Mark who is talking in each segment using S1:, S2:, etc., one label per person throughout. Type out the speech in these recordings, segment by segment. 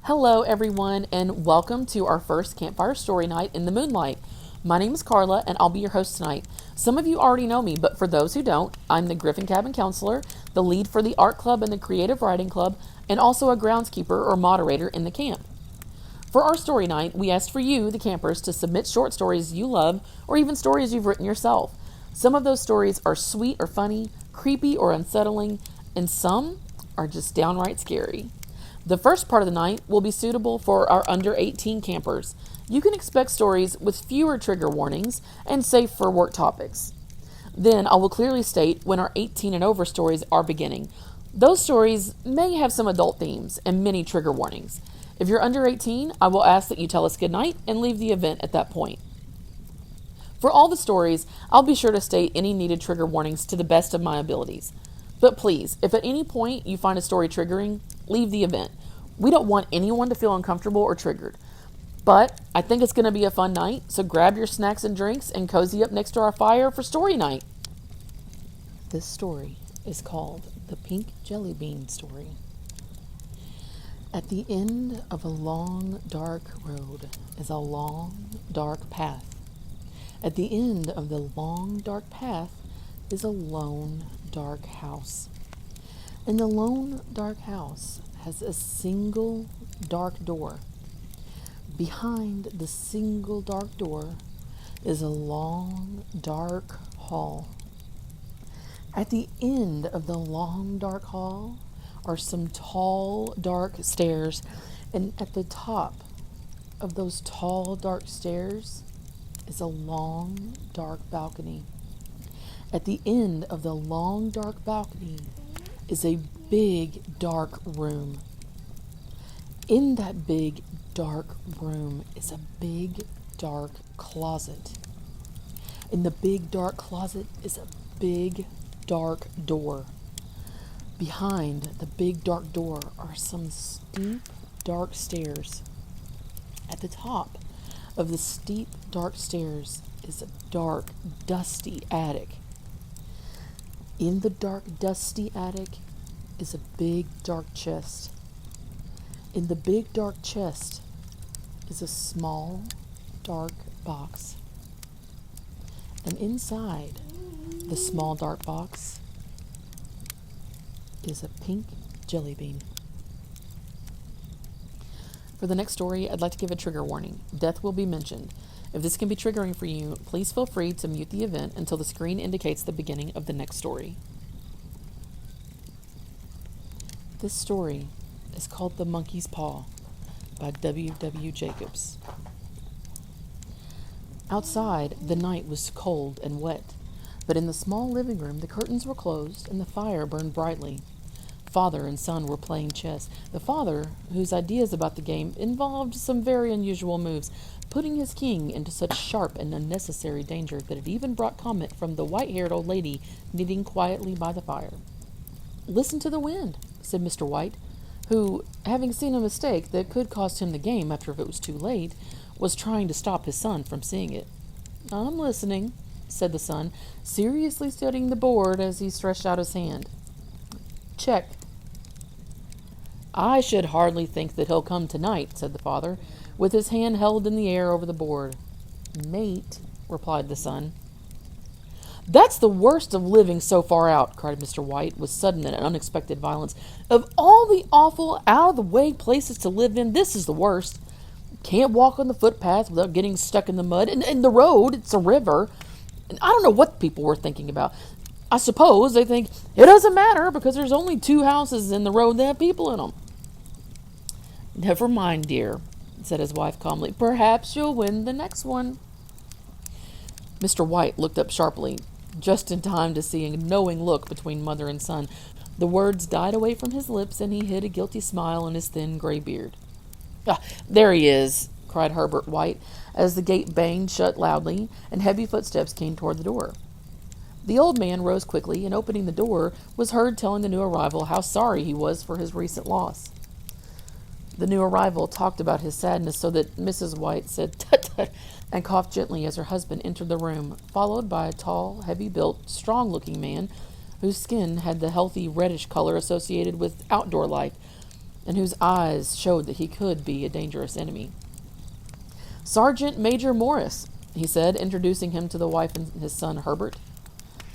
S1: Hello, everyone, and welcome to our first campfire story night in the moonlight. My name is Carla, and I'll be your host tonight. Some of you already know me, but for those who don't, I'm the Griffin Cabin Counselor, the lead for the Art Club and the Creative Writing Club, and also a groundskeeper or moderator in the camp. For our story night, we asked for you, the campers, to submit short stories you love or even stories you've written yourself. Some of those stories are sweet or funny, creepy or unsettling, and some are just downright scary. The first part of the night will be suitable for our under 18 campers. You can expect stories with fewer trigger warnings and safe for work topics. Then I will clearly state when our 18 and over stories are beginning. Those stories may have some adult themes and many trigger warnings. If you're under 18, I will ask that you tell us goodnight and leave the event at that point. For all the stories, I'll be sure to state any needed trigger warnings to the best of my abilities. But please, if at any point you find a story triggering, leave the event. We don't want anyone to feel uncomfortable or triggered. But I think it's going to be a fun night, so grab your snacks and drinks and cozy up next to our fire for story night. This story is called The Pink Jelly Bean Story. At the end of a long, dark road is a long, dark path. At the end of the long, dark path is a lone, dark house. And the lone, dark house has a single, dark door. Behind the single, dark door is a long, dark hall. At the end of the long, dark hall are some tall, dark stairs, and at the top of those tall, dark stairs is a long, dark balcony. At the end of the long, dark balcony is a big, dark room. In that big, dark room is a big, dark closet. In the big, dark closet is a big, dark door. Behind the big, dark door are some steep, dark stairs. At the top of the steep, dark stairs is a dark, dusty attic. In the dark, dusty attic is a big, dark chest. In the big, dark chest is a small, dark box. And inside the small, dark box is a pink jelly bean. For the next story, I'd like to give a trigger warning. Death will be mentioned. If this can be triggering for you, please feel free to mute the event until the screen indicates the beginning of the next story. This story is called The Monkey's Paw by W. Jacobs. Outside, the night was cold and wet, but in the small living room, the curtains were closed and the fire burned brightly. Father and son were playing chess. The father, whose ideas about the game involved some very unusual moves, putting his king into such sharp and unnecessary danger that it even brought comment from the white-haired old lady knitting quietly by the fire. "Listen to the wind," said Mr. White, who, having seen a mistake that could cost him the game after it was too late, was trying to stop his son from seeing it. "I'm listening," said the son, seriously studying the board as he stretched out his hand. "Check." "I should hardly think that he'll come tonight," said the father, with his hand held in the air over the board. "Mate," replied the son. "That's the worst of living so far out," cried Mr. White with sudden and unexpected violence. "Of all the awful, out-of-the-way places to live in, this is the worst. Can't walk on the footpath without getting stuck in the mud. And the road, it's a river. And I don't know what people were thinking about. I suppose they think it doesn't matter because there's only 2 houses in the road that have people in them." "Never mind, dear," said his wife calmly. "Perhaps you'll win the next one." Mr. White looked up sharply, just in time to see a knowing look between mother and son. The words died away from his lips, and he hid a guilty smile on his thin gray beard. "Ah, there he is," cried Herbert White, as the gate banged shut loudly, and heavy footsteps came toward the door. The old man rose quickly, and opening the door, was heard telling the new arrival how sorry he was for his recent loss. The new arrival talked about his sadness so that Mrs. White said "tut tut" and coughed gently as her husband entered the room, followed by a tall, heavy-built, strong-looking man whose skin had the healthy reddish color associated with outdoor life, and whose eyes showed that he could be a dangerous enemy. "Sergeant Major Morris," he said, introducing him to the wife and his son Herbert.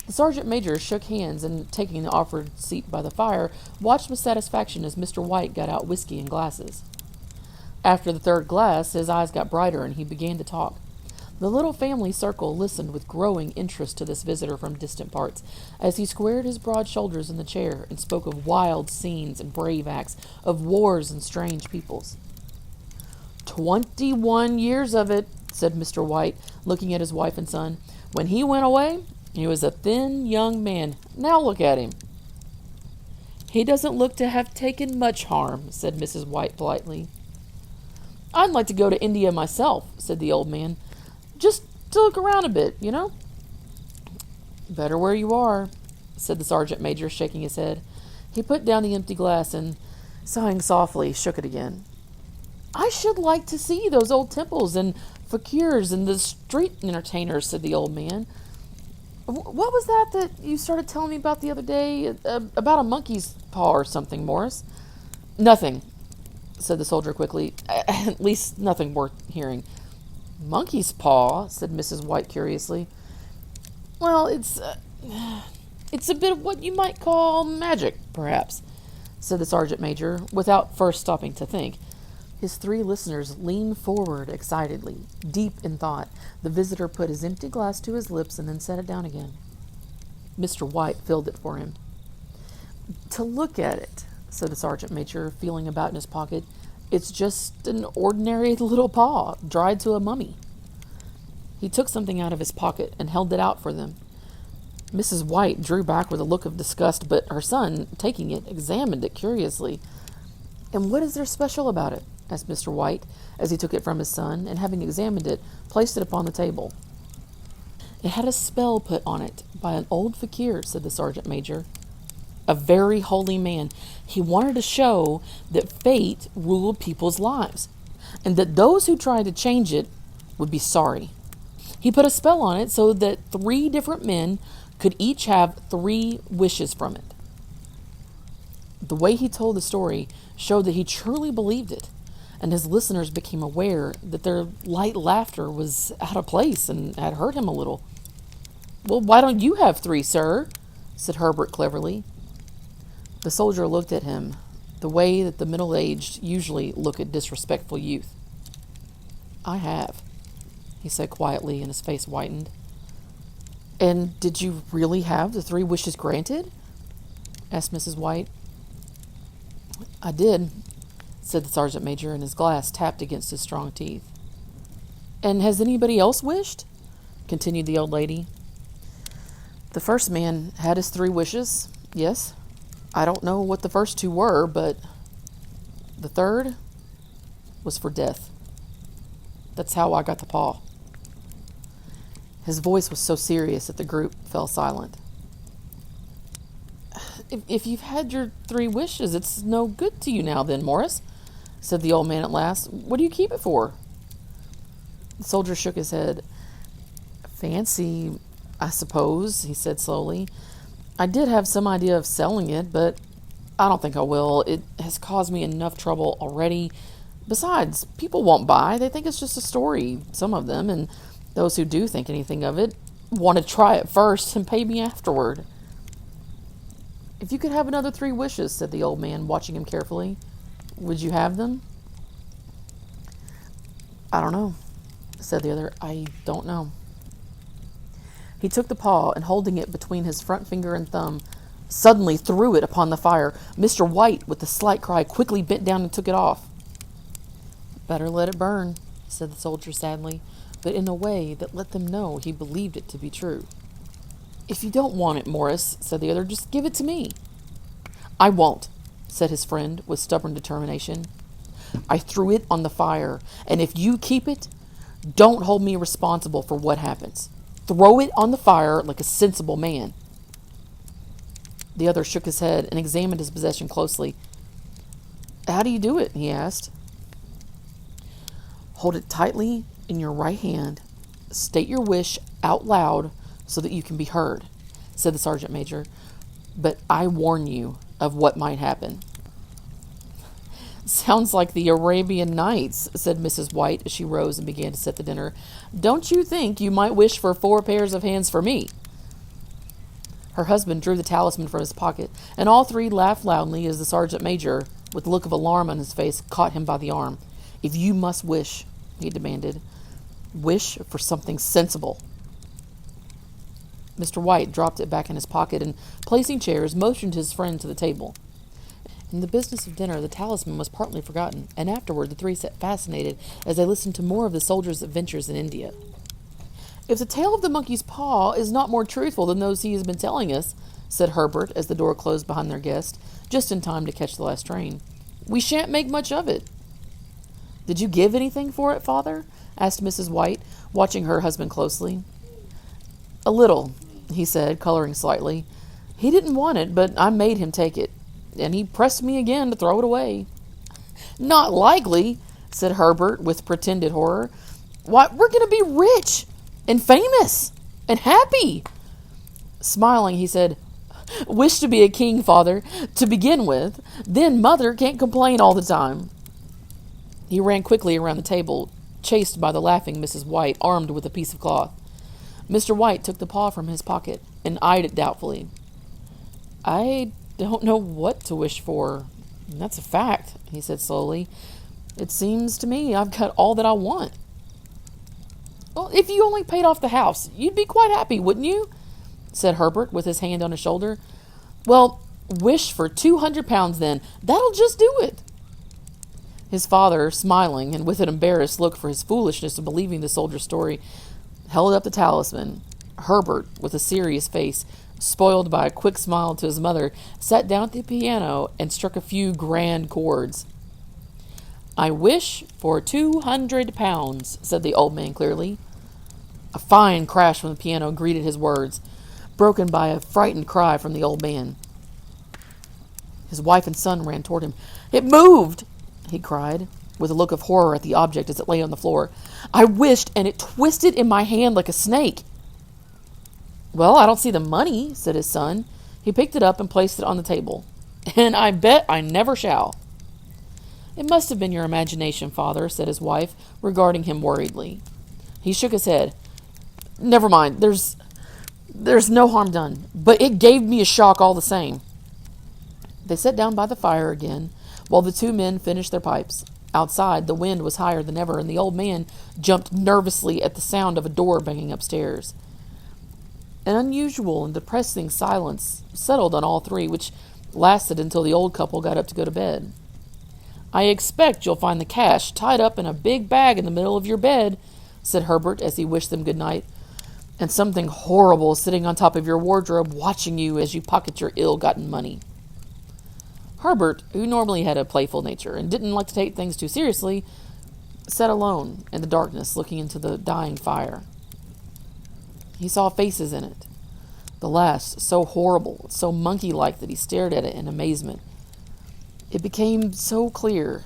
S1: The sergeant major shook hands and, taking the offered seat by the fire, watched with satisfaction as Mr. White got out whiskey and glasses. After the third glass, his eyes got brighter and he began to talk. The little family circle listened with growing interest to this visitor from distant parts, as he squared his broad shoulders in the chair and spoke of wild scenes and brave acts, of wars and strange peoples. 21 years of it," said Mr. White, looking at his wife and son. "When he went away, he was a thin young man. Now look at him." "He doesn't look to have taken much harm," said Mrs. White politely. "I'd like to go to India myself," said the old man. "Just to look around a bit, you know." "Better where you are," said the sergeant major, shaking his head. He put down the empty glass and, sighing softly, shook it again. "I should like to see those old temples and fakirs and the street entertainers," said the old man. "What was that you started telling me about the other day? About a monkey's paw or something, Morris?" "Nothing," said the soldier quickly. "At least nothing worth hearing." "Monkey's paw?" said Mrs. White curiously. "Well, it's a bit of what you might call magic, perhaps," said the sergeant major, without first stopping to think. His three listeners leaned forward excitedly, deep in thought. The visitor put his empty glass to his lips and then set it down again. Mr. White filled it for him. "To look at it," said the sergeant major, feeling about in his pocket, "it's just an ordinary little paw, dried to a mummy." He took something out of his pocket and held it out for them. Mrs. White drew back with a look of disgust, but her son, taking it, examined it curiously. "And what is there special about it?" asked Mr. White, as he took it from his son, and having examined it, placed it upon the table. "It had a spell put on it by an old fakir," said the sergeant major. "A very holy man. He wanted to show that fate ruled people's lives, and that those who tried to change it would be sorry. He put a spell on it so that 3 different men could each have 3 wishes from it." The way he told the story showed that he truly believed it, and his listeners became aware that their light laughter was out of place and had hurt him a little. "Well, why don't you have 3, sir?" said Herbert cleverly. The soldier looked at him the way that the middle-aged usually look at disrespectful youth. "I have," he said quietly, and his face whitened. "And did you really have the 3 wishes granted?" asked Mrs. White. "I did," said the sergeant major, and his glass tapped against his strong teeth. "And has anybody else wished?" continued the old lady. "The first man had his 3 wishes, yes. I don't know what the first 2 were, but the third was for death. That's how I got the paw." His voice was so serious that the group fell silent. If you've had your 3 wishes, it's no good to you now then, Morris," said the old man at last. "What do you keep it for?" The soldier shook his head. "Fancy, I suppose," he said slowly. "I did have some idea of selling it, but I don't think I will. It has caused me enough trouble already. Besides, people won't buy. They think it's just a story, some of them, and those who do think anything of it want to try it first and pay me afterward." "If you could have another 3 wishes," said the old man, watching him carefully, "would you have them?" "I don't know," said the other. "I don't know." He took the paw and, holding it between his front finger and thumb, suddenly threw it upon the fire. Mr. White, with a slight cry, quickly bent down and took it off. "Better let it burn," said the soldier sadly, but in a way that let them know he believed it to be true. "If you don't want it, Morris," said the other, "just give it to me." "I won't," said his friend with stubborn determination. "I threw it on the fire, and if you keep it, don't hold me responsible for what happens. Throw it on the fire like a sensible man." The other shook his head and examined his possession closely. "How do you do it?" he asked. "Hold it tightly in your right hand. State your wish out loud so that you can be heard," said the sergeant major. "But I warn you of what might happen." Sounds like the Arabian Nights, said Mrs. White as she rose and began to set the dinner. Don't you think you might wish for 4 pairs of hands for me? Her husband drew the talisman from his pocket, and all three laughed loudly as the sergeant major, with a look of alarm on his face, caught him by the arm. If you must wish, he demanded, wish for something sensible. Mr. White dropped it back in his pocket and, placing chairs, motioned his friend to the table. In the business of dinner, the talisman was partly forgotten, and afterward the three sat fascinated as they listened to more of the soldier's adventures in India. If the tale of the monkey's paw is not more truthful than those he has been telling us, said Herbert as the door closed behind their guest, just in time to catch the last train, we shan't make much of it. Did you give anything for it, Father? Asked Mrs. White, watching her husband closely. A little, he said, coloring slightly. He didn't want it, but I made him take it, and he pressed me again to throw it away. Not likely, said Herbert with pretended horror. Why, we're going to be rich and famous and happy. Smiling, he said, wish to be a king, Father, to begin with. Then Mother can't complain all the time. He ran quickly around the table, chased by the laughing Mrs. White, armed with a piece of cloth. Mr. White took the paw from his pocket and eyed it doubtfully. I don't know what to wish for. That's a fact, he said slowly. It seems to me I've got all that I want. Well, if you only paid off the house, you'd be quite happy, wouldn't you? Said Herbert with his hand on his shoulder. Well, wish for 200 pounds then. That'll just do it. His father, smiling and with an embarrassed look for his foolishness of believing the soldier's story, held up the talisman. Herbert, with a serious face, spoiled by a quick smile to his mother, sat down at the piano and struck a few grand chords. I wish for 200 pounds, said the old man clearly. A fine crash from the piano greeted his words, broken by a frightened cry from the old man. His wife and son ran toward him. It moved, he cried, with a look of horror at the object as it lay on the floor. I wished, and it twisted in my hand like a snake. Well, I don't see the money, said his son. He picked it up and placed it on the table. And I bet I never shall. It must have been your imagination, Father, said his wife, regarding him worriedly. He shook his head. Never mind, there's no harm done, but it gave me a shock all the same. They sat down by the fire again, while the two men finished their pipes. Outside, the wind was higher than ever, and the old man jumped nervously at the sound of a door banging upstairs. An unusual and depressing silence settled on all three, which lasted until the old couple got up to go to bed. I expect you'll find the cash tied up in a big bag in the middle of your bed, said Herbert as he wished them good night, and something horrible sitting on top of your wardrobe watching you as you pocket your ill-gotten money. Herbert, who normally had a playful nature and didn't like to take things too seriously, sat alone in the darkness looking into the dying fire. He saw faces in it, the last so horrible, so monkey-like that he stared at it in amazement. It became so clear.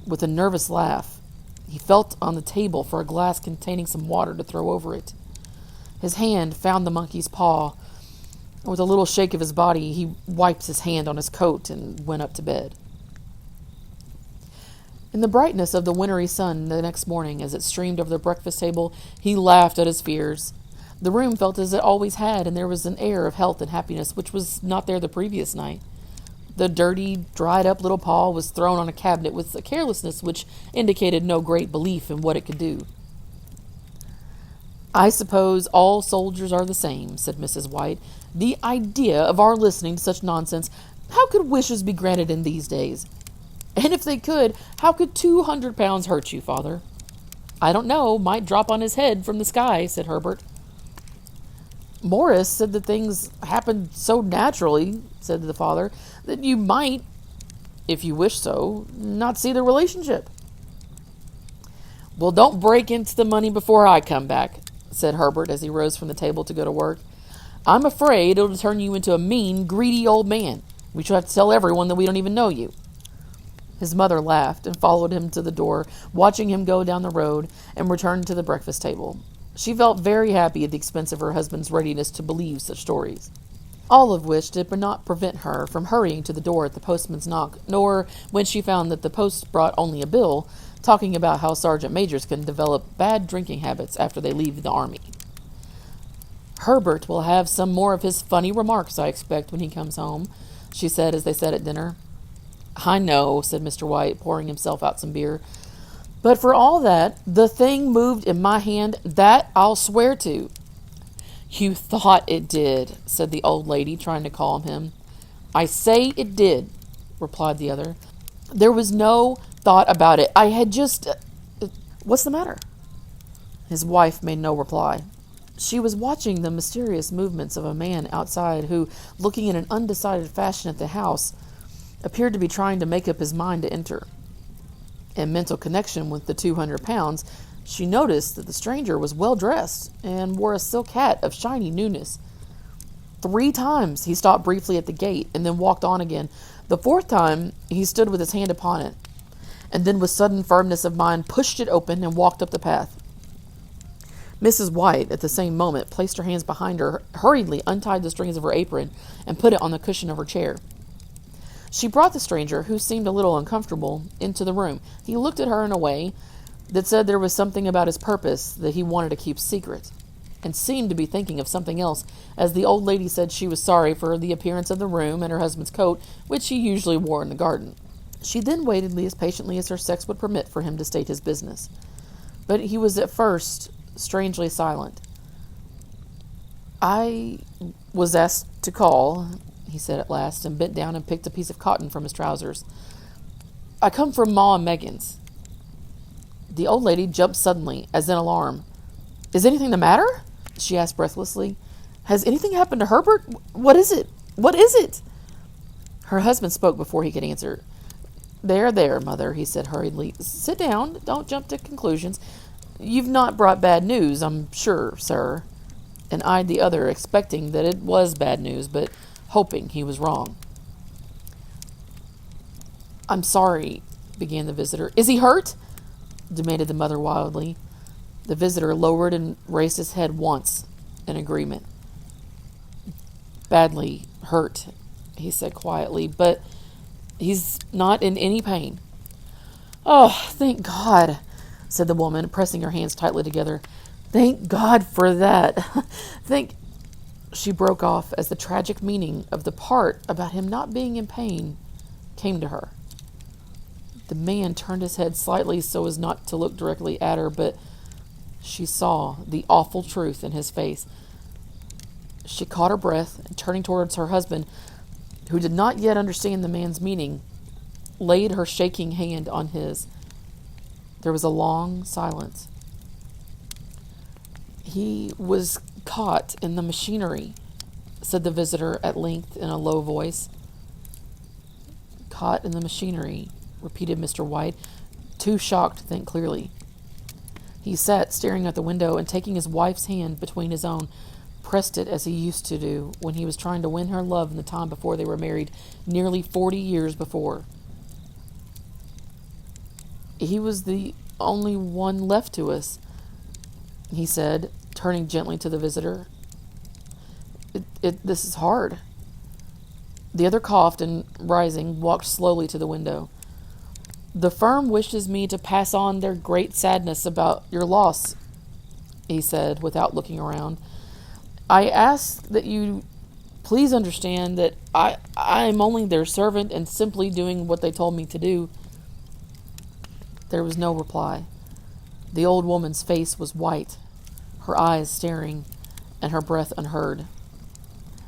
S1: With a nervous laugh, he felt on the table for a glass containing some water to throw over it. His hand found the monkey's paw. With a little shake of his body, he wiped his hand on his coat and went up to bed. In the brightness of the wintry sun the next morning, as it streamed over the breakfast table, he laughed at his fears. The room felt as it always had, and there was an air of health and happiness which was not there the previous night. The dirty, dried-up little paw was thrown on a cabinet with a carelessness which indicated no great belief in what it could do. I suppose all soldiers are the same, said Mrs. White. The idea of our listening to such nonsense. How could wishes be granted in these days? And if they could, how could 200 pounds hurt you, Father? I don't know, might drop on his head from the sky, said Herbert. Morris said that things happened so naturally, said the father, that you might, if you wish so, not see the relationship. Well, don't break into the money before I come back, said Herbert as he rose from the table to go to work. I'm afraid it'll turn you into a mean, greedy old man. We shall have to tell everyone that we don't even know you. His mother laughed and followed him to the door, watching him go down the road and return to the breakfast table. She felt very happy at the expense of her husband's readiness to believe such stories. all of which did not prevent her from hurrying to the door at the postman's knock, nor, when she found that the post brought only a bill, talking about how sergeant majors can develop bad drinking habits after they leave the army. "Herbert will have some more of his funny remarks, I expect, when he comes home," she said as they sat at dinner. "I know," said Mr. White, pouring himself out some beer. "But for all that, the thing moved in my hand, that I'll swear to." "You thought it did," said the old lady, trying to calm him. "I say it did," replied the other. "There was no thought about it. I had just... What's the matter?" His wife made no reply. She was watching the mysterious movements of a man outside who, looking in an undecided fashion at the house, appeared to be trying to make up his mind to enter. In mental connection with the 200 pounds, she noticed that the stranger was well dressed and wore a silk hat of shiny newness. 3 times he stopped briefly at the gate and then walked on again. The 4th time he stood with his hand upon it, and then with sudden firmness of mind pushed it open and walked up the path. Mrs. White, at the same moment, placed her hands behind her, hurriedly untied the strings of her apron, and put it on the cushion of her chair. She brought the stranger, who seemed a little uncomfortable, into the room. He looked at her in a way that said there was something about his purpose that he wanted to keep secret, and seemed to be thinking of something else, as the old lady said she was sorry for the appearance of the room and her husband's coat, which he usually wore in the garden. She then waited as patiently as her sex would permit for him to state his business. But he was at first strangely silent. "I was asked to call," he said at last, and bent down and picked a piece of cotton from his trousers. "I come from Ma and Megan's." The old lady jumped suddenly, as in alarm. "Is anything the matter?" she asked breathlessly. "Has anything happened to Herbert? What is it? What is it?" Her husband spoke before he could answer. There, mother," he said hurriedly. "Sit down. Don't jump to conclusions. You've not brought bad news, I'm sure, sir," and eyed the other, expecting that it was bad news, but hoping he was wrong. "I'm sorry," began the visitor. "Is he hurt?" demanded the mother wildly. The visitor lowered and raised his head once in agreement. "Badly hurt," he said quietly, "but he's not in any pain." "Oh, thank God," said the woman, pressing her hands tightly together. "Thank God for that. Thank..." She broke off as the tragic meaning of the part about him not being in pain came to her. The man turned his head slightly so as not to look directly at her, but she saw the awful truth in his face. She caught her breath, and turning towards her husband, who did not yet understand the man's meaning, laid her shaking hand on his. There was a long silence. "He was caught in the machinery," said the visitor at length in a low voice. "Caught in the machinery," repeated Mr. White, too shocked to think clearly. He sat staring at the window and, taking his wife's hand between his own, pressed it as he used to do when he was trying to win her love in the time before they were married, nearly 40 years before. "He was the only one left to us," he said, turning gently to the visitor. This is hard." The other coughed and, rising, walked slowly to the window. "The firm wishes me to pass on their great sadness about your loss," he said, without looking around. "I ask that you please understand that I am only their servant and simply doing what they told me to do." There was no reply. The old woman's face was white, her eyes staring, and her breath unheard.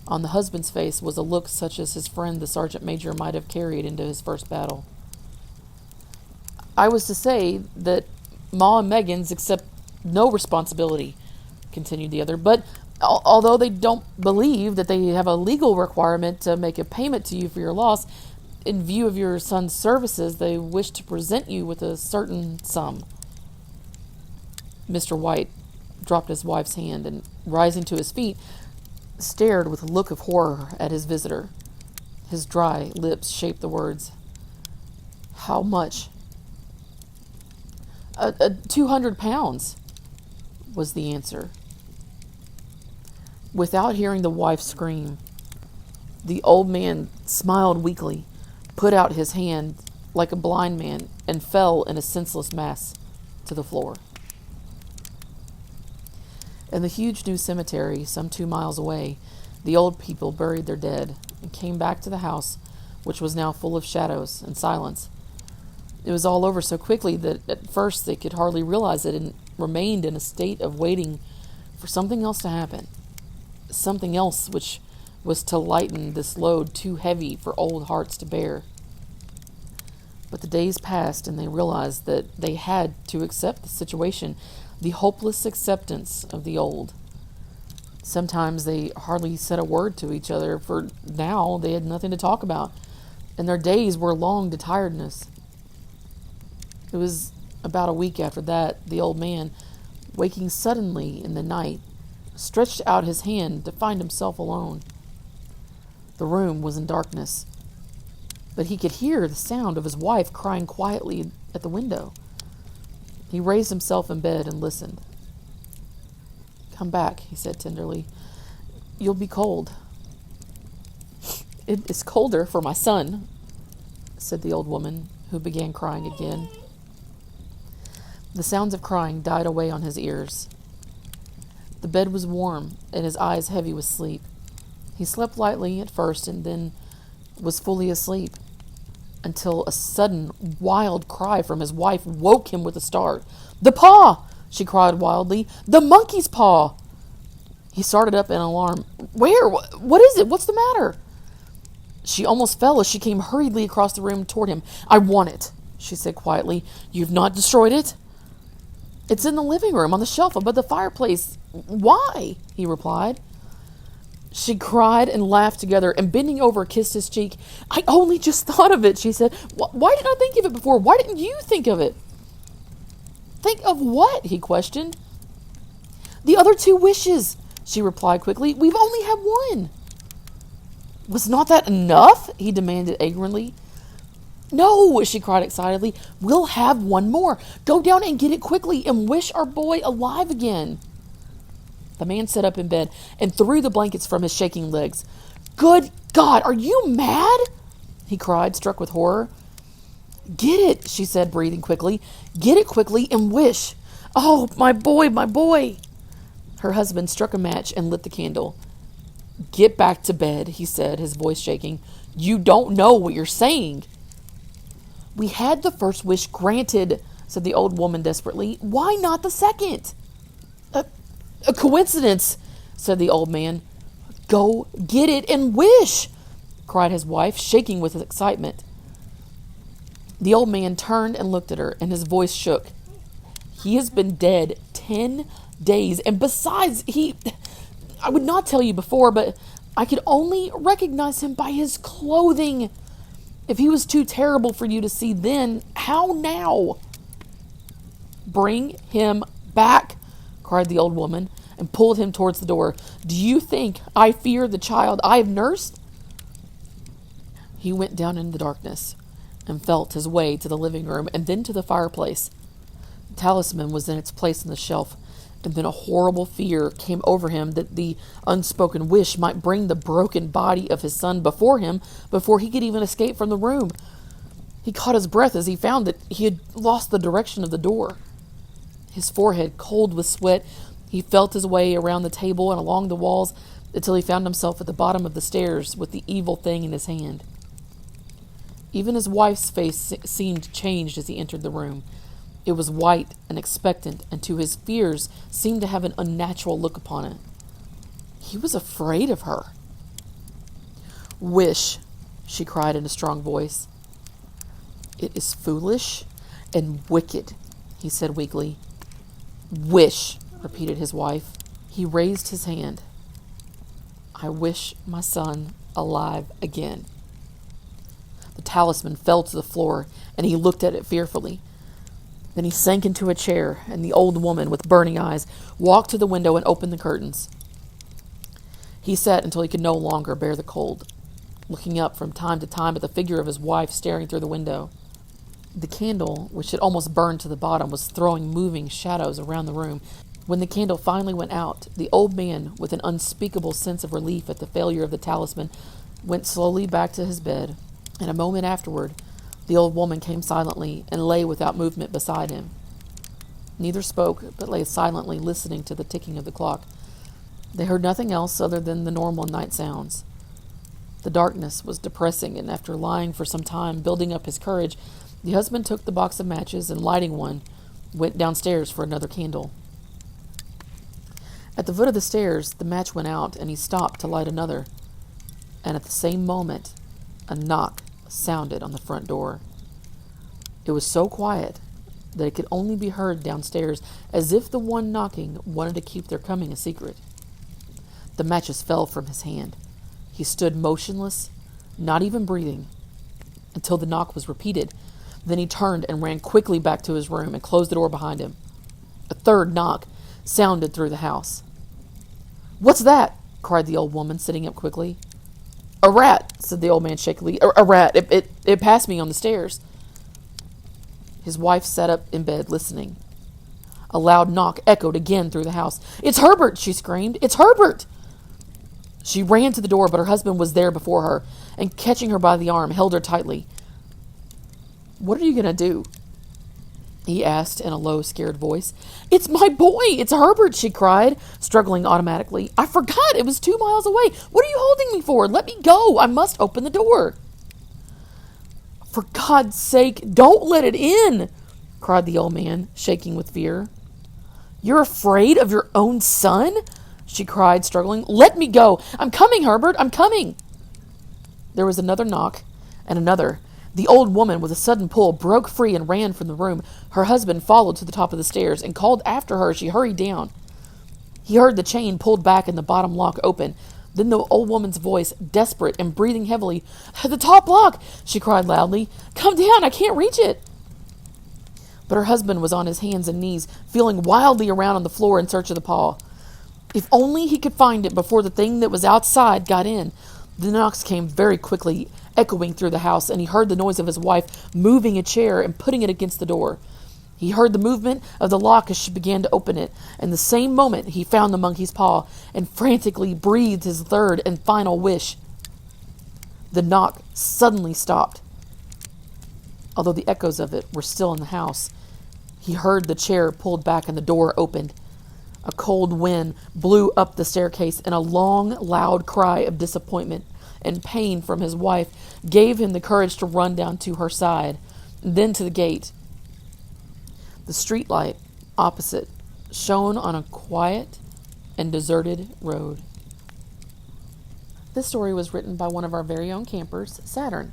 S1: On the husband's face was a look such as his friend the sergeant major might have carried into his first battle. "I was to say that Ma and Megan's accept no responsibility," continued the other, "but although they don't believe that they have a legal requirement to make a payment to you for your loss, in view of your son's services, they wish to present you with a certain sum." Mr. White dropped his wife's hand and, rising to his feet, stared with a look of horror at his visitor. His dry lips shaped the words. "How much?" 200 pounds, was the answer. Without hearing the wife scream, The old man smiled weakly, put out his hand like a blind man, and fell in a senseless mass to the floor. In the huge new cemetery, some 2 miles away, the old people buried their dead and came back to the house, which was now full of shadows and silence. It was all over so quickly that at first they could hardly realize it and remained in a state of waiting for something else to happen. Something else which was to lighten this load too heavy for old hearts to bear. But the days passed and they realized that they had to accept the situation, the hopeless acceptance of the old. Sometimes they hardly said a word to each other, for now they had nothing to talk about, and their days were long to tiredness. It was about a week after that, the old man, waking suddenly in the night, stretched out his hand to find himself alone. The room was in darkness, but he could hear the sound of his wife crying quietly at the window. He raised himself in bed and listened. "Come back," he said tenderly. "You'll be cold." "It is colder for my son," said the old woman, who began crying again. The sounds of crying died away on his ears. The bed was warm and his eyes heavy with sleep. He slept lightly at first and then was fully asleep, until a sudden wild cry from his wife woke him with a start. "The paw!" she cried wildly. "The monkey's paw!" He started up in alarm. "Where? What is it? What's the matter?" She almost fell as she came hurriedly across the room toward him. "I want it," she said quietly. "You've not destroyed it?" "It's in the living room on the shelf above the fireplace." "Why?" he replied. She cried and laughed together, and bending over, kissed his cheek. "I only just thought of it," she said. "Why didn't I think of it before? Why didn't you think of it?" "Think of what?" he questioned. "The other 2 wishes," she replied quickly. "We've only had one." "Was not that enough?" he demanded angrily. "No," she cried excitedly. "We'll have one more. Go down and get it quickly and wish our boy alive again." The man sat up in bed and threw the blankets from his shaking legs. "Good God, are you mad?" he cried, struck with horror. "Get it," she said, breathing quickly. "Get it quickly and wish. Oh, my boy, my boy." Her husband struck a match and lit the candle. "Get back to bed," he said, his voice shaking. "You don't know what you're saying." "We had the first wish granted," said the old woman desperately. "Why not the second?" A coincidence," said the old man. "Go get it and wish," cried his wife, shaking with excitement. The old man turned and looked at her, and his voice shook. "He has been dead 10 days, and besides, I would not tell you before, but I could only recognize him by his clothing. If he was too terrible for you to see then, how now?" "Bring him back," cried the old woman, and pulled him towards the door. "Do you think I fear the child I have nursed?" He went down in the darkness and felt his way to the living room and then to the fireplace. The talisman was in its place on the shelf, and then a horrible fear came over him that the unspoken wish might bring the broken body of his son before him before he could even escape from the room. He caught his breath as he found that he had lost the direction of the door. His forehead cold with sweat, he felt his way around the table and along the walls until he found himself at the bottom of the stairs with the evil thing in his hand. Even his wife's face seemed changed as he entered the room. It was white and expectant, and to his fears seemed to have an unnatural look upon it. He was afraid of her. "Wish," she cried in a strong voice. "It is foolish and wicked," he said weakly. "Wish," repeated his wife. He raised his hand. "I wish my son alive again." The talisman fell to the floor, and he looked at it fearfully. Then he sank into a chair, and the old woman, with burning eyes, walked to the window and opened the curtains. He sat until he could no longer bear the cold, looking up from time to time at the figure of his wife staring through the window. The candle, which had almost burned to the bottom, was throwing moving shadows around the room. When the candle finally went out, the old man, with an unspeakable sense of relief at the failure of the talisman, went slowly back to his bed, and a moment afterward, the old woman came silently and lay without movement beside him. Neither spoke, but lay silently listening to the ticking of the clock. They heard nothing else other than the normal night sounds. The darkness was depressing, and after lying for some time, building up his courage, the husband took the box of matches and, lighting one, went downstairs for another candle. At the foot of the stairs, the match went out, and he stopped to light another. And at the same moment, a knock sounded on the front door. It was so quiet that it could only be heard downstairs, as if the one knocking wanted to keep their coming a secret. The matches fell from his hand. He stood motionless, not even breathing, until the knock was repeated. Then he turned and ran quickly back to his room and closed the door behind him. A third knock sounded through the house. "What's that?" cried the old woman, sitting up quickly. "A rat," said the old man shakily. A rat. It passed me on the stairs." His wife sat up in bed, listening. A loud knock echoed again through the house. "It's Herbert!" she screamed. "It's Herbert!" She ran to the door, but her husband was there before her, and catching her by the arm, held her tightly. "What are you going to do?" he asked in a low, scared voice. "It's my boy! It's Herbert!" she cried, struggling automatically. "I forgot! It was 2 miles away! What are you holding me for? Let me go! I must open the door!" "For God's sake, don't let it in!" cried the old man, shaking with fear. "You're afraid of your own son?" she cried, struggling. "Let me go! I'm coming, Herbert! I'm coming!" There was another knock, and another. The old woman, with a sudden pull, broke free and ran from the room. Her husband followed to the top of the stairs and called after her as she hurried down. He heard the chain pulled back and the bottom lock open. Then the old woman's voice, desperate and breathing heavily. "The top lock!" she cried loudly. "Come down! I can't reach it!" But her husband was on his hands and knees, feeling wildly around on the floor in search of the paw. If only he could find it before the thing that was outside got in. The knocks came very quickly, echoing through the house, and he heard the noise of his wife moving a chair and putting it against the door. He heard the movement of the lock as she began to open it, and the same moment he found the monkey's paw and frantically breathed his third and final wish. The knock suddenly stopped. Although the echoes of it were still in the house, he heard the chair pulled back and the door opened. A cold wind blew up the staircase, and a long, loud cry of disappointment and pain from his wife gave him the courage to run down to her side, then to the gate. The street light opposite shone on a quiet and deserted road. This story was written by one of our very own campers, Saturn.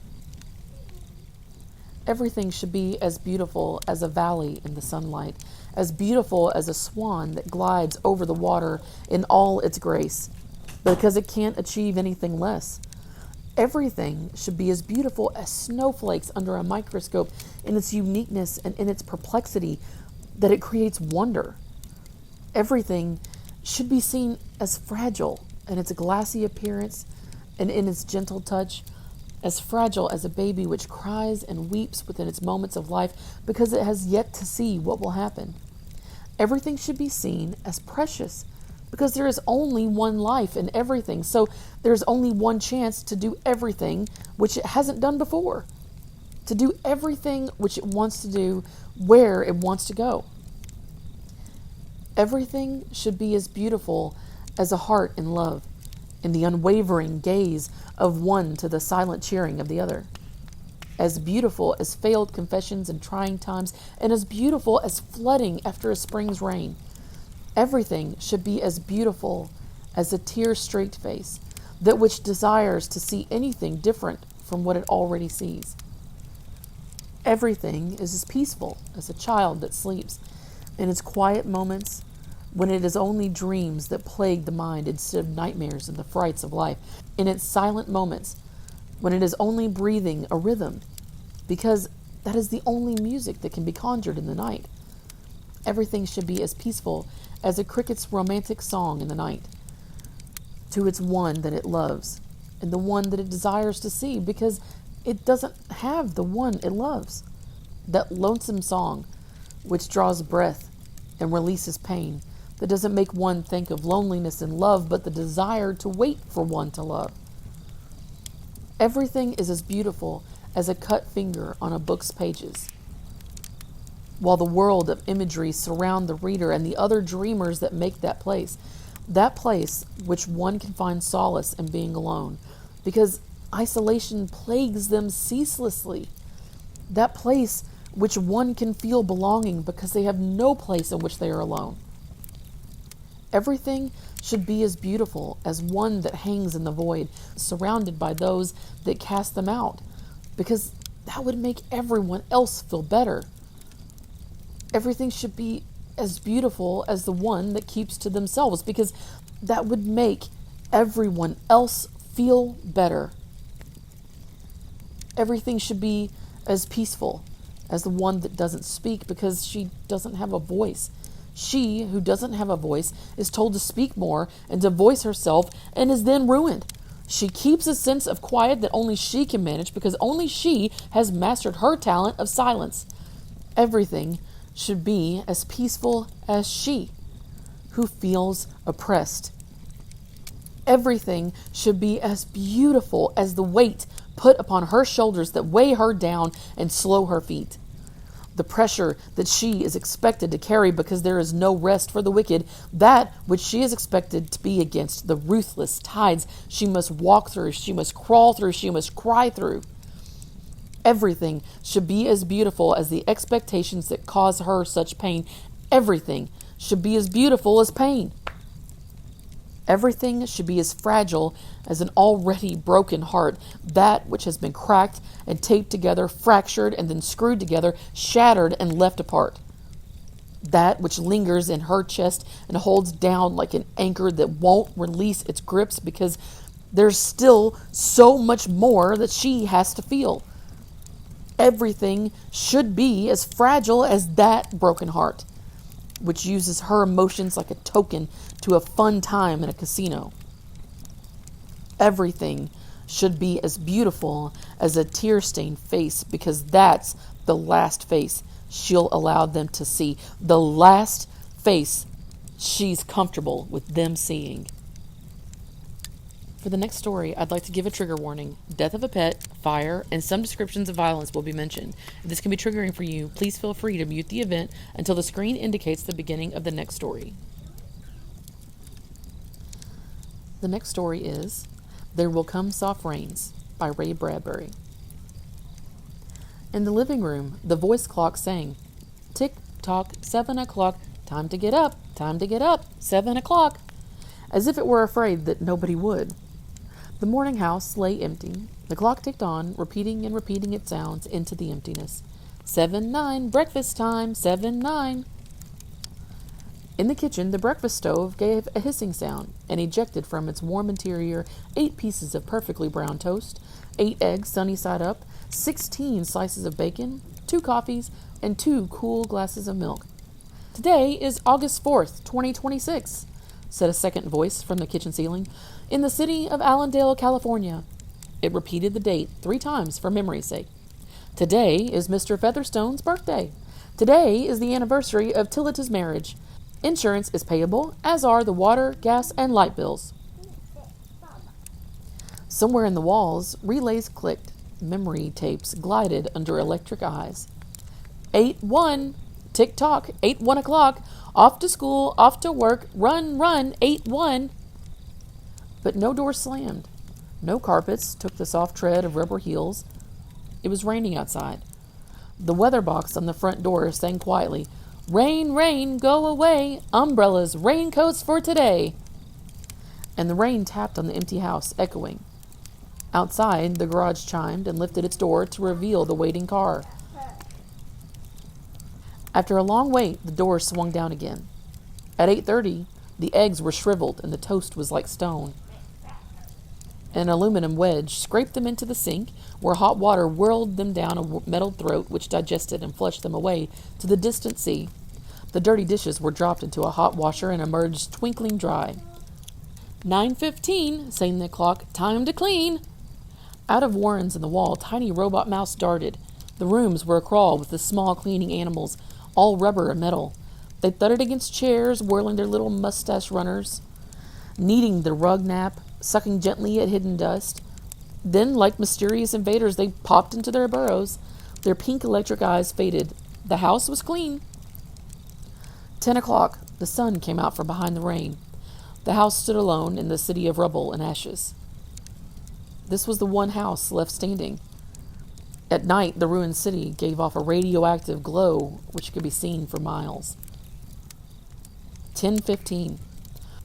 S1: Everything should be as beautiful as a valley in the sunlight, as beautiful as a swan that glides over the water in all its grace, because it can't achieve anything less. Everything should be as beautiful as snowflakes under a microscope in its uniqueness and in its perplexity that it creates wonder. Everything should be seen as fragile in its glassy appearance and in its gentle touch, as fragile as a baby which cries and weeps within its moments of life because it has yet to see what will happen. Everything should be seen as precious because there is only one life in everything, so there is only one chance to do everything which it hasn't done before, to do everything which it wants to do where it wants to go. Everything should be as beautiful as a heart in love, in the unwavering gaze of one to the silent cheering of the other. As beautiful as failed confessions and trying times, and as beautiful as flooding after a spring's rain. Everything should be as beautiful as a tear-streaked face, that which desires to see anything different from what it already sees. Everything is as peaceful as a child that sleeps, in its quiet moments, when it is only dreams that plague the mind instead of nightmares and the frights of life, in its silent moments, when it is only breathing a rhythm, because that is the only music that can be conjured in the night. Everything should be as peaceful as a cricket's romantic song in the night, to its one that it loves, and the one that it desires to see, because it doesn't have the one it loves. That lonesome song, which draws breath and releases pain, that doesn't make one think of loneliness and love, but the desire to wait for one to love. Everything is as beautiful as a cut finger on a book's pages, while the world of imagery surround the reader and the other dreamers that make that place which one can find solace in being alone, because isolation plagues them ceaselessly, that place which one can feel belonging because they have no place in which they are alone. Everything should be as beautiful as one that hangs in the void, surrounded by those that cast them out, because that would make everyone else feel better. Everything should be as beautiful as the one that keeps to themselves, because that would make everyone else feel better. Everything should be as peaceful as the one that doesn't speak because she doesn't have a voice. She, who doesn't have a voice, is told to speak more and to voice herself and is then ruined. She keeps a sense of quiet that only she can manage because only she has mastered her talent of silence. Everything should be as peaceful as she, who feels oppressed. Everything should be as beautiful as the weight put upon her shoulders that weigh her down and slow her feet. The pressure that she is expected to carry because there is no rest for the wicked, that which she is expected to be against, the ruthless tides she must walk through, she must crawl through, she must cry through. Everything should be as beautiful as the expectations that cause her such pain. Everything should be as beautiful as pain. Everything should be as fragile as an already broken heart, that which has been cracked and taped together, fractured and then screwed together, shattered and left apart. That which lingers in her chest and holds down like an anchor that won't release its grips because there's still so much more that she has to feel. Everything should be as fragile as that broken heart, which uses her emotions like a token to a fun time in a casino. Everything should be as beautiful as a tear-stained face because that's the last face she'll allow them to see, the last face she's comfortable with them seeing. For the next story, I'd like to give a trigger warning. Death of a pet, fire, and some descriptions of violence will be mentioned. If this can be triggering for you, please feel free to mute the event until the screen indicates the beginning of the next story. The next story is There Will Come Soft Rains by Ray Bradbury. In the living room, the voice clock sang, "Tick tock, 7 o'clock, time to get up, 7 o'clock," as if it were afraid that nobody would. The morning house lay empty. The clock ticked on, repeating and repeating its sounds into the emptiness. 7-9, breakfast time, 7-9. In the kitchen, the breakfast stove gave a hissing sound and ejected from its warm interior 8 pieces of perfectly brown toast, 8 eggs sunny side up, 16 slices of bacon, 2 coffees, and 2 cool glasses of milk. "Today is August 4th, 2026, said a second voice from the kitchen ceiling. "In the city of Allendale, California." It repeated the date 3 times for memory's sake. "Today is Mr. Featherstone's birthday. Today is the anniversary of Tillita's marriage. Insurance is payable, as are the water, gas, and light bills." Somewhere in the walls, relays clicked. Memory tapes glided under electric eyes. 8-1. Tick-tock, 8-1 o'clock. Off to school, off to work. Run, run, 8-1. But no door slammed. No carpets took the soft tread of rubber heels. It was raining outside. The weather box on the front door sang quietly, "Rain, rain, go away. Umbrellas, raincoats for today." And the rain tapped on the empty house, echoing. Outside, the garage chimed and lifted its door to reveal the waiting car. After a long wait, the door swung down again. At 8:30, the eggs were shriveled and the toast was like stone. An aluminum wedge scraped them into the sink, where hot water whirled them down a metal throat which digested and flushed them away to the distant sea. The dirty dishes were dropped into a hot washer and emerged twinkling dry. 9:15, sang the clock. "Time to clean." Out of warrens in the wall, tiny robot mouse darted. The rooms were acrawl with the small cleaning animals, all rubber and metal. They thudded against chairs, whirling their little mustache runners, kneading the rug nap, sucking gently at hidden dust. Then, like mysterious invaders, they popped into their burrows. Their pink electric eyes faded. The house was clean. 10 o'clock. The sun came out from behind the rain. The house stood alone in the city of rubble and ashes. This was the one house left standing. At night, the ruined city gave off a radioactive glow which could be seen for miles. 10:15.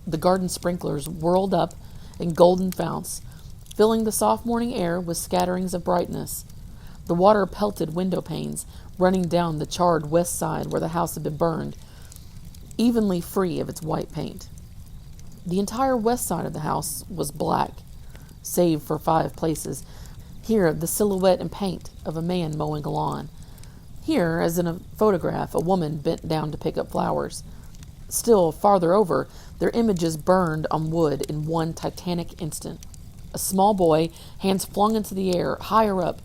S1: The garden sprinklers whirled up in golden founts, filling the soft morning air with scatterings of brightness. The water pelted window panes, running down the charred west side where the house had been burned, evenly free of its white paint. The entire west side of the house was black, save for 5 places. Here, the silhouette and paint of a man mowing a lawn. Here, as in a photograph, a woman bent down to pick up flowers. Still farther over, their images burned on wood in one titanic instant. A small boy, hands flung into the air, higher up,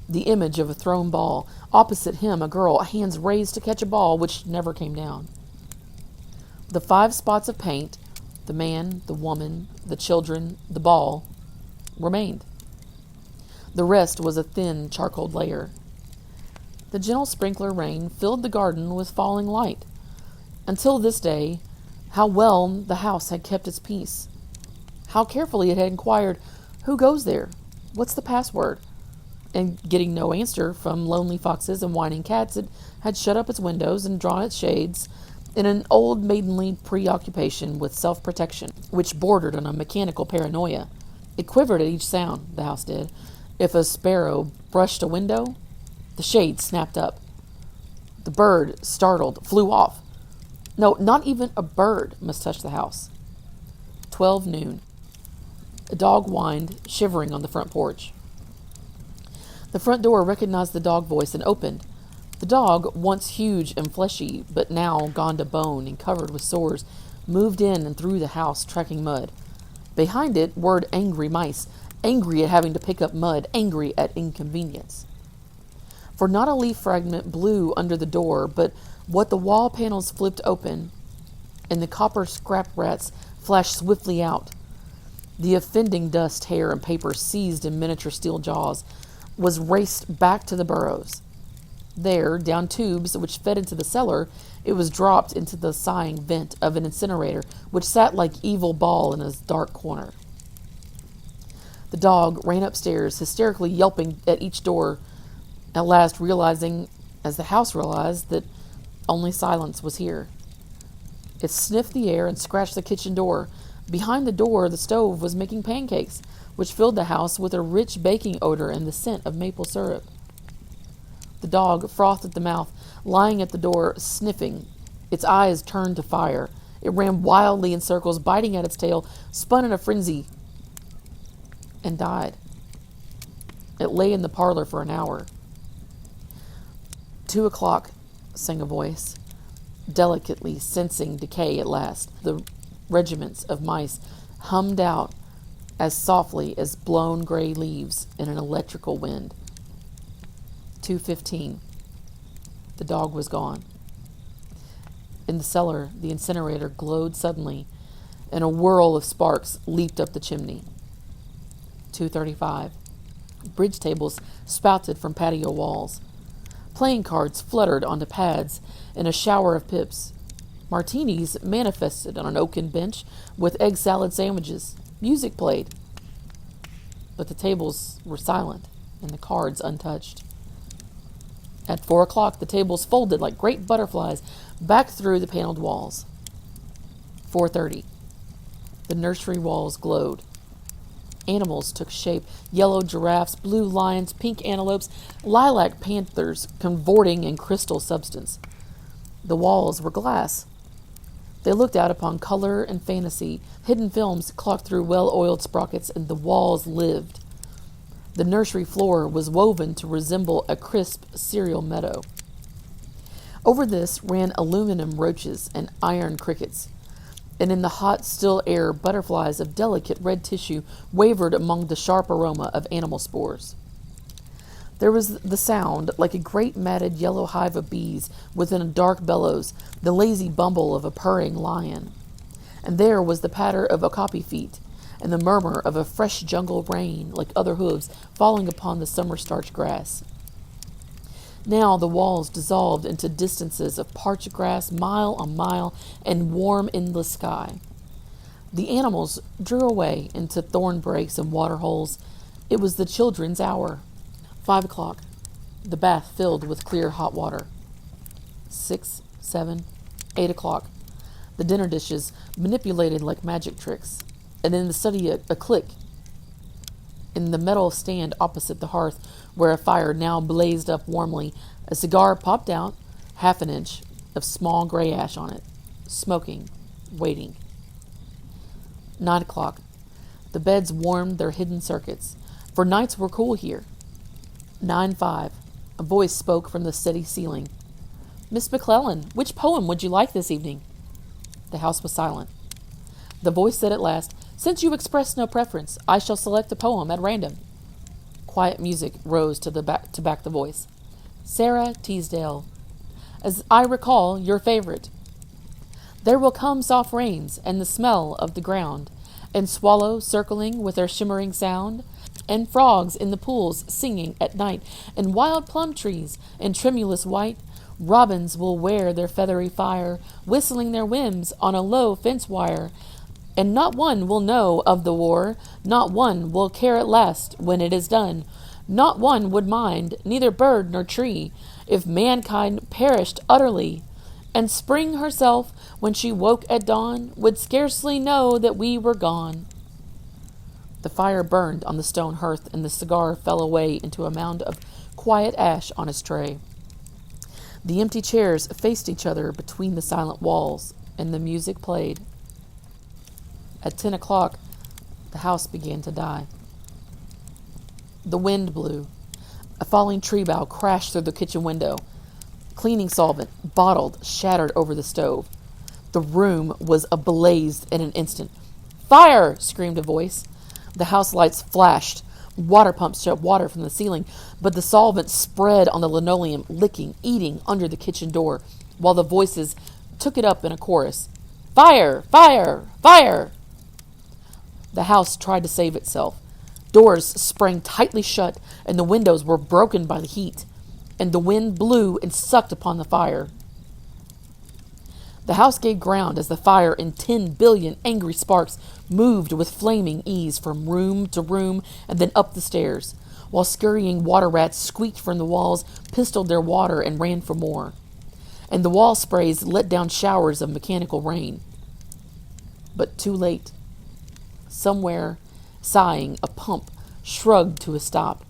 S1: the image of a thrown ball. Opposite him, a girl, hands raised to catch a ball which never came down. The 5 spots of paint, the man, the woman, the children, the ball, remained. The rest was a thin charcoal layer. The gentle sprinkler rain filled the garden with falling light. Until this day, how well the house had kept its peace. How carefully it had inquired, "Who goes there? What's the password?" And getting no answer from lonely foxes and whining cats, it had shut up its windows and drawn its shades in an old maidenly preoccupation with self-protection, which bordered on a mechanical paranoia. It quivered at each sound, the house did. If a sparrow brushed a window, the shade snapped up. The bird, startled, flew off. No, not even a bird must touch the house. 12 noon. A dog whined, shivering on the front porch. The front door recognized the dog voice and opened. The dog, once huge and fleshy, but now gone to bone and covered with sores, moved in and through the house, tracking mud. Behind it whirred angry mice, angry at having to pick up mud, angry at inconvenience. For not a leaf fragment blew under the door, but what the wall panels flipped open, and the copper scrap rats flashed swiftly out. The offending dust, hair, and paper seized in miniature steel jaws, was raced back to the burrows. There, down tubes which fed into the cellar, it was dropped into the sighing vent of an incinerator, which sat like evil ball in a dark corner. The dog ran upstairs, hysterically yelping at each door, at last realizing, as the house realized, that only silence was here. It sniffed the air and scratched the kitchen door. Behind the door, the stove was making pancakes, which filled the house with a rich baking odor and the scent of maple syrup. The dog frothed at the mouth, lying at the door, sniffing. Its eyes turned to fire. It ran wildly in circles, biting at its tail, spun in a frenzy, and died. It lay in the parlor for an hour. 2 o'clock, sang a voice, delicately sensing decay at last. The regiments of mice hummed out as softly as blown gray leaves in an electrical wind. 2:15. The dog was gone. In the cellar, the incinerator glowed suddenly, and a whirl of sparks leaped up the chimney. 2:35. Bridge tables spouted from patio walls. Playing cards fluttered onto pads in a shower of pips. Martinis manifested on an oaken bench with egg salad sandwiches. Music played. But the tables were silent and the cards untouched. At 4 o'clock, the tables folded like great butterflies back through the paneled walls. 4:30. The nursery walls glowed. Animals took shape: yellow giraffes, blue lions, pink antelopes, lilac panthers convorting in crystal substance. The walls were glass. They looked out upon color and fantasy. Hidden films clocked through well-oiled sprockets, and the walls lived. The nursery floor was woven to resemble a crisp cereal meadow. Over this ran aluminum roaches and iron crickets, and in the hot, still air, butterflies of delicate red tissue wavered among the sharp aroma of animal spores. There was the sound, like a great matted yellow hive of bees within a dark bellows, the lazy bumble of a purring lion. And there was the patter of okapi feet, and the murmur of a fresh jungle rain like other hooves falling upon the summer-starched grass. Now the walls dissolved into distances of parched grass mile on mile and warm endless sky. The animals drew away into thorn breaks and water holes. It was the children's hour. 5 o'clock. The bath filled with clear hot water. 6, 7, 8 o'clock. The dinner dishes manipulated like magic tricks. And then suddenly a click in the metal stand opposite the hearth, where a fire now blazed up warmly. A cigar popped out, half an inch of small gray ash on it, smoking, waiting. 9 o'clock. The beds warmed their hidden circuits, for nights were cool here. 9:05. A voice spoke from the steady ceiling. "Miss McClellan, which poem would you like this evening?" The house was silent. The voice said at last, "Since you expressed no preference, I shall select a poem at random." Quiet music rose to back the voice. "Sarah Teasdale, as I recall, your favorite. There will come soft rains and the smell of the ground, and swallows circling with their shimmering sound, and frogs in the pools singing at night, and wild plum trees in tremulous white. Robins will wear their feathery fire, whistling their whims on a low fence wire. And not one will know of the war, not one will care at last when it is done. Not one would mind, neither bird nor tree, if mankind perished utterly. And spring herself, when she woke at dawn, would scarcely know that we were gone." The fire burned on the stone hearth, and the cigar fell away into a mound of quiet ash on his tray. The empty chairs faced each other between the silent walls, and the music played. At 10 o'clock, the house began to die. The wind blew. A falling tree bough crashed through the kitchen window. Cleaning solvent, bottled, shattered over the stove. The room was ablaze in an instant. "Fire!" screamed a voice. The house lights flashed. Water pumps shoved water from the ceiling, but the solvent spread on the linoleum, licking, eating under the kitchen door, while the voices took it up in a chorus. "Fire! Fire! Fire!" The house tried to save itself. Doors sprang tightly shut, and the windows were broken by the heat, and the wind blew and sucked upon the fire. The house gave ground as the fire in 10 billion angry sparks moved with flaming ease from room to room and then up the stairs, while scurrying water rats squeaked from the walls, pistoled their water, and ran for more. And the wall sprays let down showers of mechanical rain. But too late. Somewhere, sighing, a pump shrugged to a stop.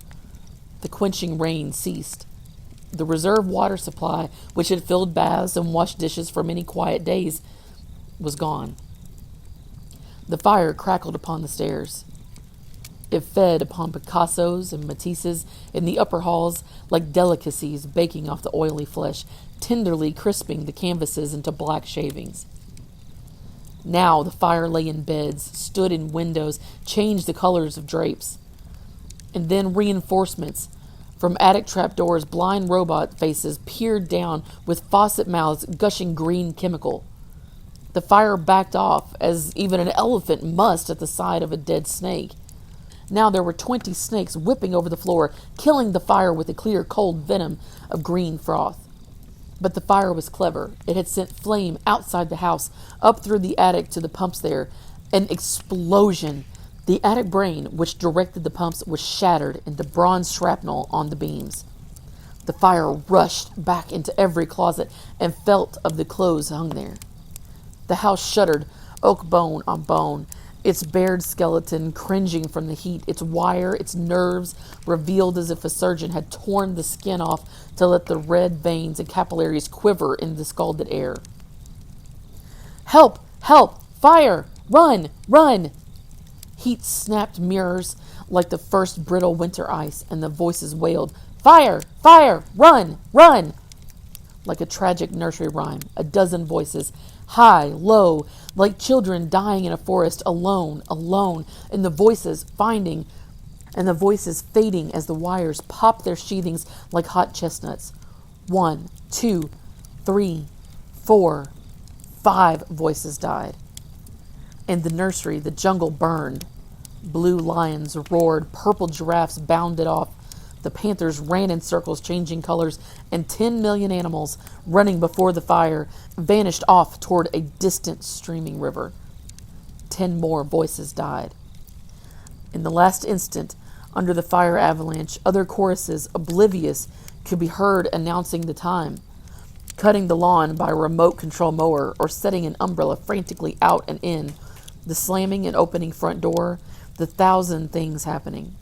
S1: The quenching rain ceased. The reserve water supply, which had filled baths and washed dishes for many quiet days, was gone. The fire crackled upon the stairs. It fed upon Picassos and Matisses in the upper halls like delicacies baking off the oily flesh, tenderly crisping the canvases into black shavings. Now the fire lay in beds, stood in windows, changed the colors of drapes. And then reinforcements. From attic trapdoors, blind robot faces peered down with faucet mouths gushing green chemical. The fire backed off, as even an elephant must at the sight of a dead snake. Now there were 20 snakes whipping over the floor, killing the fire with the clear, cold venom of green froth. But the fire was clever. It had sent flame outside the house, up through the attic to the pumps there. An explosion. The attic brain, which directed the pumps, was shattered into bronze shrapnel on the beams. The fire rushed back into every closet and felt of the clothes hung there. The house shuddered, oak bone on bone, its bared skeleton cringing from the heat, its wire, its nerves revealed as if a surgeon had torn the skin off to let the red veins and capillaries quiver in the scalded air. "Help! Help! Fire! Run! Run!" Heat snapped mirrors like the first brittle winter ice, and the voices wailed, "Fire! Fire! Run! Run!" Like a tragic nursery rhyme, a dozen voices, high, low, like children dying in a forest, alone, alone, and the voices fading as the wires popped their sheathings like hot chestnuts. 1, 2, 3, 4, 5 voices died. In the nursery, the jungle burned. Blue lions roared, purple giraffes bounded off. The panthers ran in circles, changing colors, and 10 million animals, running before the fire, vanished off toward a distant streaming river. 10 more voices died. In the last instant, under the fire avalanche, other choruses, oblivious, could be heard announcing the time, cutting the lawn by a remote control mower or setting an umbrella frantically out and in, the slamming and opening front door, the thousand things happening.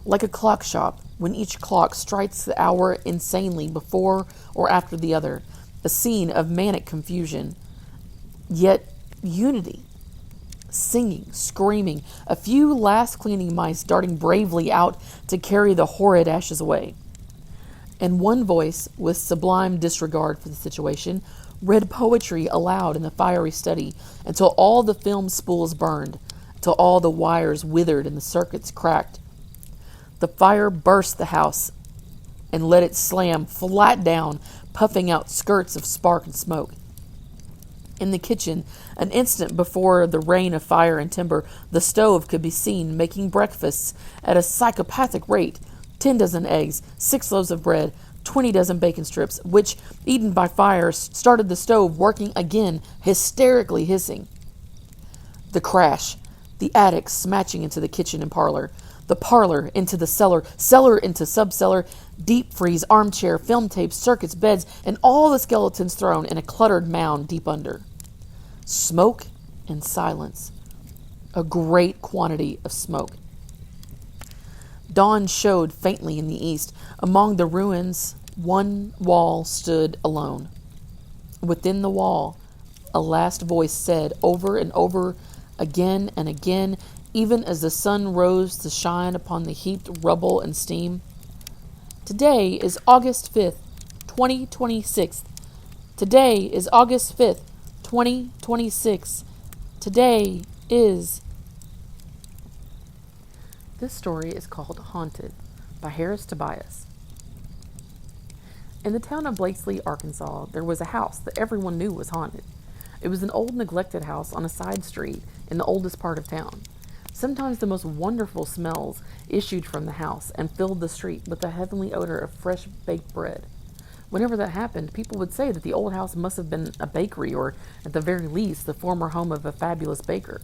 S1: Like a clock shop, when each clock strikes the hour insanely before or after the other, a scene of manic confusion, yet unity. Singing, screaming, a few last cleaning mice darting bravely out to carry the horrid ashes away. And one voice, with sublime disregard for the situation, read poetry aloud in the fiery study until all the film spools burned, till all the wires withered and the circuits cracked. The fire burst the house and let it slam flat down, puffing out skirts of spark and smoke. In the kitchen, an instant before the rain of fire and timber, the stove could be seen making breakfasts at a psychopathic rate, 10 dozen eggs, 6 loaves of bread, 20 dozen bacon strips, which, eaten by fire, started the stove working again, hysterically hissing. The crash, the attic smashing into the kitchen and parlor, the parlor into the cellar, cellar into subcellar, deep freeze, armchair, film tapes, circuits, beds, and all the skeletons thrown in a cluttered mound deep under. Smoke and silence. A great quantity of smoke. Dawn showed faintly in the east. Among the ruins, one wall stood alone. Within the wall, a last voice said over and over again and again, even as the sun rose to shine upon the heaped rubble and steam, "Today is August 5th, 2026. Today is August 5th, 2026. Today is..." This story is called Haunted by Harris Tobias. In the town of Blakesley, Arkansas, there was a house that everyone knew was haunted. It was an old neglected house on a side street in the oldest part of town. Sometimes the most wonderful smells issued from the house and filled the street with the heavenly odor of fresh baked bread. Whenever that happened, people would say that the old house must have been a bakery, or at the very least, the former home of a fabulous baker.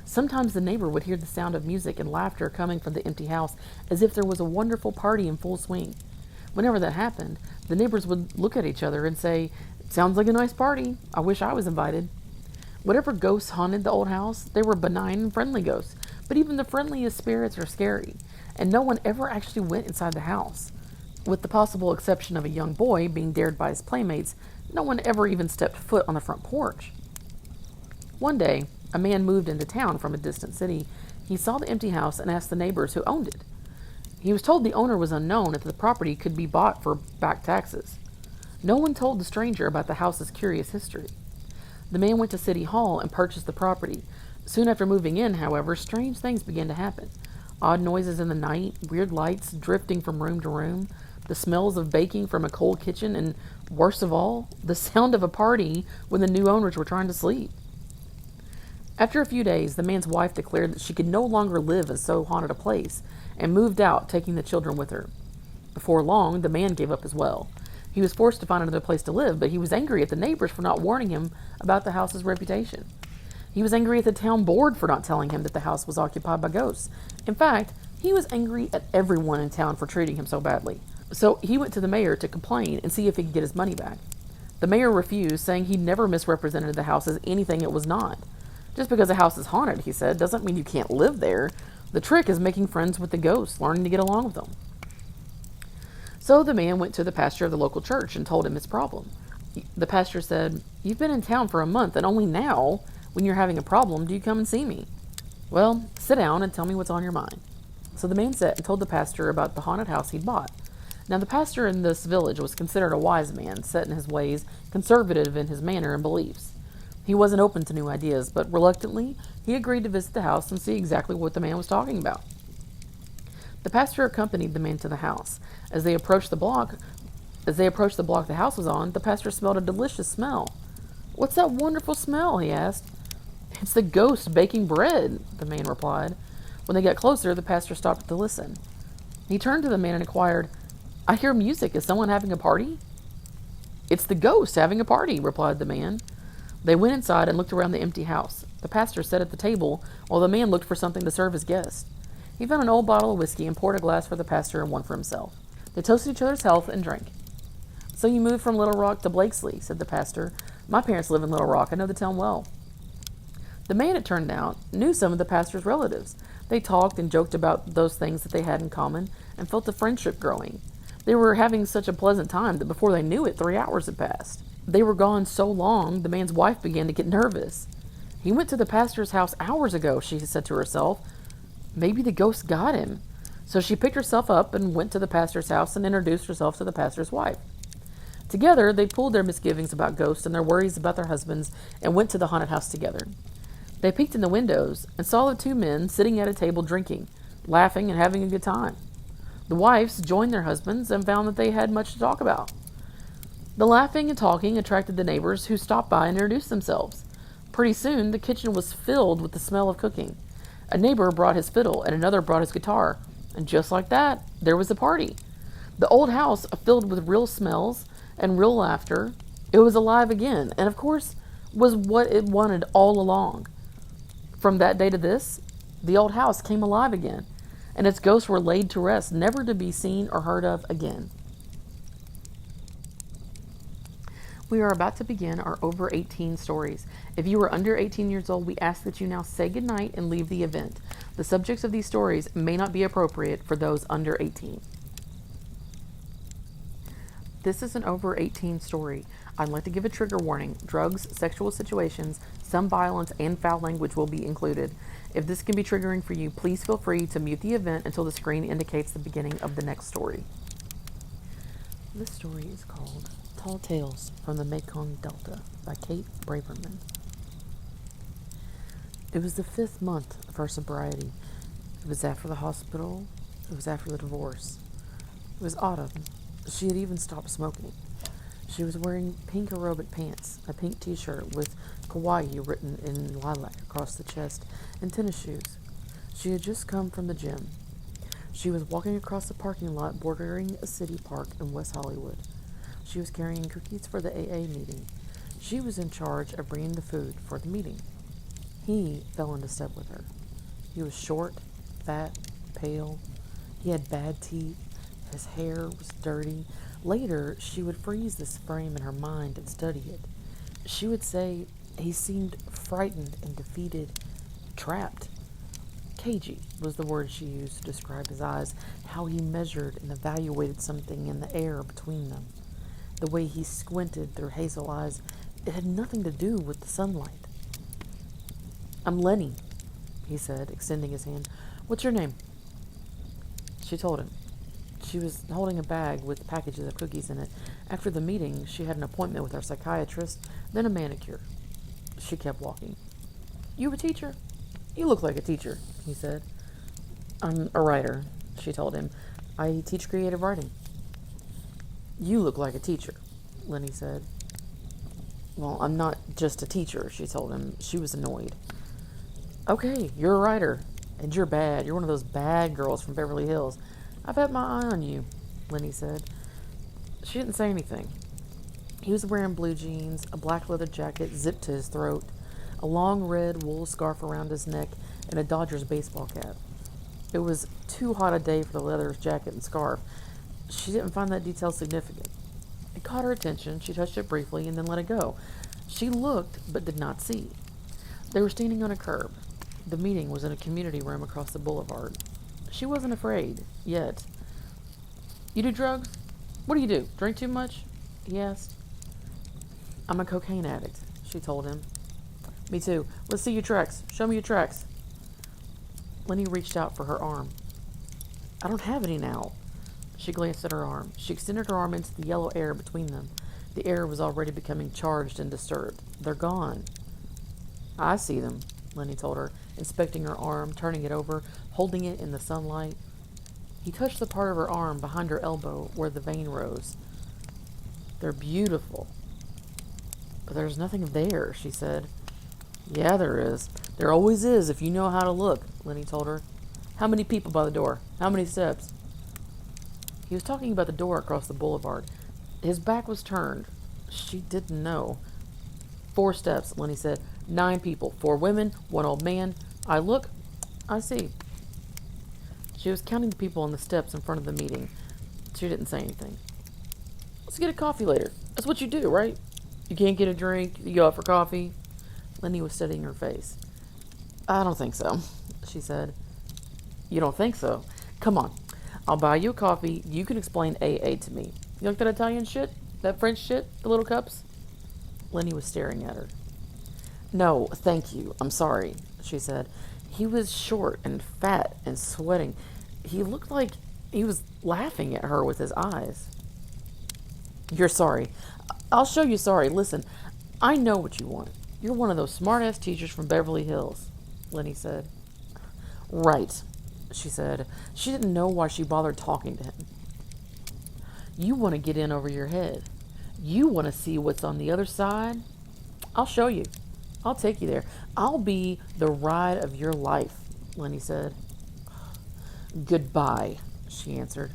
S1: Sometimes the neighbor would hear the sound of music and laughter coming from the empty house, as if there was a wonderful party in full swing. Whenever that happened, the neighbors would look at each other and say, "It sounds like a nice party. I wish I was invited." Whatever ghosts haunted the old house, they were benign and friendly ghosts, but even the friendliest spirits are scary, and no one ever actually went inside the house. With the possible exception of a young boy being dared by his playmates, no one ever even stepped foot on the front porch. One day, a man moved into town from a distant city. He saw the empty house and asked the neighbors who owned it. He was told the owner was unknown and that the property could be bought for back taxes. No one told the stranger about the house's curious history. The man went to City Hall and purchased the property. Soon after moving in, however, strange things began to happen. Odd noises in the night, weird lights drifting from room to room, the smells of baking from a cold kitchen, and, worst of all, the sound of a party when the new owners were trying to sleep. After a few days, the man's wife declared that she could no longer live in so haunted a place and moved out, taking the children with her. Before long, the man gave up as well. He was forced to find another place to live, but he was angry at the neighbors for not warning him about the house's reputation. He was angry at the town board for not telling him that the house was occupied by ghosts. In fact, he was angry at everyone in town for treating him so badly. So he went to the mayor to complain and see if he could get his money back. The mayor refused, saying he never misrepresented the house as anything it was not. Just because a house is haunted, he said, doesn't mean you can't live there. The trick is making friends with the ghosts, learning to get along with them. So the man went to the pastor of the local church and told him his problem. The pastor said, "You've been in town for a month, and only now, when you're having a problem, do you come and see me? Well, sit down and tell me what's on your mind." So the man sat and told the pastor about the haunted house he'd bought. Now, the pastor in this village was considered a wise man, set in his ways, conservative in his manner and beliefs. He wasn't open to new ideas, but reluctantly, he agreed to visit the house and see exactly what the man was talking about. The pastor accompanied the man to the house. As they approached the block the house was on, the pastor smelled a delicious smell. "What's that wonderful smell?" he asked. "It's the ghost baking bread," the man replied. When they got closer, the pastor stopped to listen. He turned to the man and inquired, "I hear music. Is someone having a party?" "It's the ghost having a party," replied the man. They went inside and looked around the empty house. The pastor sat at the table while the man looked for something to serve his guest. He found an old bottle of whiskey and poured a glass for the pastor and one for himself. They toasted each other's health and drank. "So you moved from Little Rock to Blakesley," said the pastor. "My parents live in Little Rock. I know the town well." The man, it turned out, knew some of the pastor's relatives. They talked and joked about those things that they had in common and felt the friendship growing. They were having such a pleasant time that before they knew it, 3 hours had passed. They were gone so long, the man's wife began to get nervous. "He went to the pastor's house hours ago," she said to herself. "Maybe the ghost got him." So she picked herself up and went to the pastor's house and introduced herself to the pastor's wife. Together, they pooled their misgivings about ghosts and their worries about their husbands and went to the haunted house together. They peeked in the windows and saw the 2 men sitting at a table drinking, laughing, and having a good time. The wives joined their husbands and found that they had much to talk about. The laughing and talking attracted the neighbors, who stopped by and introduced themselves. Pretty soon, the kitchen was filled with the smell of cooking. A neighbor brought his fiddle and another brought his guitar, and just like that, there was a party. The old house, filled with real smells and real laughter, it was alive again, and of course was what it wanted all along. From that day to this, the old house came alive again, and its ghosts were laid to rest, never to be seen or heard of again. We are about to begin our over 18 stories. If you are under 18 years old, we ask that you now say goodnight and leave the event. The subjects of these stories may not be appropriate for those under 18. This is an over 18 story. I'd like to give a trigger warning. Drugs, sexual situations, some violence, and foul language will be included. If this can be triggering for you, please feel free to mute the event until the screen indicates the beginning of the next story. This story is called Tall Tales from the Mekong Delta by Kate Braverman. It was the 5th month of her sobriety. It was after the hospital. It was after the divorce. It was autumn. She had even stopped smoking. She was wearing pink aerobic pants, a pink t-shirt with Kawaii written in lilac across the chest, and tennis shoes. She had just come from the gym. She was walking across the parking lot bordering a city park in West Hollywood. She was carrying cookies for the AA meeting. She was in charge of bringing the food for the meeting. He fell into step with her. He was short, fat, pale. He had bad teeth. His hair was dirty. Later, she would freeze this frame in her mind and study it. She would say he seemed frightened and defeated, trapped. Cagey was the word she used to describe his eyes, how he measured and evaluated something in the air between them. The way he squinted through hazel eyes, it had nothing to do with the sunlight. "I'm Lenny," he said, extending his hand. "What's your name?" She told him. She was holding a bag with packages of cookies in it. After the meeting, she had an appointment with her psychiatrist, then a manicure. She kept walking. "You a teacher? You look like a teacher," he said. "I'm a writer," she told him. "I teach creative writing." "You look like a teacher," Lenny said. "Well, I'm not just a teacher," she told him. She was annoyed. "Okay, you're a writer, and you're bad. You're one of those bad girls from Beverly Hills. I've had my eye on you," Lenny said. She didn't say anything. He was wearing blue jeans, a black leather jacket zipped to his throat, a long red wool scarf around his neck, and a Dodgers baseball cap. It was too hot a day for the leather jacket and scarf. She didn't find that detail significant. It caught her attention. She touched it briefly and then let it go. She looked, but did not see. They were standing on a curb. The meeting was in a community room across the boulevard. She wasn't afraid, yet. "You do drugs? What do you do? Drink too much?" he asked. "I'm a cocaine addict," she told him. "Me too. Let's see your tracks. Show me your tracks." Lenny reached out for her arm. "I don't have any now." She glanced at her arm. She extended her arm into the yellow air between them. The air was already becoming charged and disturbed. "They're gone." "I see them," Lenny told her, inspecting her arm, turning it over, holding it in the sunlight. He touched the part of her arm behind her elbow where the vein rose. "They're beautiful." "But there's nothing there," she said. Yeah, there is. There always is if you know how to look, Lenny told her. How many people by the door? How many steps? He was talking about the door across the boulevard. His back was turned. She didn't know. 4 steps, Lenny said. 9 people. 4 women, 1 old man. I look. I see. She was counting the people on the steps in front of the meeting. She didn't say anything. Let's get a coffee later. That's what you do, right? You can't get a drink. You go out for coffee. Lenny was studying her face. I don't think so, she said. You don't think so? Come on. I'll buy you a coffee. You can explain AA to me. You like that Italian shit? That French shit? The little cups? Lenny was staring at her. No, thank you. I'm sorry, she said. He was short and fat and sweating. He looked like he was laughing at her with his eyes. You're sorry. I'll show you sorry. Listen, I know what you want. You're one of those smart-ass teachers from Beverly Hills, Lenny said. Right, she said. She didn't know why she bothered talking to him. You want to get in over your head. You want to see what's on the other side? I'll show you. I'll take you there. I'll be the ride of your life, Lenny said. Goodbye, she answered.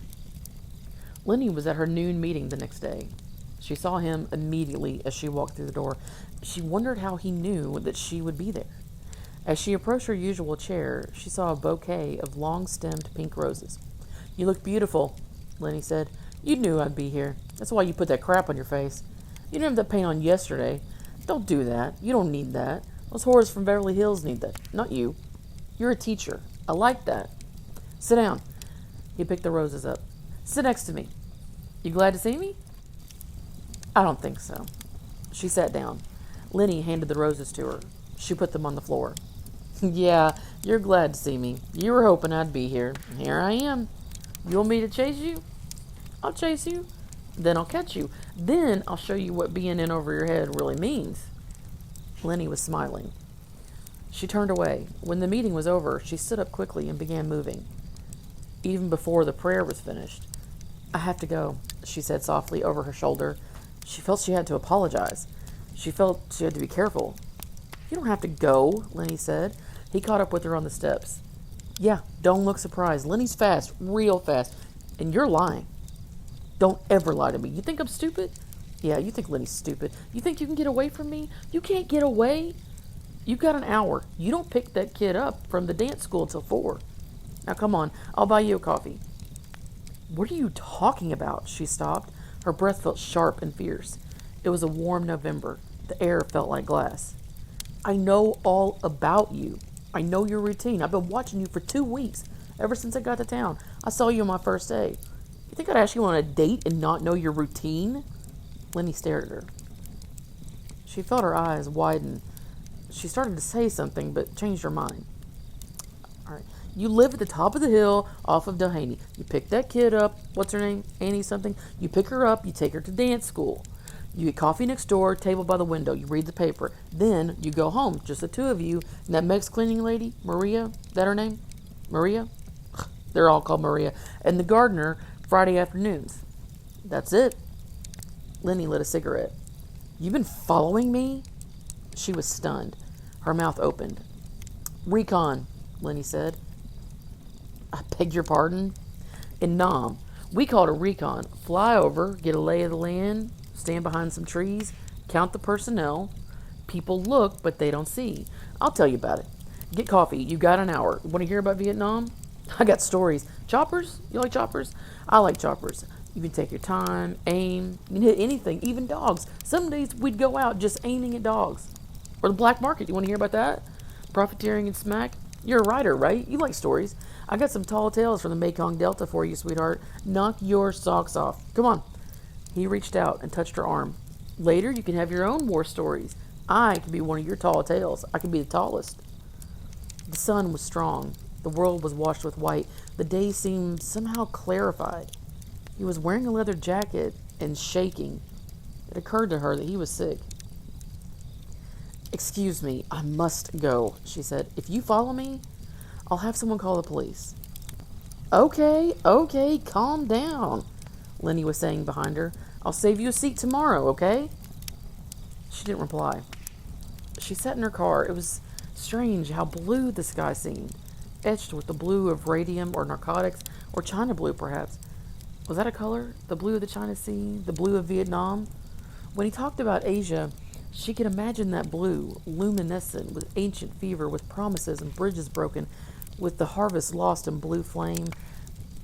S1: Lenny was at her noon meeting the next day. She saw him immediately as she walked through the door. She wondered how he knew that she would be there. As she approached her usual chair, she saw a bouquet of long-stemmed pink roses. You look beautiful, Lenny said. You knew I'd be here. That's why you put that crap on your face. You didn't have that paint on yesterday. Don't do that. You don't need that. Those whores from Beverly Hills need that, not you. You're a teacher. I like that. Sit down. He picked the roses up. Sit next to me. You glad to see me? I don't think so. She sat down. Lenny handed the roses to her. She put them on the floor. Yeah, you're glad to see me. You were hoping I'd be here. Here I am. You want me to chase you? I'll chase you. Then I'll catch you. Then I'll show you what being in over your head really means. Lenny was smiling. She turned away. When the meeting was over, she stood up quickly and began moving. Even before the prayer was finished. I have to go, she said softly over her shoulder. She felt she had to apologize. She felt she had to be careful. You don't have to go, Lenny said. He caught up with her on the steps. Yeah, don't look surprised. Lenny's fast, real fast. And you're lying. Don't ever lie to me. You think I'm stupid? Yeah, you think Lenny's stupid. You think you can get away from me? You can't get away. You've got an hour. You don't pick that kid up from the dance school until 4. Now come on, I'll buy you a coffee. What are you talking about? She stopped. Her breath felt sharp and fierce. It was a warm November. The air felt like glass. I know all about you. I know your routine. I've been watching you for 2 weeks, ever since I got to town. I saw you on my first day. You think I'd ask you on a date and not know your routine? Lenny stared at her. She felt her eyes widen. She started to say something, but changed her mind. All right. You live at the top of the hill off of Doheny. You pick that kid up. What's her name? Annie something. You pick her up. You take her to dance school. You get coffee next door, table by the window. You read the paper. Then you go home, just the 2 of you. And that Mex cleaning lady, Maria, is that her name? Maria? They're all called Maria. And the gardener, Friday afternoons. That's it. Lenny lit a cigarette. You've been following me? She was stunned. Her mouth opened. Recon, Lenny said. I beg your pardon? In Nam, we call it a recon. Fly over, get a lay of the land, stand behind some trees, count the personnel. People look, but they don't see. I'll tell you about it. Get coffee. You got an hour. Want to hear about Vietnam? I got stories. Choppers? You like choppers? I like choppers. You can take your time, aim. You can hit anything, even dogs. Some days we'd go out just aiming at dogs. Or the black market. You want to hear about that? Profiteering and smack? You're a writer, right? You like stories. I got some tall tales from the Mekong Delta for you, sweetheart. Knock your socks off. Come on. He reached out and touched her arm. Later, you can have your own war stories. I can be one of your tall tales. I can be the tallest. The sun was strong. The world was washed with white. The day seemed somehow clarified. He was wearing a leather jacket and shaking. It occurred to her that he was sick. Excuse me, I must go, she said. If you follow me, I'll have someone call the police. Okay, calm down, Lenny was saying behind her. I'll save you a seat tomorrow, okay? She didn't reply. She sat in her car. It was strange how blue the sky seemed, etched with the blue of radium or narcotics, or China blue, perhaps. Was that a color? The blue of the China Sea? The blue of Vietnam? When he talked about Asia, she could imagine that blue, luminescent with ancient fever, with promises and bridges broken, with the harvest lost in blue flame.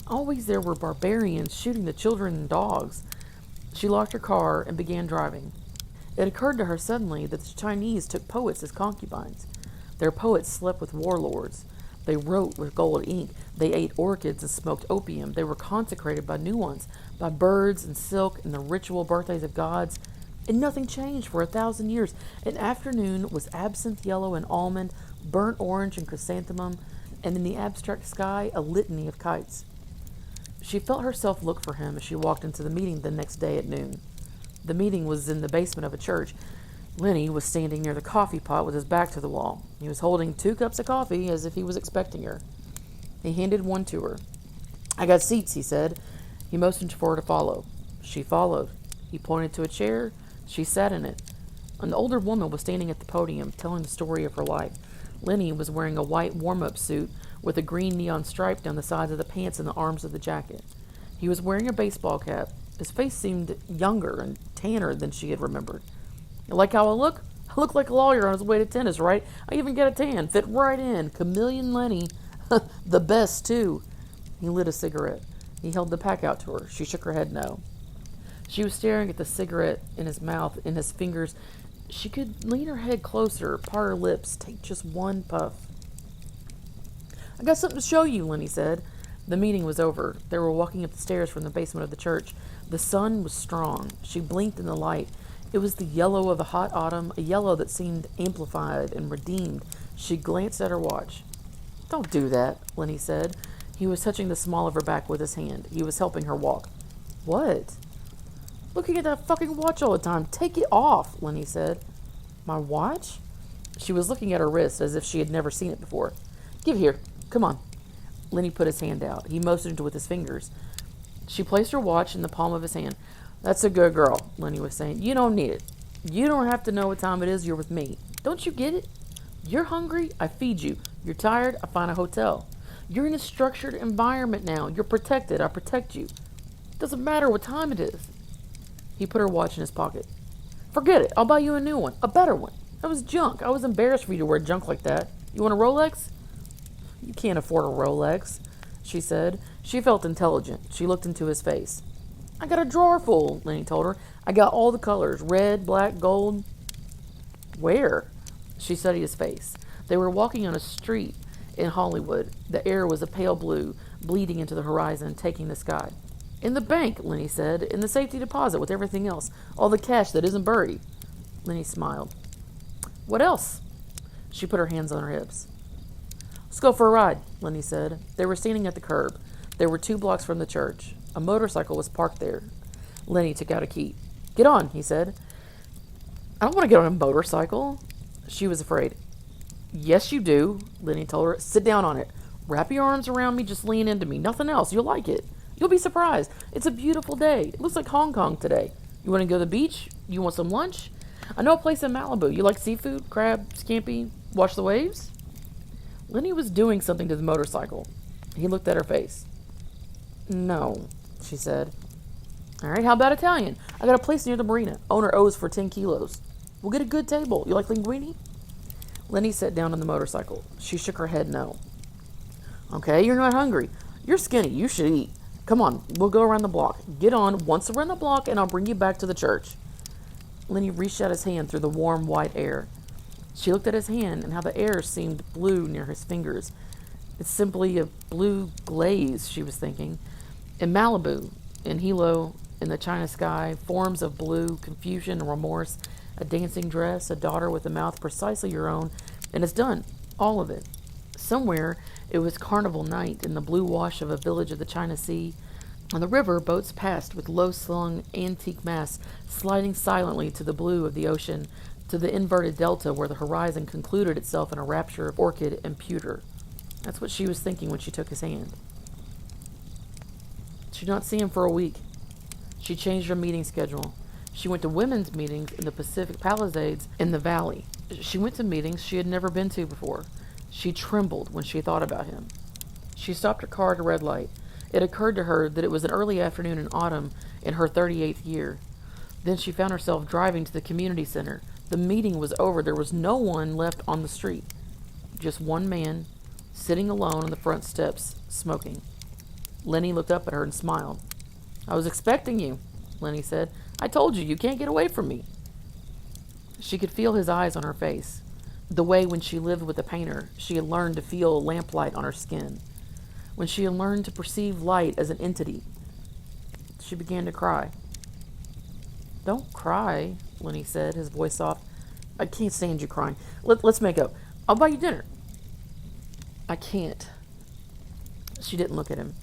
S1: Always there were barbarians shooting the children and dogs. She locked her car and began driving. It occurred to her suddenly that the Chinese took poets as concubines. Their poets slept with warlords. They wrote with gold ink. They ate orchids and smoked opium. They were consecrated by new ones, by birds and silk and the ritual birthdays of gods. And nothing changed for 1,000 years. An afternoon was absinthe yellow and almond, burnt orange and chrysanthemum, and in the abstract sky a litany of kites. She felt herself look for him as she walked into the meeting the next day at noon. The meeting was in the basement of a church. Lenny was standing near the coffee pot with his back to the wall. He was holding 2 cups of coffee as if he was expecting her. He handed one to her. "I got seats," he said. He motioned for her to follow. She followed. He pointed to a chair. She sat in it. An older woman was standing at the podium, telling the story of her life. Lenny was wearing a white warm-up suit with a green neon stripe down the sides of the pants and the arms of the jacket. He was wearing a baseball cap. His face seemed younger and tanner than she had remembered. "You like how I look? I look like a lawyer on his way to tennis, right? I even get a tan. Fit right in. Chameleon Lenny. The best, too." He lit a cigarette. He held the pack out to her. She shook her head no. She was staring at the cigarette in his mouth, in his fingers. She could lean her head closer, part her lips, take just one puff. "I got something to show you," Lenny said. The meeting was over. They were walking up the stairs from the basement of the church. The sun was strong. She blinked in the light. It was the yellow of a hot autumn, a yellow that seemed amplified and redeemed. She glanced at her watch. "Don't do that," Lenny said. He was touching the small of her back with his hand. He was helping her walk. "What?" "Looking at that fucking watch all the time. Take it off," Lenny said. "My watch?" She was looking at her wrist as if she had never seen it before. "Give here. Come on." Lenny put his hand out. He motioned with his fingers. She placed her watch in the palm of his hand. "That's a good girl," Lenny was saying. "You don't need it. You don't have to know what time it is. You're with me. Don't you get it? You're hungry, I feed you. You're tired, I find a hotel. You're in a structured environment now. You're protected, I protect you. Doesn't matter what time it is." He put her watch in his pocket. "Forget it. I'll buy you a new one. A better one. That was junk. I was embarrassed for you to wear junk like that. You want a Rolex?" "You can't afford a Rolex," she said. She felt intelligent. She looked into his face. "I got a drawer full," Lenny told her. "I got all the colors. Red, black, gold." "Where?" She studied his face. They were walking on a street in Hollywood. The air was a pale blue, bleeding into the horizon, taking the sky. "In the bank," Lenny said. "In the safety deposit with everything else. All the cash that isn't buried." Lenny smiled. "What else?" She put her hands on her hips. "Let's go for a ride," Lenny said. They were standing at the curb. They were 2 blocks from the church. A motorcycle was parked there. Lenny took out a key. "Get on," he said. "I don't want to get on a motorcycle." She was afraid. "Yes, you do," Lenny told her. "Sit down on it. Wrap your arms around me. Just lean into me. Nothing else. You'll like it. You'll be surprised. It's a beautiful day. It looks like Hong Kong today. You want to go to the beach? You want some lunch? I know a place in Malibu. You like seafood? Crab? Scampi? Watch the waves?" Lenny was doing something to the motorcycle. He looked at her face. "No," she said. "All right, how about Italian? I got a place near the marina. Owner owes for 10 kilos. We'll get a good table. You like linguine?" Lenny sat down on the motorcycle. She shook her head no. "Okay, you're not hungry. You're skinny. You should eat. Come on, we'll go around the block. Get on once around the block and I'll bring you back to the church." Lenny reached out his hand through the warm white air. She looked at his hand and how the air seemed blue near his fingers. It's simply a blue glaze, she was thinking. In Malibu, in Hilo, in the China sky, forms of blue, confusion and remorse, a dancing dress, a daughter with a mouth precisely your own, and it's done, all of it. Somewhere, it was carnival night in the blue wash of a village of the China Sea. On the river, boats passed with low-slung antique masts, sliding silently to the blue of the ocean, to the inverted delta where the horizon concluded itself in a rapture of orchid and pewter. That's what she was thinking when she took his hand. She did not see him for a week. She changed her meeting schedule. She went to women's meetings in the Pacific Palisades in the valley. She went to meetings she had never been to before. She trembled when she thought about him. She stopped her car at a red light. It occurred to her that it was an early afternoon in autumn in her 38th year. Then she found herself driving to the community center. The meeting was over. There was no one left on the street. Just one man, sitting alone on the front steps, smoking. Lenny looked up at her and smiled. "I was expecting you," Lenny said. "I told you, you can't get away from me." She could feel his eyes on her face. The way when she lived with a painter, she had learned to feel lamplight on her skin. When she had learned to perceive light as an entity, she began to cry. "Don't cry," Lenny said, his voice soft. "I can't stand you crying. Let's make up. I'll buy you dinner." "I can't." She didn't look at him.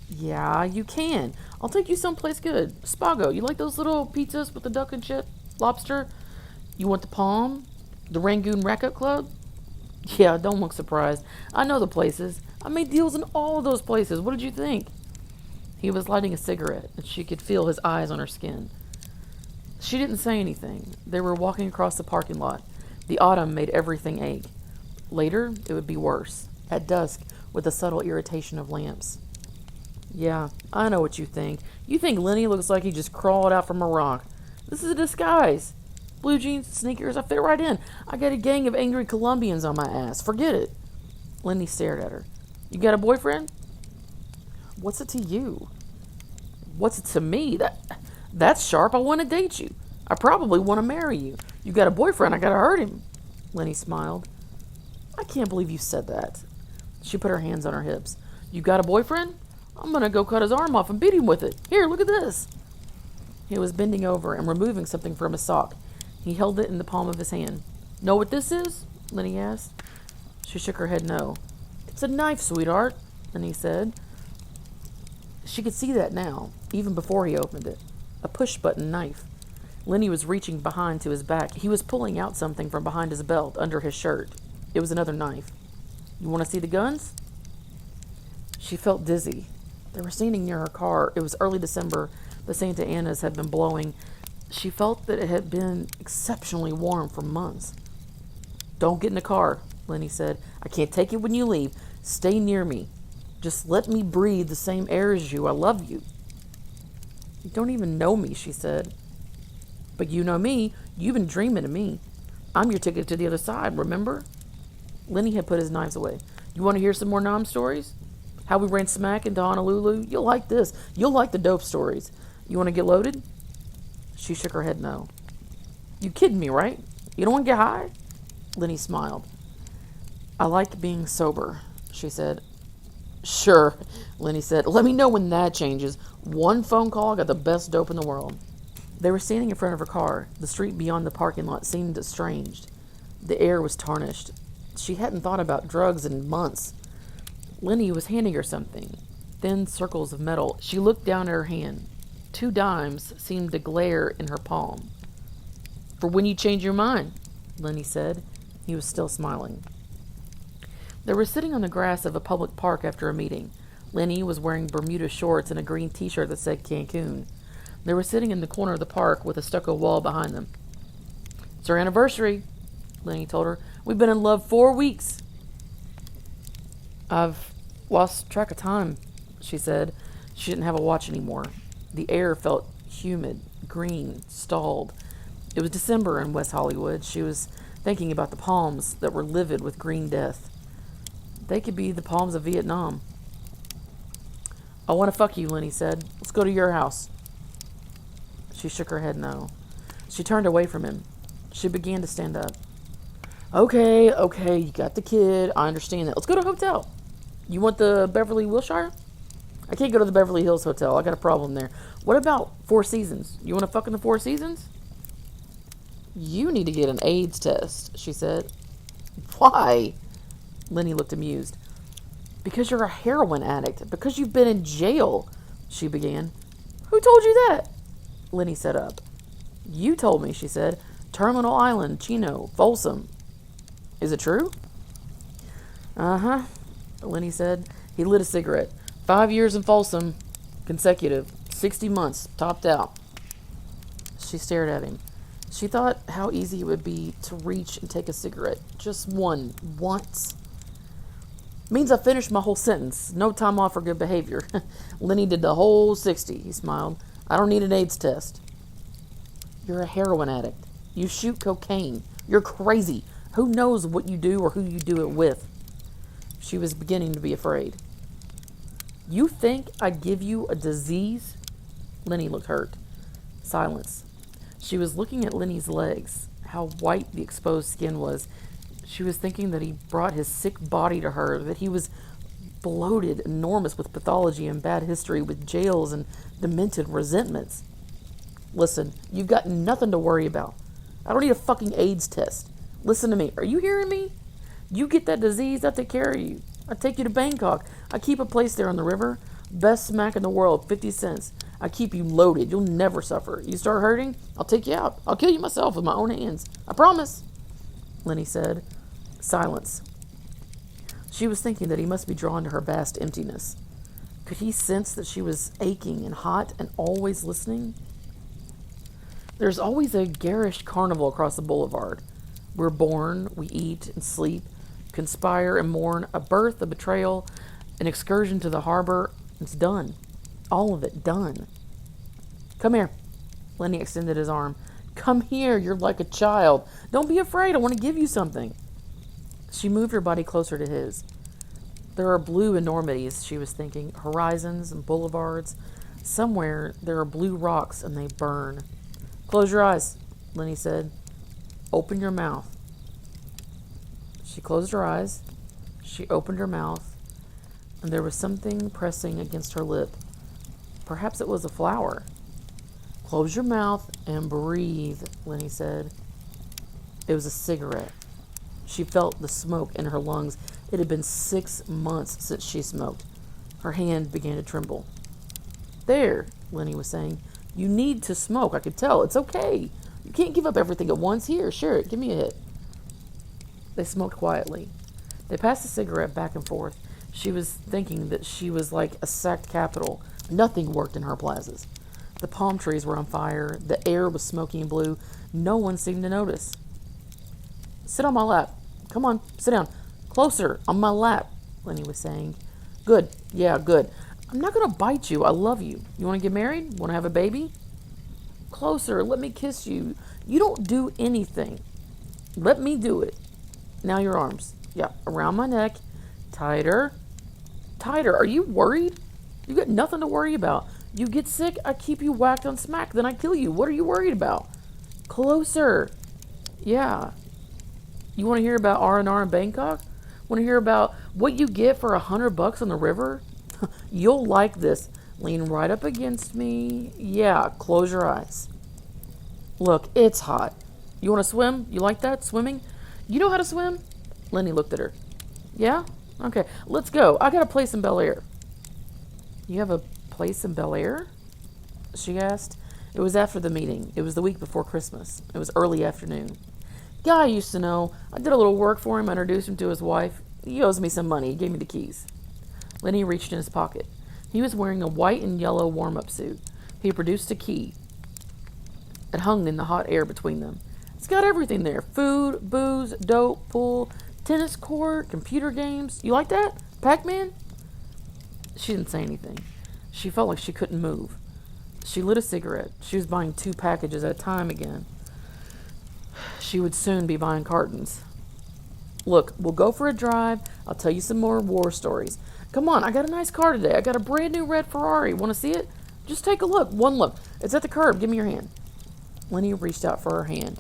S1: "Yeah, you can. I'll take you someplace good. Spago, you like those little pizzas with the duck and shit? Lobster? You want the Palm? The Rangoon Racquet Club?" "Yeah, don't look surprised. I know the places. I made deals in all of those places. What did you think?" He was lighting a cigarette, and she could feel his eyes on her skin. She didn't say anything. They were walking across the parking lot. The autumn made everything ache. Later, it would be worse. At dusk, with the subtle irritation of lamps. "Yeah, I know what you think. You think Lenny looks like he just crawled out from a rock. This is a disguise. Blue jeans, sneakers, I fit right in. I got a gang of angry Colombians on my ass. Forget it." Lenny stared at her. "You got a boyfriend?" "What's it to you?" "What's it to me? That's sharp. I want to date you. I probably want to marry you. You got a boyfriend, I gotta hurt him." Lenny smiled. "I can't believe you said that." She put her hands on her hips. "You got a boyfriend? I'm gonna go cut his arm off and beat him with it. Here, look at this." He was bending over and removing something from his sock. He held it in the palm of his hand. "Know what this is?" Lenny asked. She shook her head no. "It's a knife, sweetheart," Lenny said. She could see that now, even before he opened it. A push-button knife. Lenny was reaching behind to his back. He was pulling out something from behind his belt, under his shirt. It was another knife. "You want to see the guns?" She felt dizzy. They were standing near her car. It was early December. The Santa Anas had been blowing. She felt that it had been exceptionally warm for months. "Don't get in the car," Lenny said. "I can't take it when you leave. Stay near me. Just let me breathe the same air as you. I love you." "You don't even know me," she said. "But you know me. You've been dreaming of me. I'm your ticket to the other side, remember?" Lenny had put his knives away. "You want to hear some more Nam stories? How we ran smack into Honolulu? You'll like this. You'll like the dope stories. You want to get loaded?" She shook her head no. "You kidding me, right? You don't want to get high?" Lenny smiled. "I like being sober," she said. "Sure," Lenny said. "Let me know when that changes. One phone call, I got the best dope in the world." They were standing in front of her car. The street beyond the parking lot seemed estranged. The air was tarnished. She hadn't thought about drugs in months. Lenny was handing her something. Thin circles of metal. She looked down at her hand. 2 dimes seemed to glare in her palm. "For when you change your mind," Lenny said. He was still smiling. They were sitting on the grass of a public park after a meeting. Lenny was wearing Bermuda shorts and a green t-shirt that said Cancun. They were sitting in the corner of the park with a stucco wall behind them. "It's our anniversary," Lenny told her. "We've been in love 4 weeks." "I've lost track of time," she said. She didn't have a watch anymore. The air felt humid, green, stalled. It was December in West Hollywood. She was thinking about the palms that were livid with green death. They could be the palms of Vietnam. "I want to fuck you," Lenny said. "Let's go to your house." She shook her head no. She turned away from him. She began to stand up. Okay, you got the kid. I understand that. Let's go to a hotel. You want the Beverly Wilshire?" "I can't go to the Beverly Hills Hotel. I got a problem there." "What about Four Seasons? You want to fuck in the Four Seasons?" "You need to get an AIDS test," she said. "Why?" Lenny looked amused. "Because you're a heroin addict. Because you've been in jail," she began. "Who told you that?" Lenny sat up. "You told me," she said. "Terminal Island, Chino, Folsom. Is it true?" "Uh-huh," Lenny said. He lit a cigarette. 5 years in Folsom, consecutive. 60 months, topped out. She stared at him. She thought how easy it would be to reach and take a cigarette. Just one. Once. Means I finished my whole sentence. No time off for good behavior. Lenny did the whole 60, he smiled. I don't need an AIDS test. You're a heroin addict. You shoot cocaine. You're crazy. Who knows what you do or who you do it with? She was beginning to be afraid. You think I'd give you a disease? Lenny looked hurt. Silence. She was looking at Lenny's legs, how white the exposed skin was. She was thinking that he brought his sick body to her, that he was bloated, enormous with pathology and bad history, with jails and demented resentments. Listen, you've got nothing to worry about. I don't need a fucking AIDS test. Listen to me. Are you hearing me? You get that disease, I'll take care of you. I take you to Bangkok. I keep a place there on the river. Best smack in the world, 50 cents. I keep you loaded. You'll never suffer. You start hurting, I'll take you out. I'll kill you myself with my own hands. I promise. Lenny said. Silence. She was thinking that he must be drawn to her vast emptiness. Could he sense that she was aching and hot and always listening? There's always a garish carnival across the boulevard. We're born, we eat and sleep, conspire and mourn, a birth, a betrayal, an excursion to the harbor. It's done. All of it done. Come here. Lenny extended his arm. Come here, you're like a child. Don't be afraid, I want to give you something. She moved her body closer to his. There are blue enormities, she was thinking, horizons and boulevards. Somewhere there are blue rocks and they burn. Close your eyes, Lenny said. Open your mouth. She closed her eyes. She opened her mouth, and there was something pressing against her lip. Perhaps it was a flower. Close your mouth and breathe, Lenny said. It was a cigarette. She felt the smoke in her lungs. It had been 6 months since she smoked. Her hand began to tremble. There, Lenny was saying. You need to smoke. I could tell. It's okay. You can't give up everything at once. Here, share it. Give me a hit. They smoked quietly. They passed the cigarette back and forth. She was thinking that she was like a sacked capital. Nothing worked in her plazas. The palm trees were on fire. The air was smoky and blue. No one seemed to notice. Sit on my lap. Come on, sit down. Closer, on my lap, Lenny was saying. Good. Yeah, good. I'm not going to bite you. I love you. You want to get married? Want to have a baby? Closer. Let me kiss you. You don't do anything. Let me do it. Now your arms. Yeah, around my neck. Tighter. Tighter. Are you worried? You got nothing to worry about. You get sick, I keep you whacked on smack, then I kill you. What are you worried about? Closer. Yeah. You want to hear about R&R in Bangkok? Want to hear about what you get for $100 on the river? You'll like this. Lean right up against me. Yeah, close your eyes. Look, it's hot. You want to swim? You like that? Swimming? You know how to swim? Lenny looked at her. Yeah? Okay, let's go. I got a place in Bel Air. You have a place in Bel Air? She asked. It was after the meeting. It was the week before Christmas. It was early afternoon. Guy I used to know. I did a little work for him. I introduced him to his wife. He owes me some money. He gave me the keys. Lenny reached in his pocket. He was wearing a white and yellow warm-up suit. He produced a key. It hung in the hot air between them. It's got everything there. Food, booze, dope, pool, tennis court, computer games. You like that? Pac-Man? She didn't say anything. She felt like she couldn't move. She lit a cigarette. She was buying 2 packages at a time again. She would soon be buying cartons. Look, we'll go for a drive. I'll tell you some more war stories. Come on, I got a nice car today. I got a brand new red Ferrari. Want to see it? Just take a look. One look. It's at the curb. Give me your hand. Lenny reached out for her hand.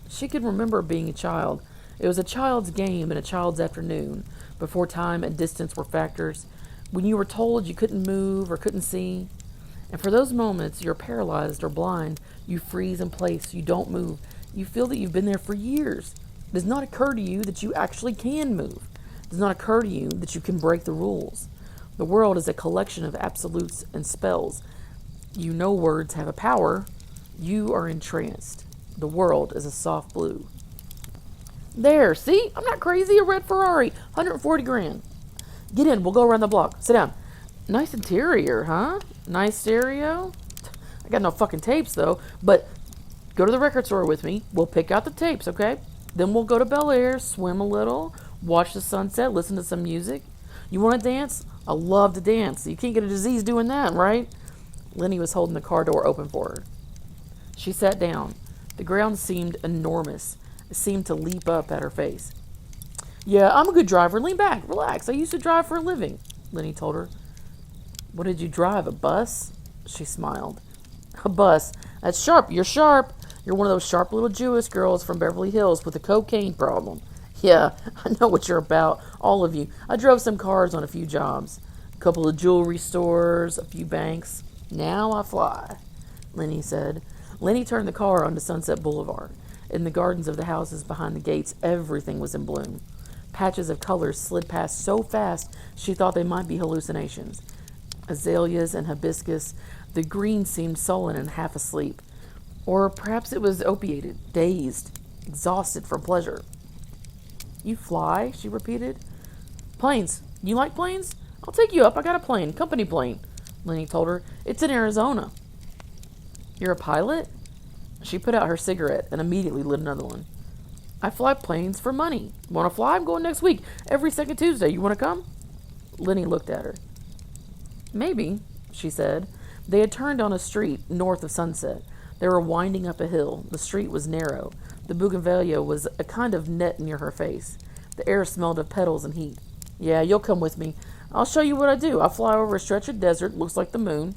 S1: She could remember being a child. It was a child's game and a child's afternoon, before time and distance were factors, when you were told you couldn't move or couldn't see. And for those moments, you're paralyzed or blind. You freeze in place. You don't move. You feel that you've been there for years. It does not occur to you that you actually can move. It does not occur to you that you can break the rules. The world is a collection of absolutes and spells. You know words have a power. You are entranced. The world is a soft blue. There, see? I'm not crazy. A red Ferrari. 140 grand. Get in. We'll go around the block. Sit down. Nice interior, huh? Nice stereo. I got no fucking tapes, though. But Go to the record store with me. We'll pick out the tapes, okay? Then we'll go to Bel Air, swim a little, watch the sunset, listen to some music. You want to dance? I love to dance. You can't get a disease doing that, right? Lenny was holding the car door open for her. She sat down. The ground seemed enormous. It seemed to leap up at her face. Yeah, I'm a good driver. Lean back. Relax. I used to drive for a living, Lenny told her. What did you drive, a bus? She smiled. A bus. That's sharp. You're sharp. You're one of those sharp little Jewish girls from Beverly Hills with a cocaine problem. Yeah, I know what you're about, all of you. I drove some cars on a few jobs. A couple of jewelry stores, a few banks. Now I fly, Lenny said. Lenny turned the car onto Sunset Boulevard. In the gardens of the houses behind the gates, everything was in bloom. Patches of colors slid past so fast she thought they might be hallucinations. Azaleas and hibiscus. The green seemed sullen and half asleep. Or perhaps it was opiated, dazed, exhausted from pleasure. You fly? She repeated. Planes. You like planes? I'll take you up. I got a plane. Company plane, Lenny told her. It's in Arizona. You're a pilot? She put out her cigarette and immediately lit another one. I fly planes for money. Want to fly? I'm going next week. Every second Tuesday. You want to come? Lenny looked at her. Maybe, she said. They had turned on a street north of Sunset. They were winding up a hill. The street was narrow. The bougainvillea was a kind of net near her face. The air smelled of petals and heat. Yeah, you'll come with me. I'll show you what I do. I fly over a stretch of desert, looks like the moon.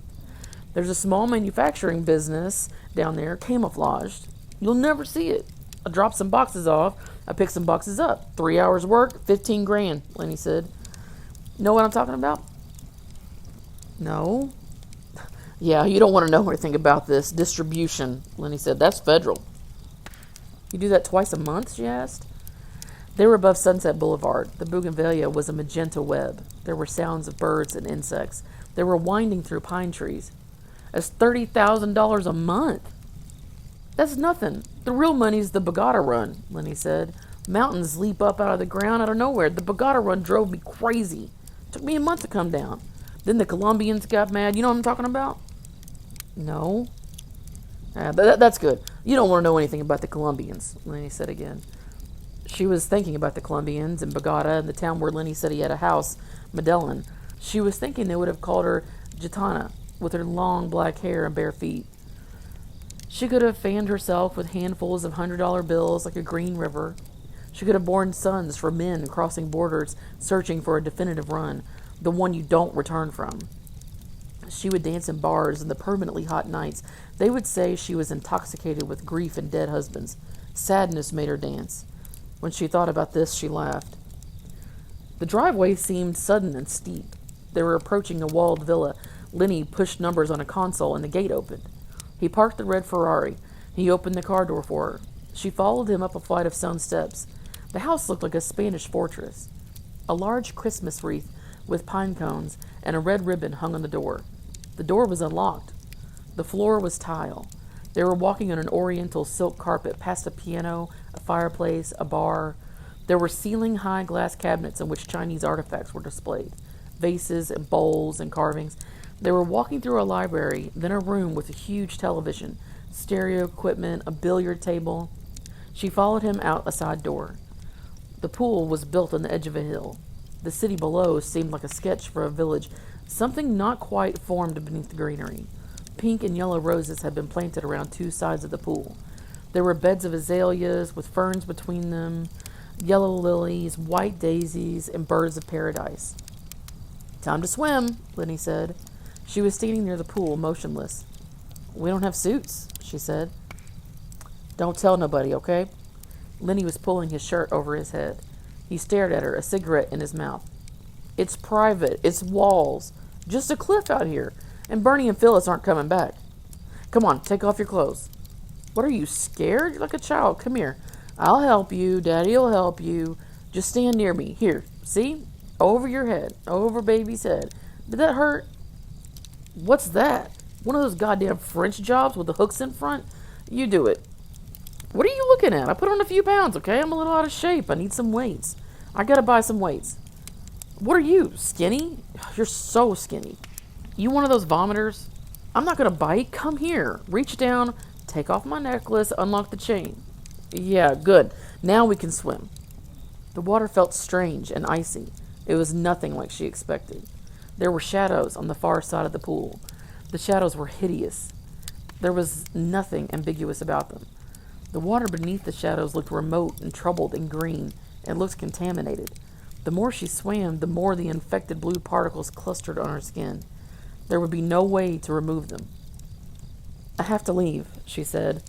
S1: There's a small manufacturing business down there, camouflaged. You'll never see it. I drop some boxes off. I pick some boxes up. 3 hours work, 15 grand, Lenny said. Know what I'm talking about? No. Yeah, you don't want to know anything about this. Distribution, Lenny said. That's federal. You do that twice a month, she asked. They were above Sunset Boulevard. The bougainvillea was a magenta web. There were sounds of birds and insects. They were winding through pine trees. That's $30,000 a month. That's nothing. The real money's the Bogota Run, Lenny said. Mountains leap up out of the ground out of nowhere. The Bogota Run drove me crazy. Took me a month to come down. Then the Colombians got mad. You know what I'm talking about? No. That's good. You don't want to know anything about the Colombians, Lenny said again. She was thinking about the Colombians and Bogota and the town where Lenny said he had a house, Medellin. She was thinking they would have called her Gitana, with her long black hair and bare feet. She could have fanned herself with handfuls of $100 bills like a green river. She could have borne sons for men crossing borders, searching for a definitive run, the one you don't return from. She would dance in bars in the permanently hot nights. They would say she was intoxicated with grief and dead husbands. Sadness made her dance. When she thought about this, she laughed. The driveway seemed sudden and steep. They were approaching a walled villa. Lenny pushed numbers on a console and the gate opened. He parked the red Ferrari. He opened the car door for her. She followed him up a flight of stone steps. The house looked like a Spanish fortress. A large Christmas wreath with pine cones and a red ribbon hung on the door. The door was unlocked. The floor was tile. They were walking on an oriental silk carpet past a piano, a fireplace, a bar. There were ceiling-high glass cabinets in which Chinese artifacts were displayed, vases and bowls and carvings. They were walking through a library, then a room with a huge television, stereo equipment, a billiard table. She followed him out a side door. The pool was built on the edge of a hill. The city below seemed like a sketch for a village, something not quite formed beneath the greenery. Pink and yellow roses had been planted around two sides of the pool. There were beds of azaleas with ferns between them, yellow lilies, white daisies, and birds of paradise. Time to swim, Lenny said. She was standing near the pool, motionless. We don't have suits, she said. Don't tell nobody, okay? Lenny was pulling his shirt over his head. He stared at her, a cigarette in his mouth. It's private. It's walls. Just a cliff out here. And Bernie and Phyllis aren't coming back. Come on, take off your clothes. What are you, scared? You're like a child. Come here. I'll help you. Daddy'll help you. Just stand near me. Here, see? Over your head. Over baby's head. Did that hurt? What's that? One of those goddamn French jobs with the hooks in front? You do it. What are you looking at? I put on a few pounds, okay? I'm a little out of shape. I need some weights. I gotta buy some weights. What are you, skinny? You're so skinny. You one of those vomiters? I'm not gonna bite. Come here. Reach down, Take off my necklace, unlock the chain. Yeah, good. Now we can swim. The water felt strange and icy. It was nothing like she expected. There were shadows on the far side of the pool. The shadows were hideous. There was nothing ambiguous about them. The water beneath the shadows looked remote and troubled and green. It looked contaminated. The more she swam, the more the infected blue particles clustered on her skin. There would be no way to remove them. I have to leave, she said.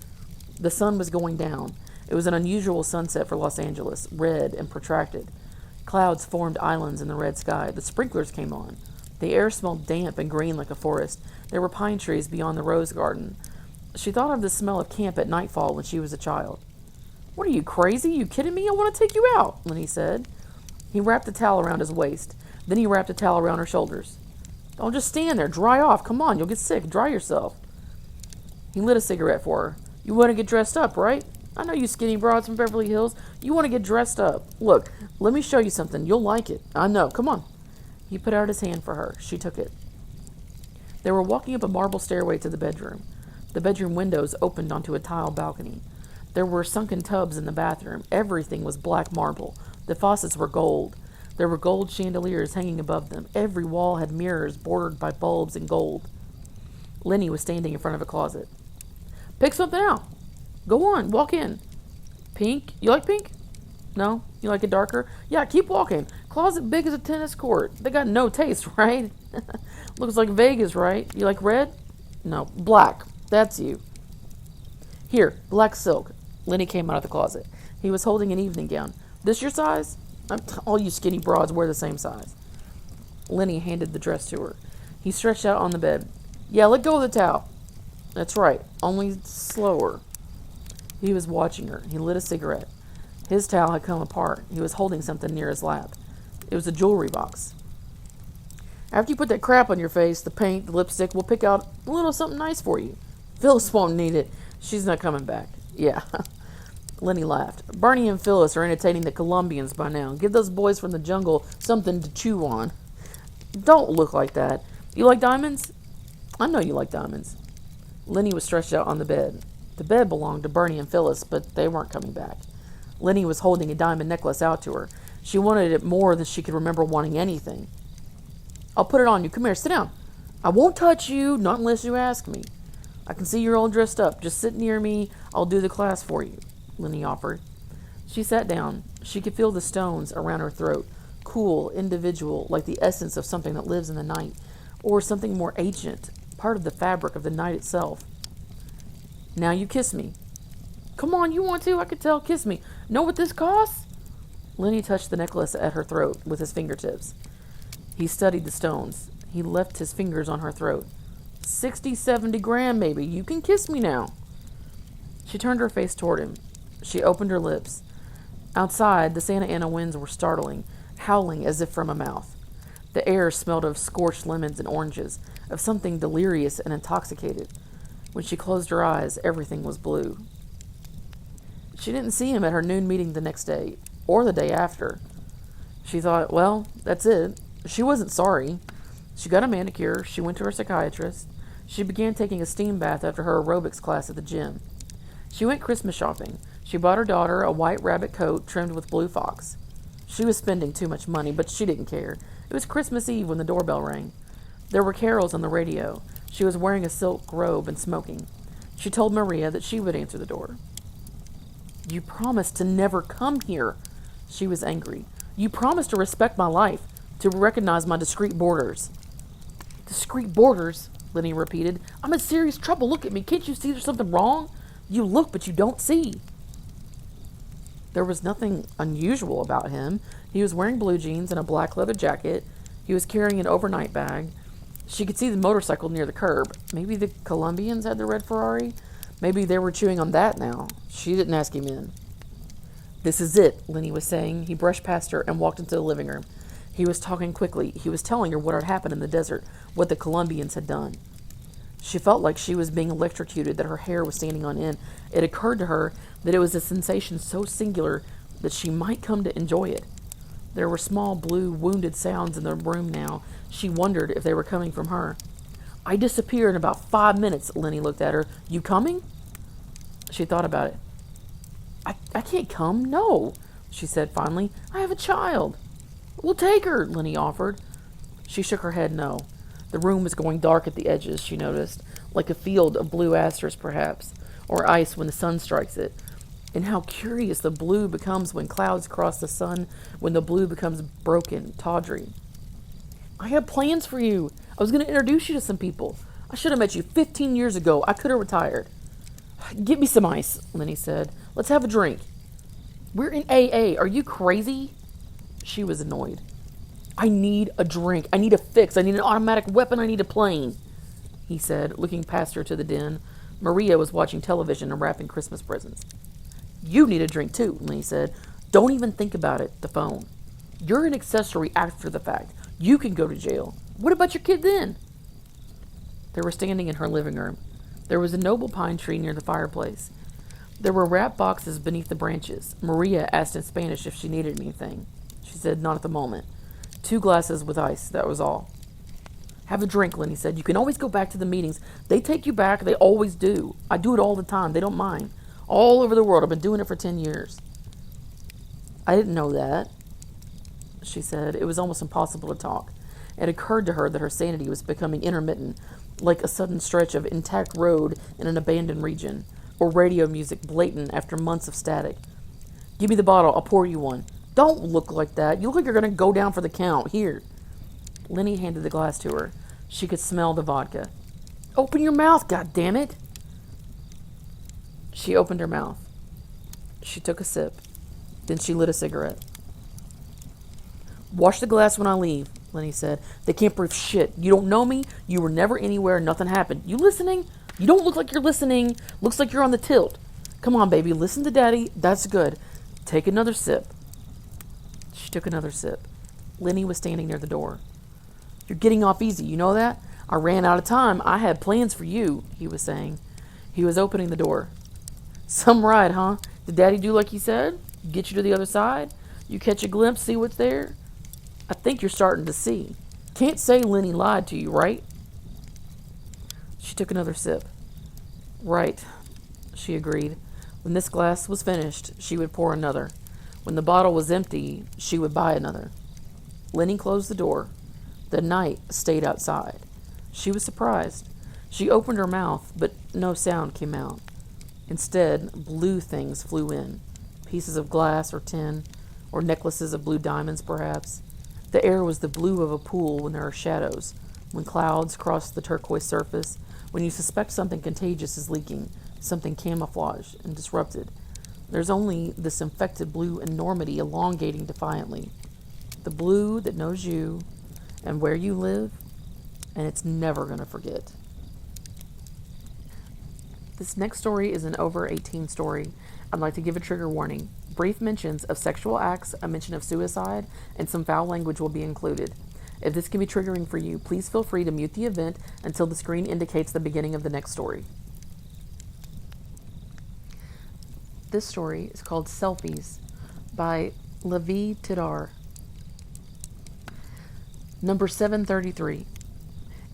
S1: The sun was going down. It was an unusual sunset for Los Angeles, red and protracted. Clouds formed islands in the red sky. The sprinklers came on. The air smelled damp and green like a forest. There were pine trees beyond the rose garden. She thought of the smell of camp at nightfall when she was a child. What are you, crazy? You kidding me? I want to take you out, Lenny said. He wrapped a towel around his waist. Then he wrapped a towel around her shoulders. Don't just stand there. Dry off. Come on, you'll get sick. Dry yourself. He lit a cigarette for her. You want to get dressed up, right? I know you skinny broads from Beverly Hills. You want to get dressed up. Look, let me show you something. You'll like it. I know. Come on. He put out his hand for her. She took it. They were walking up a marble stairway to the bedroom. The bedroom windows opened onto a tile balcony. There were sunken tubs in the bathroom. Everything was black marble. The faucets were gold. There were gold chandeliers hanging above them. Every wall had mirrors bordered by bulbs in gold. Lenny was standing in front of a closet. Pick something out. Go on, walk in. Pink? You like pink? No? You like it darker? Yeah, keep walking. Closet big as a tennis court. They got no taste, right? Looks like Vegas, right? You like red? No, black. That's you. Here, black silk. Lenny came out of the closet. He was holding an evening gown. This your size? All you skinny broads wear the same size. Lenny handed the dress to her. He stretched out on the bed. Yeah, let go of the towel. That's right, only slower. He was watching her. He lit a cigarette. His towel had come apart. He was holding something near his lap. It was a jewelry box. After you put that crap on your face, the paint, the lipstick, we'll pick out a little something nice for you. Phyllis won't need it. She's not coming back. Yeah. Lenny laughed. Barney and Phyllis are entertaining the Colombians by now. Give those boys from the jungle something to chew on. Don't look like that. You like diamonds? I know you like diamonds. Lenny was stretched out on the bed. The bed belonged to Barney and Phyllis, but they weren't coming back. Lenny was holding a diamond necklace out to her. She wanted it more than she could remember wanting anything. I'll put it on you. Come here, sit down. I won't touch you, not unless you ask me. I can see you're all dressed up. Just sit near me. I'll do the class for you, Lenny offered. She sat down. She could feel the stones around her throat, cool, individual, like the essence of something that lives in the night, or something more ancient, part of the fabric of the night itself. Now you kiss me. Come on, you want to? I could tell. Kiss me. Know what this costs? Lenny touched the necklace at her throat with his fingertips. He studied the stones. He left his fingers on her throat. 60, 70 grand, maybe. You can kiss me now. She turned her face toward him. She opened her lips. Outside, the Santa Ana winds were startling, howling as if from a mouth. The air smelled of scorched lemons and oranges, of something delirious and intoxicated. When she closed her eyes, everything was blue. She didn't see him at her noon meeting the next day, or the day after. She thought, well, that's it. She wasn't sorry. She got a manicure. She went to her psychiatrist. She began taking a steam bath after her aerobics class at the gym. She went Christmas shopping. She bought her daughter a white rabbit coat trimmed with blue fox. She was spending too much money, but she didn't care. It was Christmas Eve when the doorbell rang. There were carols on the radio. She was wearing a silk robe and smoking. She told Maria that she would answer the door. You promised to never come here. She was angry. You promised to respect my life, to recognize my discreet borders. Discreet borders, Lenny repeated. I'm in serious trouble. Look at me. Can't you see there's something wrong? You look, but you don't see. There was nothing unusual about him. He was wearing blue jeans and a black leather jacket. He was carrying an overnight bag. She could see the motorcycle near the curb. Maybe the Colombians had the red Ferrari. Maybe they were chewing on that now. She didn't ask him in. This is it, Lenny was saying. He brushed past her and walked into the living room. He was talking quickly. He was telling her what had happened in the desert, what the Colombians had done. She felt like she was being electrocuted, that her hair was standing on end. It occurred to her that it was a sensation so singular that she might come to enjoy it. There were small, blue, wounded sounds in the room now. She wondered if they were coming from her. I disappear in about 5 minutes, Lenny looked at her. You coming? She thought about it. I can't come, no, she said finally. I have a child. We'll take her, Lenny offered. She shook her head no. The room was going dark at the edges, she noticed, like a field of blue asters perhaps, or ice when the sun strikes it. And how curious the blue becomes when clouds cross the sun, when the blue becomes broken, tawdry. I have plans for you. I was going to introduce you to some people. I should have met you 15 years ago. I could have retired. Get me some ice, Lenny said. Let's have a drink. We're in AA. Are you crazy? She was annoyed. I need a drink. I need a fix. I need an automatic weapon. I need a plane, he said, looking past her to the den. Maria was watching television and wrapping Christmas presents. You need a drink too, Lenny said. Don't even think about it, the phone. You're an accessory after the fact. You can go to jail. What about your kid then? They were standing in her living room. There was a noble pine tree near the fireplace. There were wrapped boxes beneath the branches. Maria asked in Spanish if she needed anything. She said, not at the moment. 2 glasses with ice, that was all. Have a drink, Lenny said. You can always go back to the meetings. They take you back, they always do. I do it all the time, they don't mind. All over the world, I've been doing it for 10 years. I didn't know that, she said. It was almost impossible to talk. It occurred to her that her sanity was becoming intermittent, like a sudden stretch of intact road in an abandoned region, or radio music blatant after months of static. Give me the bottle, I'll pour you one. Don't look like that. You look like you're going to go down for the count. Here. Lenny handed the glass to her. She could smell the vodka. Open your mouth, goddammit. She opened her mouth. She took a sip. Then she lit a cigarette. Wash the glass when I leave, Lenny said. They can't prove shit. You don't know me. You were never anywhere. Nothing happened. You listening? You don't look like you're listening. Looks like you're on the tilt. Come on, baby. Listen to Daddy. That's good. Take another sip. She took another sip. Lenny was standing near the door. You're getting off easy. You know that? I ran out of time. I had plans for you, he was saying. He was opening the door. Some ride, huh? Did Daddy do like he said? Get you to the other side? You catch a glimpse, see what's there? I think you're starting to see. Can't say Lenny lied to you, right? She took another sip. Right, she agreed. When this glass was finished, she would pour another. When the bottle was empty, she would buy another. Lenny closed the door. The night stayed outside. She was surprised. She opened her mouth, but no sound came out. Instead, blue things flew in. Pieces of glass or tin, or necklaces of blue diamonds, perhaps. The air was the blue of a pool when there are shadows, when clouds cross the turquoise surface, when you suspect something contagious is leaking, something camouflaged and disrupted. There's only this infected blue enormity elongating defiantly. The blue that knows you and where you live, and it's never going to forget. This next story is an over 18 story. I'd like to give a trigger warning. Brief mentions of sexual acts, a mention of suicide, and some foul language will be included. If this can be triggering for you, please feel free to mute the event until the screen indicates the beginning of the next story. This story is called Selfies by Levi Tidar. Number 733.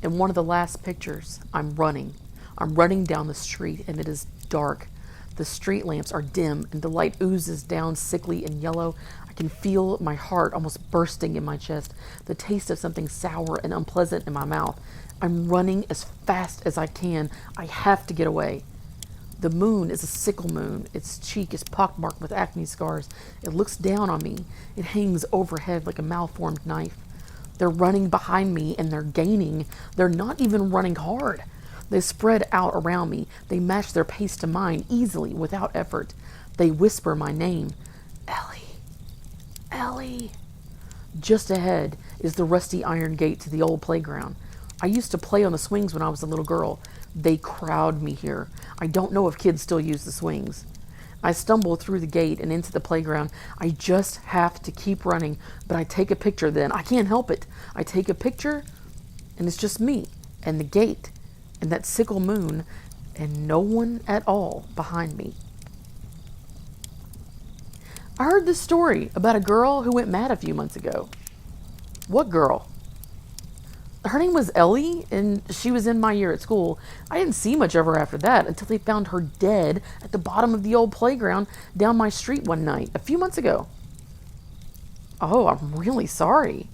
S1: In one of the last pictures, I'm running. I'm running down the street and it is dark. The street lamps are dim and the light oozes down sickly and yellow. I can feel my heart almost bursting in my chest, the taste of something sour and unpleasant in my mouth. I'm running as fast as I can. I have to get away. The moon is a sickle moon. Its cheek is pockmarked with acne scars. It looks down on me. It hangs overhead like a malformed knife. They're running behind me and they're gaining. They're not even running hard. They spread out around me. They match their pace to mine easily, without effort. They whisper my name. Ellie. Ellie. Just ahead is the rusty iron gate to the old playground. I used to play on the swings when I was a little girl. They crowd me here. I don't know if kids still use the swings. I stumble through the gate and into the playground. I just have to keep running, but I take a picture then. I can't help it. I take a picture, and it's just me and the gate and that sickle moon and no one at all behind me. I heard this story about a girl who went mad a few months ago. What girl? Her name was Ellie, and she was in my year at school. I didn't see much of her after that until they found her dead at the bottom of the old playground down my street one night, a few months ago. Oh, I'm really sorry.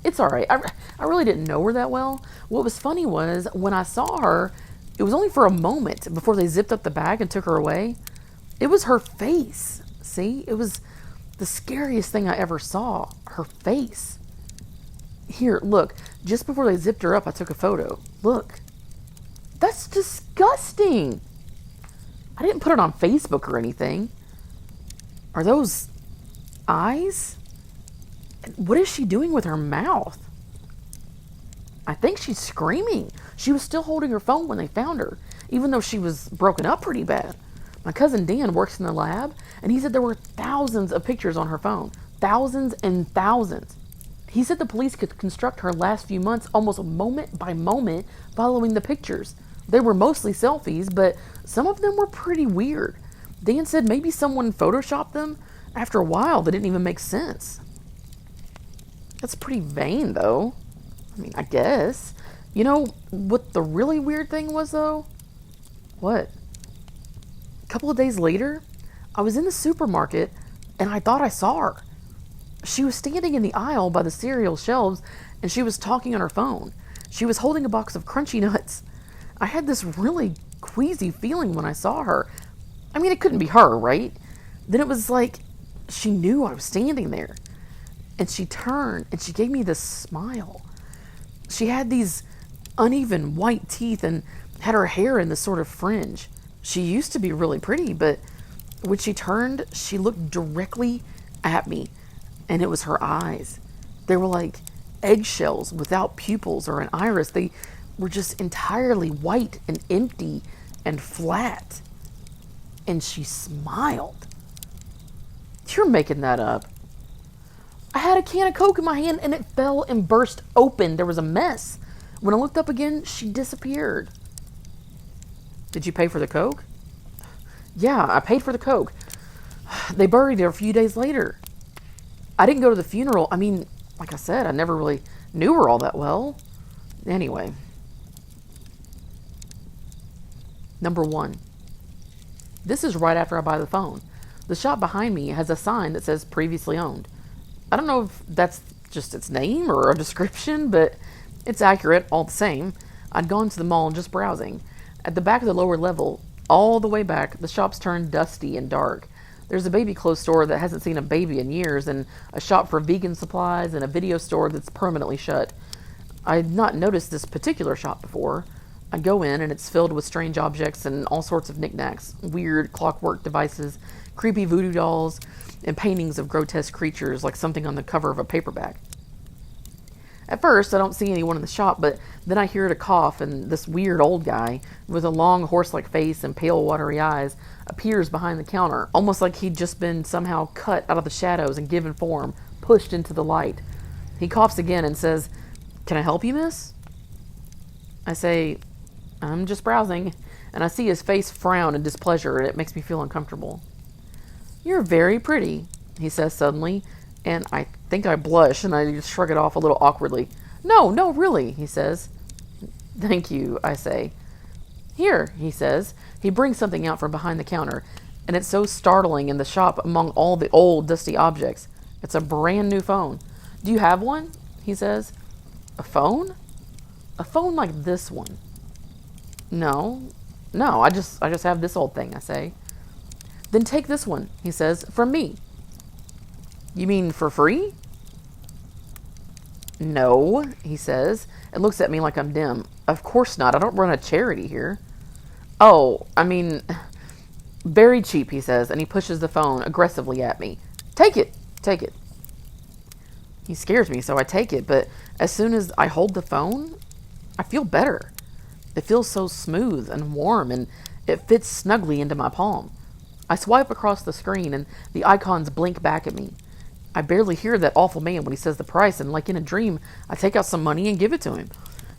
S1: It's alright. I really didn't know her that well. What was funny was, when I saw her, it was only for a moment before they zipped up the bag and took her away. It was her face. See? It was the scariest thing I ever saw. Her face. Here, look. Just before they zipped her up, I took a photo. Look. That's disgusting. I didn't put it on Facebook or anything. Are those eyes? What is she doing with her mouth? I think she's screaming. She was still holding her phone when they found her, even though she was broken up pretty bad. My cousin Dan works in the lab, and he said there were thousands of pictures on her phone. Thousands and thousands. He said the police could construct her last few months almost moment by moment following the pictures. They were mostly selfies, but some of them were pretty weird. Dan said maybe someone photoshopped them. After a while, they didn't even make sense. That's pretty vain, though. I mean, I guess. You know what the really weird thing was, though? What? A couple of days later, I was in the supermarket, and I thought I saw her. She was standing in the aisle by the cereal shelves, and she was talking on her phone. She was holding a box of crunchy nuts. I had this really queasy feeling when I saw her. I mean, it couldn't be her, right? Then it was like she knew I was standing there. And she turned and she gave me this smile. She had these uneven white teeth and had her hair in this sort of fringe. She used to be really pretty, but when she turned, she looked directly at me, and it was her eyes. They were like eggshells without pupils or an iris. They were just entirely white and empty and flat. And she smiled. You're making that up. I had a can of Coke in my hand and it fell and burst open. There was a mess. When I looked up again, she disappeared. Did you pay for the Coke? Yeah, I paid for the Coke. They buried her a few days later. I didn't go to the funeral. I mean, like I said, I never really knew her all that well. Anyway. Number 1. This is right after I buy the phone. The shop behind me has a sign that says previously owned. I don't know if that's just its name or a description, but it's accurate all the same. I'd gone to the mall just browsing. At the back of the lower level, all the way back, the shop's turned dusty and dark. There's a baby clothes store that hasn't seen a baby in years, and a shop for vegan supplies, and a video store that's permanently shut. I'd not noticed this particular shop before. I go in, and it's filled with strange objects and all sorts of knickknacks, weird clockwork devices, creepy voodoo dolls, and paintings of grotesque creatures like something on the cover of a paperback. At first, I don't see anyone in the shop, but then I hear a cough, and this weird old guy with a long horse-like face and pale, watery eyes appears behind the counter, almost like he'd just been somehow cut out of the shadows and given form, pushed into the light. He coughs again and says, "Can I help you, miss?" I say, "I'm just browsing," and I see his face frown in displeasure, and it makes me feel uncomfortable. "You're very pretty," he says suddenly, and I think I blush, and I just shrug it off a little awkwardly. No, really," he says. "Thank you," I say. "Here," he says. He brings something out from behind the counter, and it's so startling in the shop among all the old, dusty objects. It's a brand new phone. "Do you have one?" he says. "A phone? A phone like this one?" No, I just have this old thing," I say. "Then take this one," he says, "from me." "You mean for free?" "No," he says, and looks at me like I'm dim. "Of course not. I don't run a charity here." "Oh, I mean, very cheap," he says, and he pushes the phone aggressively at me. Take it. He scares me, so I take it, but as soon as I hold the phone, I feel better. It feels so smooth and warm, and it fits snugly into my palm. I swipe across the screen, and the icons blink back at me. I barely hear that awful man when he says the price, and like in a dream, I take out some money and give it to him.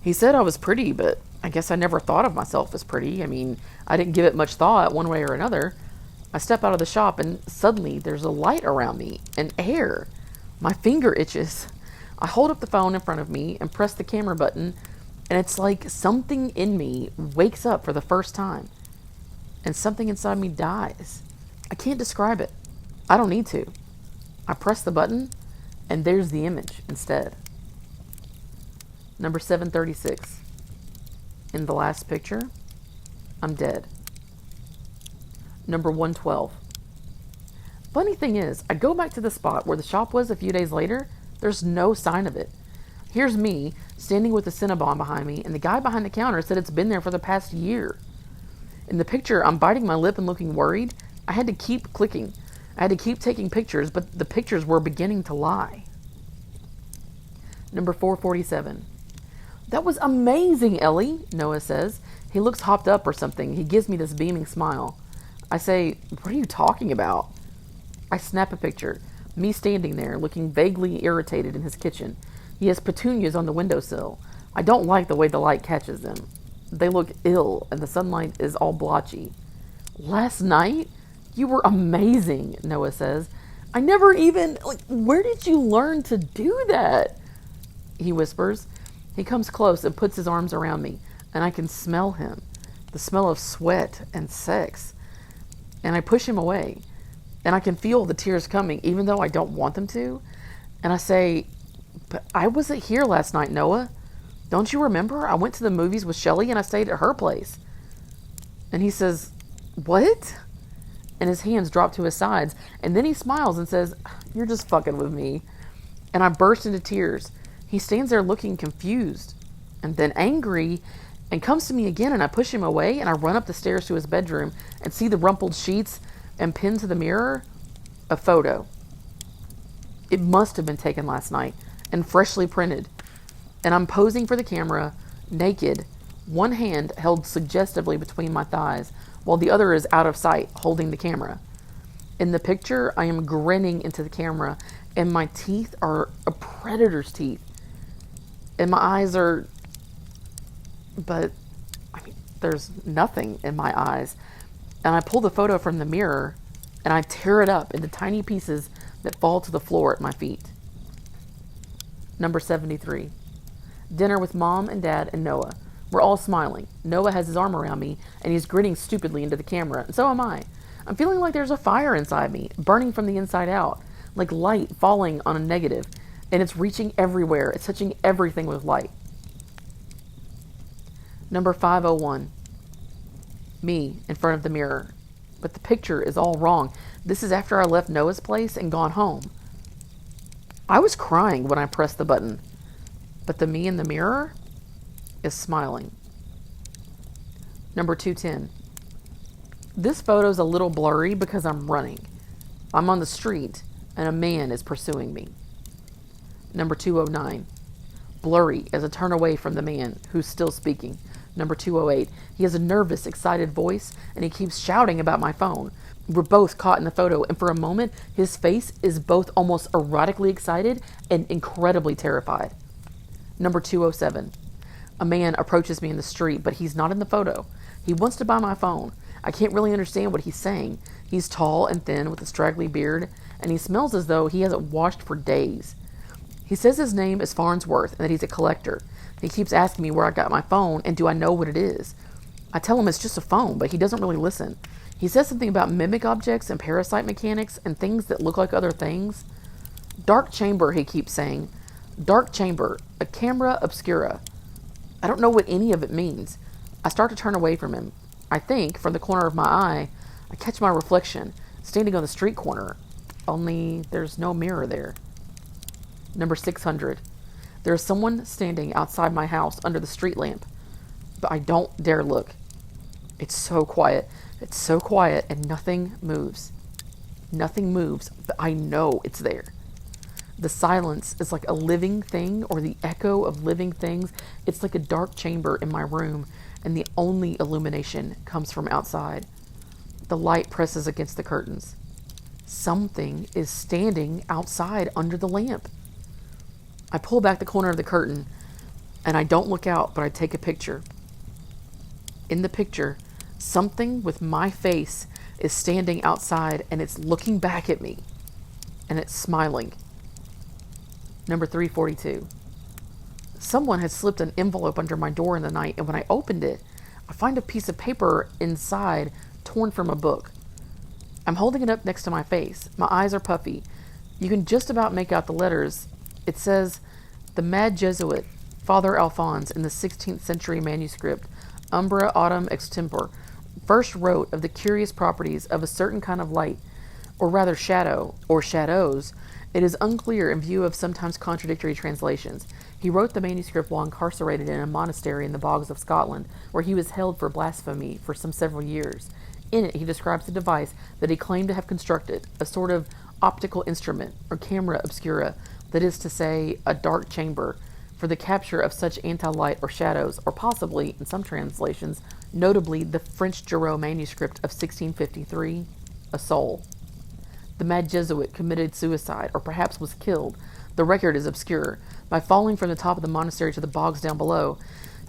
S1: He said I was pretty, but I guess I never thought of myself as pretty. I mean, I didn't give it much thought one way or another. I step out of the shop, and suddenly there's a light around me, and air. My finger itches. I hold up the phone in front of me and press the camera button, and it's like something in me wakes up for the first time, and something inside me dies. I can't describe it. I don't need to. I press the button, and there's the image instead. Number 736. In the last picture, I'm dead. Number 112. Funny thing is, I go back to the spot where the shop was a few days later. There's no sign of it. Here's me, standing with the Cinnabon behind me, and the guy behind the counter said it's been there for the past year. In the picture, I'm biting my lip and looking worried. I had to keep clicking. I had to keep taking pictures, but the pictures were beginning to lie. Number 447. That was amazing, Ellie, Noah says. He looks hopped up or something. He gives me this beaming smile. I say, what are you talking about? I snap a picture. Me standing there, looking vaguely irritated in his kitchen. He has petunias on the windowsill. I don't like the way the light catches them. They look ill, and the sunlight is all blotchy. Last night? You were amazing, Noah says. I never even... where did you learn to do that? He whispers. He comes close and puts his arms around me, and I can smell him. The smell of sweat and sex. And I push him away. And I can feel the tears coming, even though I don't want them to. And I say, but I wasn't here last night, Noah. Don't you remember? I went to the movies with Shelley and I stayed at her place. And he says, what? And his hands drop to his sides. And then he smiles and says, you're just fucking with me. And I burst into tears. He stands there looking confused and then angry and comes to me again, and I push him away and I run up the stairs to his bedroom and see the rumpled sheets and pinned to the mirror a photo. It must have been taken last night and freshly printed. And I'm posing for the camera, naked, one hand held suggestively between my thighs, while the other is out of sight, holding the camera. In the picture, I am grinning into the camera, and my teeth are a predator's teeth. And my eyes are... but, there's nothing in my eyes. And I pull the photo from the mirror, and I tear it up into tiny pieces that fall to the floor at my feet. Number 73. Dinner with Mom and Dad and Noah. We're all smiling. Noah has his arm around me, and he's grinning stupidly into the camera, and so am I. I'm feeling like there's a fire inside me, burning from the inside out, like light falling on a negative, and it's reaching everywhere. It's touching everything with light. Number 501. Me in front of the mirror. But the picture is all wrong. This is after I left Noah's place and gone home. I was crying when I pressed the button, but the me in the mirror is smiling. Number 210. This photo's a little blurry because I'm running. I'm on the street and a man is pursuing me. Number 209. Blurry as I turn away from the man who's still speaking. Number 208. He has a nervous, excited voice and he keeps shouting about my phone. We're both caught in the photo, and for a moment, his face is both almost erotically excited and incredibly terrified. Number 207. A man approaches me in the street, but he's not in the photo. He wants to buy my phone. I can't really understand what he's saying. He's tall and thin with a straggly beard, and he smells as though he hasn't washed for days. He says his name is Farnsworth and that he's a collector. He keeps asking me where I got my phone and do I know what it is. I tell him it's just a phone, but he doesn't really listen. He says something about mimic objects and parasite mechanics and things that look like other things. Dark chamber, he keeps saying. Dark chamber, a camera obscura. I don't know what any of it means. I start to turn away from him. I think, from the corner of my eye, I catch my reflection, standing on the street corner. Only there's no mirror there. Number 600. There is someone standing outside my house under the street lamp, but I don't dare look. It's so quiet. It's so quiet and nothing moves. Nothing moves, but I know it's there. The silence is like a living thing or the echo of living things. It's like a dark chamber in my room, and the only illumination comes from outside. The light presses against the curtains. Something is standing outside under the lamp. I pull back the corner of the curtain, and I don't look out, but I take a picture. In the picture, something with my face is standing outside, and it's looking back at me, and it's smiling. Number 342. Someone had slipped an envelope under my door in the night, and when I opened it, I find a piece of paper inside torn from a book. I'm holding it up next to my face. My eyes are puffy. You can just about make out the letters. It says, "The Mad Jesuit, Father Alphonse, in the 16th century manuscript, Umbra Autumn Extempore, first wrote of the curious properties of a certain kind of light, or rather shadow, or shadows. It is unclear in view of sometimes contradictory translations. He wrote the manuscript while incarcerated in a monastery in the bogs of Scotland, where he was held for blasphemy for some several years. In it he describes a device that he claimed to have constructed, a sort of optical instrument, or camera obscura, that is to say, a dark chamber, for the capture of such anti-light or shadows, or possibly, in some translations, notably the French Giraud manuscript of 1653, a soul. The mad Jesuit committed suicide, or perhaps was killed. The record is obscure, by falling from the top of the monastery to the bogs down below.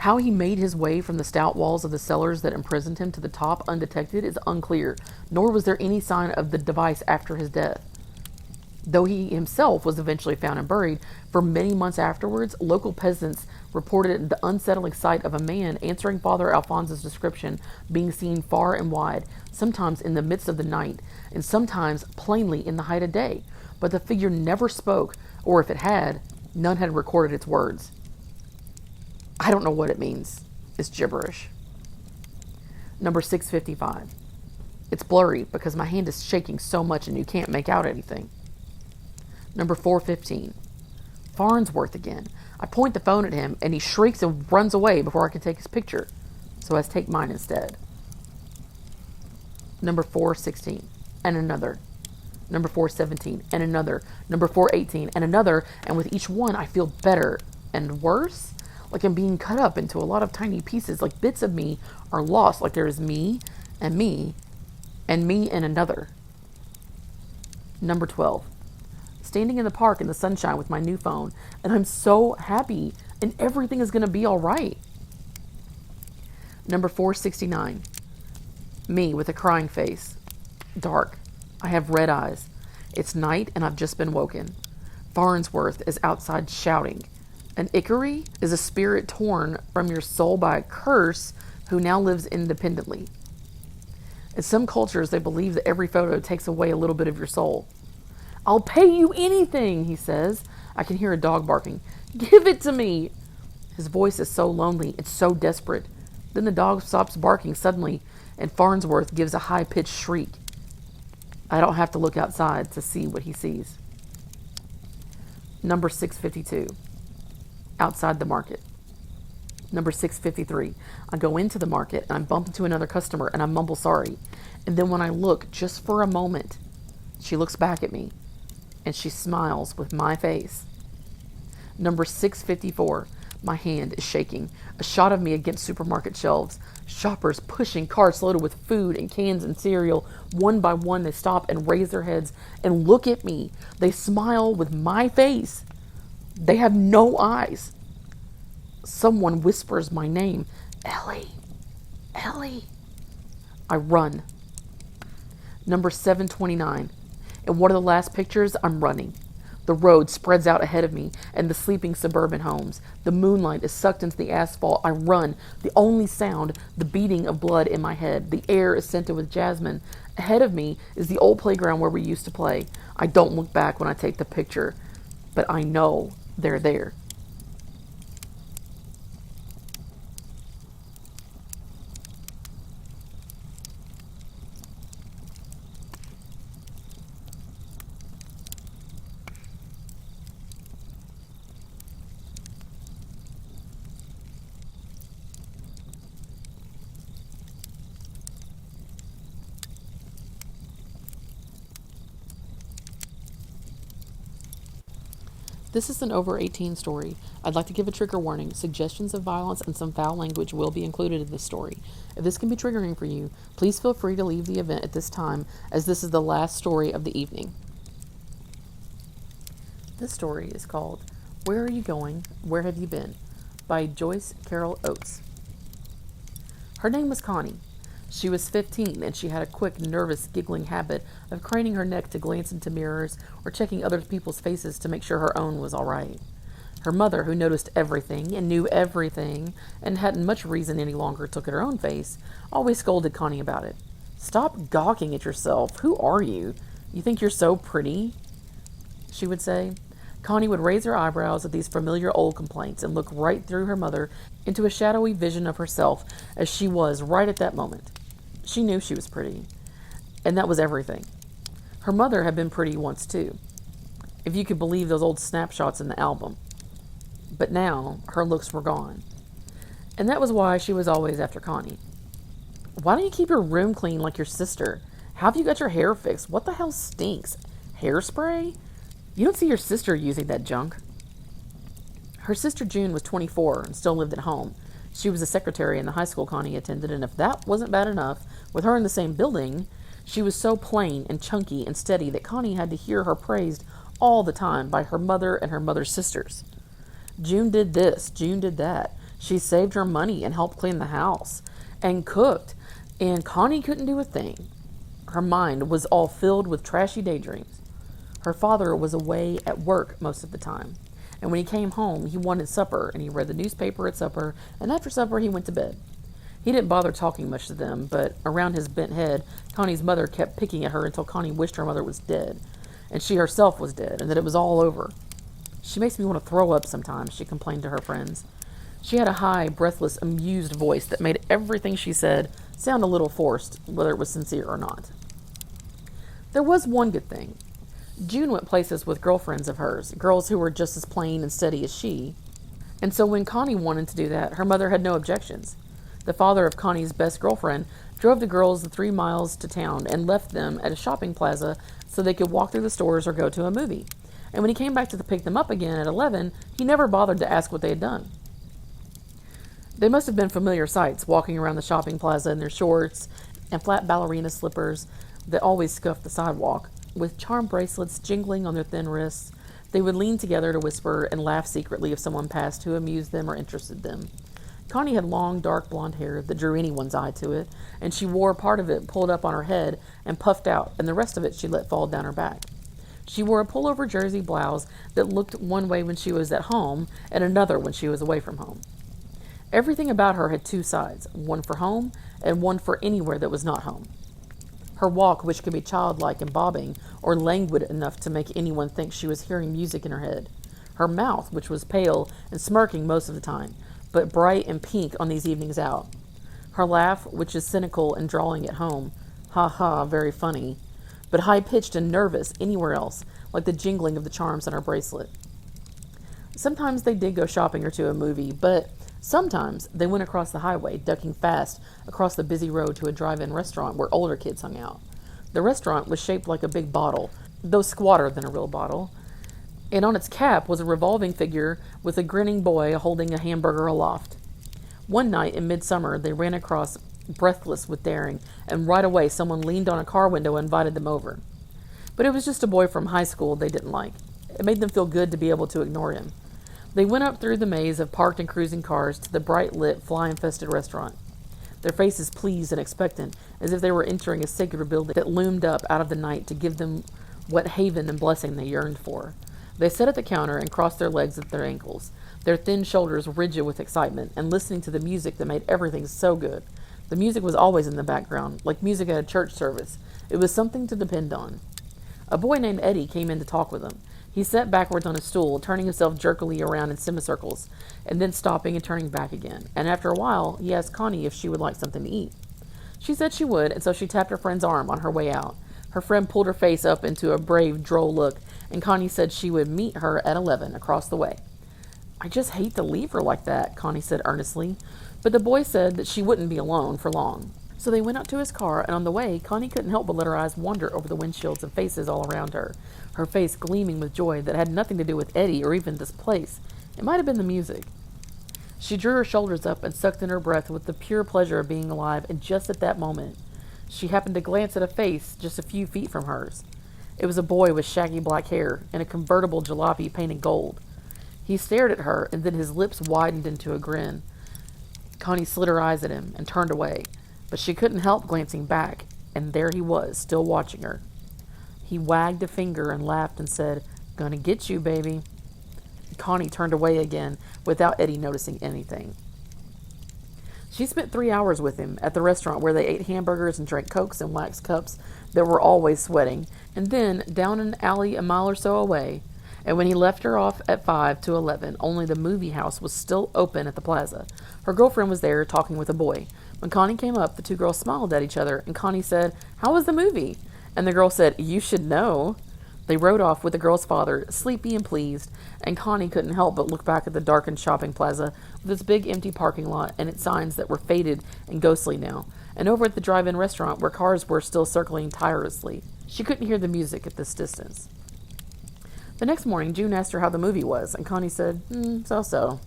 S1: How he made his way from the stout walls of the cellars that imprisoned him to the top undetected is unclear, nor was there any sign of the device after his death. Though he himself was eventually found and buried, for many months afterwards, local peasants reported the unsettling sight of a man answering Father Alphonse's description being seen far and wide, sometimes in the midst of the night, and sometimes plainly in the height of day. But the figure never spoke, or if it had, none had recorded its words. I don't know what it means. It's gibberish. Number 655. It's blurry because my hand is shaking so much and you can't make out anything. Number 415. Farnsworth again. I point the phone at him and he shrieks and runs away before I can take his picture. So I take mine instead. Number 416. And another. Number 417. And another. Number 418. And another. And with each one I feel better and worse. Like I'm being cut up into a lot of tiny pieces. Like bits of me are lost. Like there is me and me and me and another. Number 12. Standing in the park in the sunshine with my new phone, and I'm so happy, and everything is going to be all right. Number 469. Me with a crying face. Dark. I have red eyes. It's night, and I've just been woken. Farnsworth is outside shouting. An Icary is a spirit torn from your soul by a curse who now lives independently. In some cultures, they believe that every photo takes away a little bit of your soul. I'll pay you anything, he says. I can hear a dog barking. Give it to me. His voice is so lonely, it's so desperate. Then the dog stops barking suddenly, and Farnsworth gives a high-pitched shriek. I don't have to look outside to see what he sees. Number 652. Outside the market. Number 653. I go into the market, and I bump into another customer, and I mumble sorry. And then when I look, just for a moment, she looks back at me. And she smiles with my face. Number 654. My hand is shaking. A shot of me against supermarket shelves. Shoppers pushing carts loaded with food and cans and cereal. One by one they stop and raise their heads and look at me. They smile with my face. They have no eyes. Someone whispers my name. Ellie. Ellie. I run. Number 729. In one of the last pictures, I'm running. The road spreads out ahead of me and the sleeping suburban homes. The moonlight is sucked into the asphalt. I run. The only sound, the beating of blood in my head. The air is scented with jasmine. Ahead of me is the old playground where we used to play. I don't look back when I take the picture, but I know they're there. This is an over 18 story. I'd like to give a trigger warning. Suggestions of violence and some foul language will be included in this story. If this can be triggering for you, please feel free to leave the event at this time, as this is the last story of the evening. This story is called Where Are You Going? Where Have You Been? By Joyce Carol Oates. Her name was Connie. She was 15, and she had a quick, nervous, giggling habit of craning her neck to glance into mirrors or checking other people's faces to make sure her own was all right. Her mother, who noticed everything and knew everything and hadn't much reason any longer to look at her own face, always scolded Connie about it. "Stop gawking at yourself. Who are you? You think you're so pretty?" she would say. Connie would raise her eyebrows at these familiar old complaints and look right through her mother into a shadowy vision of herself as she was right at that moment. She knew she was pretty, and that was everything. Her mother had been pretty once too, if you could believe those old snapshots in the album. But now her looks were gone, and that was why she was always after Connie. "Why don't you keep your room clean like your sister? How have you got your hair fixed? What the hell stinks? Hairspray? You don't see your sister using that junk." Her sister June was 24 and still lived at home. She was a secretary in the high school Connie attended, and if that wasn't bad enough, with her in the same building, she was so plain and chunky and steady that Connie had to hear her praised all the time by her mother and her mother's sisters. June did this, June did that. She saved her money and helped clean the house and cooked, and Connie couldn't do a thing. Her mind was all filled with trashy daydreams. Her father was away at work most of the time, and when he came home, he wanted supper, and he read the newspaper at supper, and after supper, he went to bed. He didn't bother talking much to them, but around his bent head, Connie's mother kept picking at her until Connie wished her mother was dead, and she herself was dead, and that it was all over. "She makes me want to throw up sometimes," she complained to her friends. She had a high, breathless, amused voice that made everything she said sound a little forced, whether it was sincere or not. There was one good thing. June went places with girlfriends of hers, girls who were just as plain and steady as she, and so when Connie wanted to do that, her mother had no objections. The father of Connie's best girlfriend drove the girls the 3 miles to town and left them at a shopping plaza so they could walk through the stores or go to a movie. And when he came back to pick them up again at 11, he never bothered to ask what they had done. They must have been familiar sights, walking around the shopping plaza in their shorts and flat ballerina slippers that always scuffed the sidewalk, with charm bracelets jingling on their thin wrists. They would lean together to whisper and laugh secretly if someone passed who amused them or interested them. Connie had long, dark blonde hair that drew anyone's eye to it, and she wore part of it pulled up on her head and puffed out, and the rest of it she let fall down her back. She wore a pullover jersey blouse that looked one way when she was at home and another when she was away from home. Everything about her had 2 sides, one for home and one for anywhere that was not home. Her walk, which could be childlike and bobbing, or languid enough to make anyone think she was hearing music in her head. Her mouth, which was pale and smirking most of the time, but bright and pink on these evenings out. Her laugh, which is cynical and drawling at home, ha ha, very funny, but high-pitched and nervous anywhere else, like the jingling of the charms on her bracelet. Sometimes they did go shopping or to a movie, but sometimes they went across the highway, ducking fast across the busy road to a drive-in restaurant where older kids hung out. The restaurant was shaped like a big bottle, though squatter than a real bottle, and on its cap was a revolving figure with a grinning boy holding a hamburger aloft. One night in midsummer, they ran across, breathless with daring, and right away someone leaned on a car window and invited them over. But it was just a boy from high school they didn't like. It made them feel good to be able to ignore him. They went up through the maze of parked and cruising cars to the bright-lit, fly-infested restaurant, their faces pleased and expectant, as if they were entering a sacred building that loomed up out of the night to give them what haven and blessing they yearned for. They sat at the counter and crossed their legs at their ankles, their thin shoulders rigid with excitement, and listening to the music that made everything so good. The music was always in the background, like music at a church service. It was something to depend on. A boy named Eddie came in to talk with them. He sat backwards on a stool, turning himself jerkily around in semicircles, and then stopping and turning back again. And after a while, he asked Connie if she would like something to eat. She said she would, and so she tapped her friend's arm on her way out. Her friend pulled her face up into a brave, droll look, and Connie said she would meet her at 11 across the way. "I just hate to leave her like that," Connie said earnestly, but the boy said that she wouldn't be alone for long. So they went out to his car, and on the way, Connie couldn't help but let her eyes wander over the windshields and faces all around her, her face gleaming with joy that had nothing to do with Eddie or even this place. It might have been the music. She drew her shoulders up and sucked in her breath with the pure pleasure of being alive, and just at that moment, she happened to glance at a face just a few feet from hers. It was a boy with shaggy black hair and a convertible jalopy painted gold. He stared at her, and then his lips widened into a grin. Connie slid her eyes at him and turned away. But she couldn't help glancing back, and there he was, still watching her. He wagged a finger and laughed and said, "Gonna get you, baby." Connie turned away again without Eddie noticing anything. She spent 3 hours with him at the restaurant where they ate hamburgers and drank Cokes in wax cups that were always sweating, and then down an alley a mile or so away. And when he left her off at 5 to 11, only the movie house was still open at the plaza. Her girlfriend was there talking with a boy. When Connie came up, the two girls smiled at each other, and Connie said, "How was the movie?" And the girl said, "You should know." They rode off with the girl's father, sleepy and pleased, and Connie couldn't help but look back at the darkened shopping plaza with its big empty parking lot and its signs that were faded and ghostly now, and over at the drive-in restaurant where cars were still circling tirelessly. She couldn't hear the music at this distance. The next morning, June asked her how the movie was, and Connie said, so-so.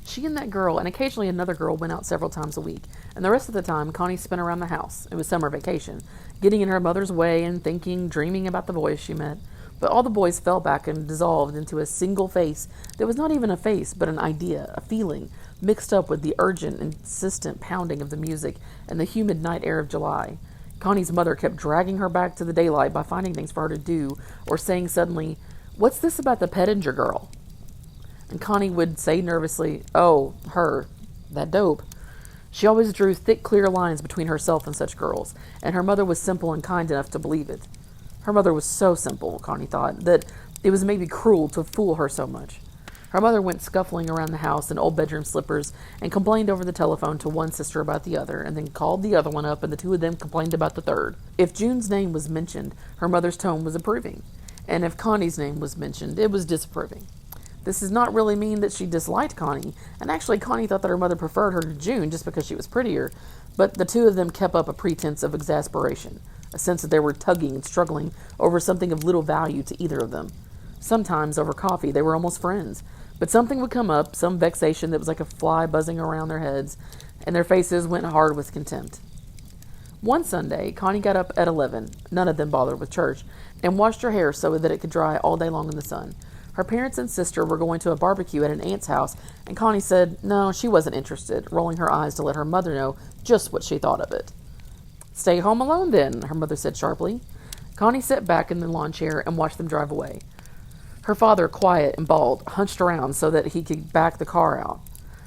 S1: She and that girl, and occasionally another girl, went out several times a week, and the rest of the time Connie spent around the house. It was summer vacation, getting in her mother's way and thinking, dreaming about the boys she met. But all the boys fell back and dissolved into a single face that was not even a face, but an idea, a feeling, mixed up with the urgent, insistent pounding of the music and the humid night air of July. Connie's mother kept dragging her back to the daylight by finding things for her to do, or saying suddenly, "What's this about the Pettinger girl?" And Connie would say nervously, "Oh, her, that dope." She always drew thick, clear lines between herself and such girls, and her mother was simple and kind enough to believe it. Her mother was so simple, Connie thought, that it was maybe cruel to fool her so much. Her mother went scuffling around the house in old bedroom slippers and complained over the telephone to one sister about the other, and then called the other one up, and the two of them complained about the third. If June's name was mentioned, her mother's tone was approving, and if Connie's name was mentioned, it was disapproving. This does not really mean that she disliked Connie, and actually Connie thought that her mother preferred her to June just because she was prettier, but the two of them kept up a pretense of exasperation, a sense that they were tugging and struggling over something of little value to either of them. Sometimes, over coffee, they were almost friends, but something would come up, some vexation that was like a fly buzzing around their heads, and their faces went hard with contempt. One Sunday, Connie got up at 11, none of them bothered with church, and washed her hair so that it could dry all day long in the sun. Her parents and sister were going to a barbecue at an aunt's house, and Connie said no, she wasn't interested, rolling her eyes to let her mother know just what she thought of it. "Stay home alone, then," her mother said sharply. Connie sat back in the lawn chair and watched them drive away. Her father, quiet and bald, hunched around so that he could back the car out.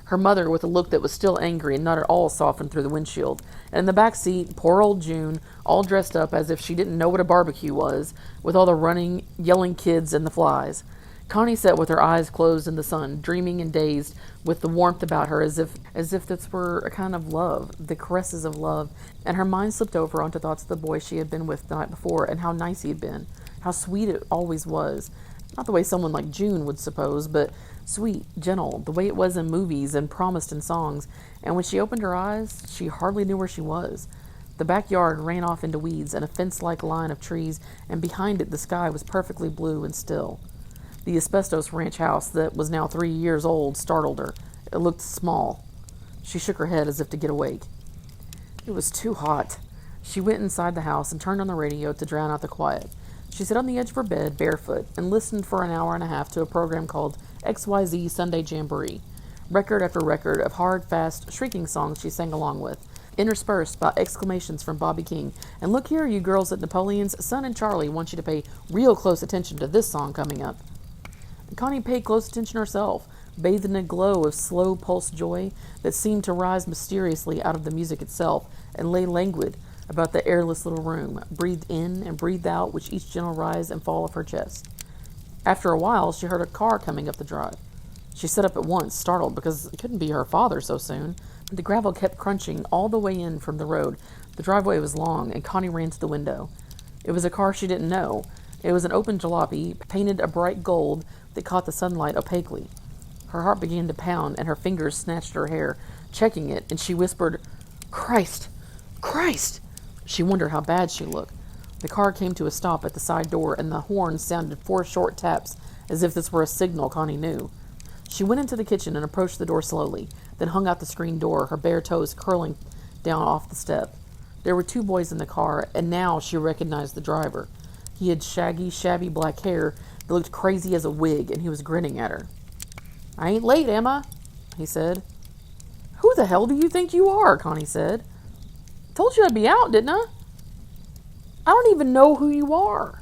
S1: Her mother, with a look that was still angry and not at all softened through the windshield. And in the back seat, poor old June, all dressed up as if she didn't know what a barbecue was, with all the running, yelling kids and the flies. Connie sat with her eyes closed in the sun, dreaming and dazed, with the warmth about her as if this were a kind of love, the caresses of love, and her mind slipped over onto thoughts of the boy she had been with the night before, and how nice he had been, how sweet it always was. Not the way someone like June would suppose, but sweet, gentle, the way it was in movies and promised in songs, and when she opened her eyes, she hardly knew where she was. The backyard ran off into weeds and a fence-like line of trees, and behind it the sky was perfectly blue and still. The asbestos ranch house that was now 3 years old startled her. It looked small. She shook her head as if to get awake. It was too hot. She went inside the house and turned on the radio to drown out the quiet. She sat on the edge of her bed, barefoot, and listened for an hour and a half to a program called XYZ Sunday Jamboree. Record after record of hard, fast, shrieking songs she sang along with, interspersed by exclamations from Bobby King. "And look here, you girls at Napoleon's, Son and Charlie want you to pay real close attention to this song coming up." Connie paid close attention herself, bathed in a glow of slow pulsed joy that seemed to rise mysteriously out of the music itself and lay languid about the airless little room, breathed in and breathed out with each gentle rise and fall of her chest. After a while, she heard a car coming up the drive. She sat up at once, startled, because it couldn't be her father so soon. The gravel kept crunching all the way in from the road. The driveway was long, and Connie ran to the window. It was a car she didn't know. It was an open jalopy, painted a bright gold that caught the sunlight opaquely. Her heart began to pound, and her fingers snatched her hair, checking it, and she whispered, "Christ! Christ!" She wondered how bad she looked. The car came to a stop at the side door, and the horn sounded 4 short taps, as if this were a signal Connie knew. She went into the kitchen and approached the door slowly, then hung out the screen door, her bare toes curling down off the step. There were 2 boys in the car, and now she recognized the driver. He had shaggy, shabby black hair that looked crazy as a wig, and he was grinning at her. "I ain't late, am I?" he said. "Who the hell do you think you are?" Connie said. Told you I'd be out, didn't I? I don't even know who you are.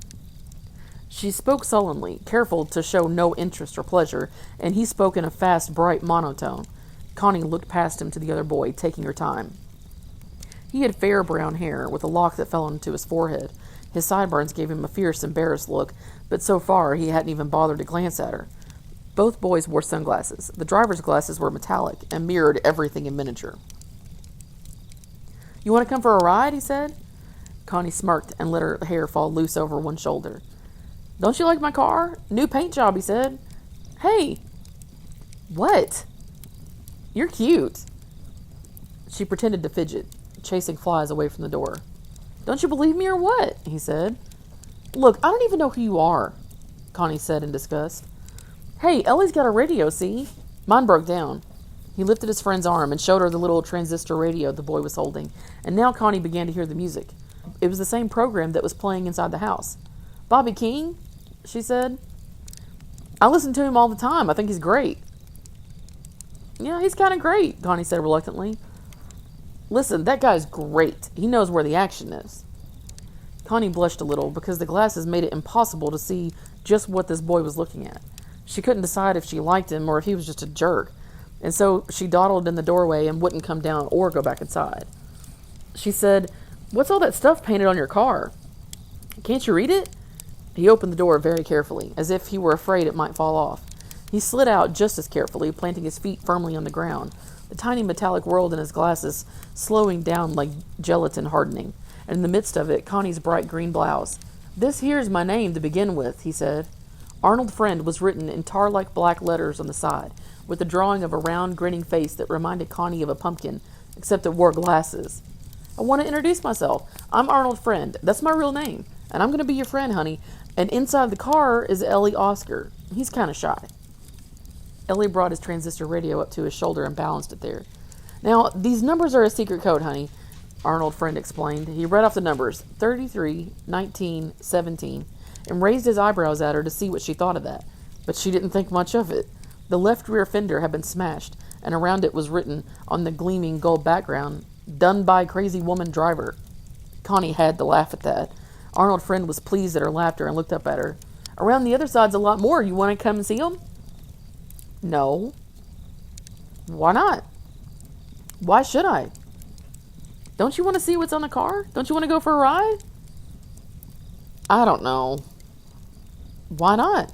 S1: She spoke sullenly, careful to show no interest or pleasure, and he spoke in a fast, bright monotone. Connie looked past him to the other boy, taking her time. He had fair brown hair, with a lock that fell onto his forehead. His sideburns gave him a fierce, embarrassed look, but so far he hadn't even bothered to glance at her. Both boys wore sunglasses. The driver's glasses were metallic and mirrored everything in miniature. You want to come for a ride? He said. Connie smirked and let her hair fall loose over one shoulder. Don't you like my car? New paint job, he said. Hey! What? You're cute. She pretended to fidget, chasing flies away from the door. Don't you believe me or what? He said. Look, I don't even know who you are, Connie said in disgust. Hey, Ellie's got a radio, see? Mine broke down. He lifted his friend's arm and showed her the little transistor radio the boy was holding, and now Connie began to hear the music. It was the same program that was playing inside the house. Bobby King? She said. I listen to him all the time. I think he's great. Yeah, he's kind of great, Connie said reluctantly. Listen, that guy's great. He knows where the action is. Connie blushed a little because the glasses made it impossible to see just what this boy was looking at. She couldn't decide if she liked him or if he was just a jerk, and so she dawdled in the doorway and wouldn't come down or go back inside. She said, What's all that stuff painted on your car? Can't you read it? He opened the door very carefully, as if he were afraid it might fall off. He slid out just as carefully, planting his feet firmly on the ground, the tiny metallic world in his glasses slowing down like gelatin hardening, and in the midst of it, Connie's bright green blouse. This here's my name to begin with, he said. Arnold Friend was written in tar-like black letters on the side, with a drawing of a round, grinning face that reminded Connie of a pumpkin, except it wore glasses. I want to introduce myself. I'm Arnold Friend. That's my real name. And I'm going to be your friend, honey. And inside the car is Ellie Oscar. He's kind of shy. Ellie brought his transistor radio up to his shoulder and balanced it there. Now, these numbers are a secret code, honey, Arnold Friend explained. He read off the numbers, 33, 19, 17, and raised his eyebrows at her to see what she thought of that. But she didn't think much of it. The left rear fender had been smashed, and around it was written, on the gleaming gold background, Done by Crazy Woman Driver. Connie had to laugh at that. Arnold Friend was pleased at her laughter and looked up at her. Around the other side's a lot more. You want to come and see them? No. Why not? Why should I? Don't you want to see what's on the car? Don't you want to go for a ride? I don't know. Why not?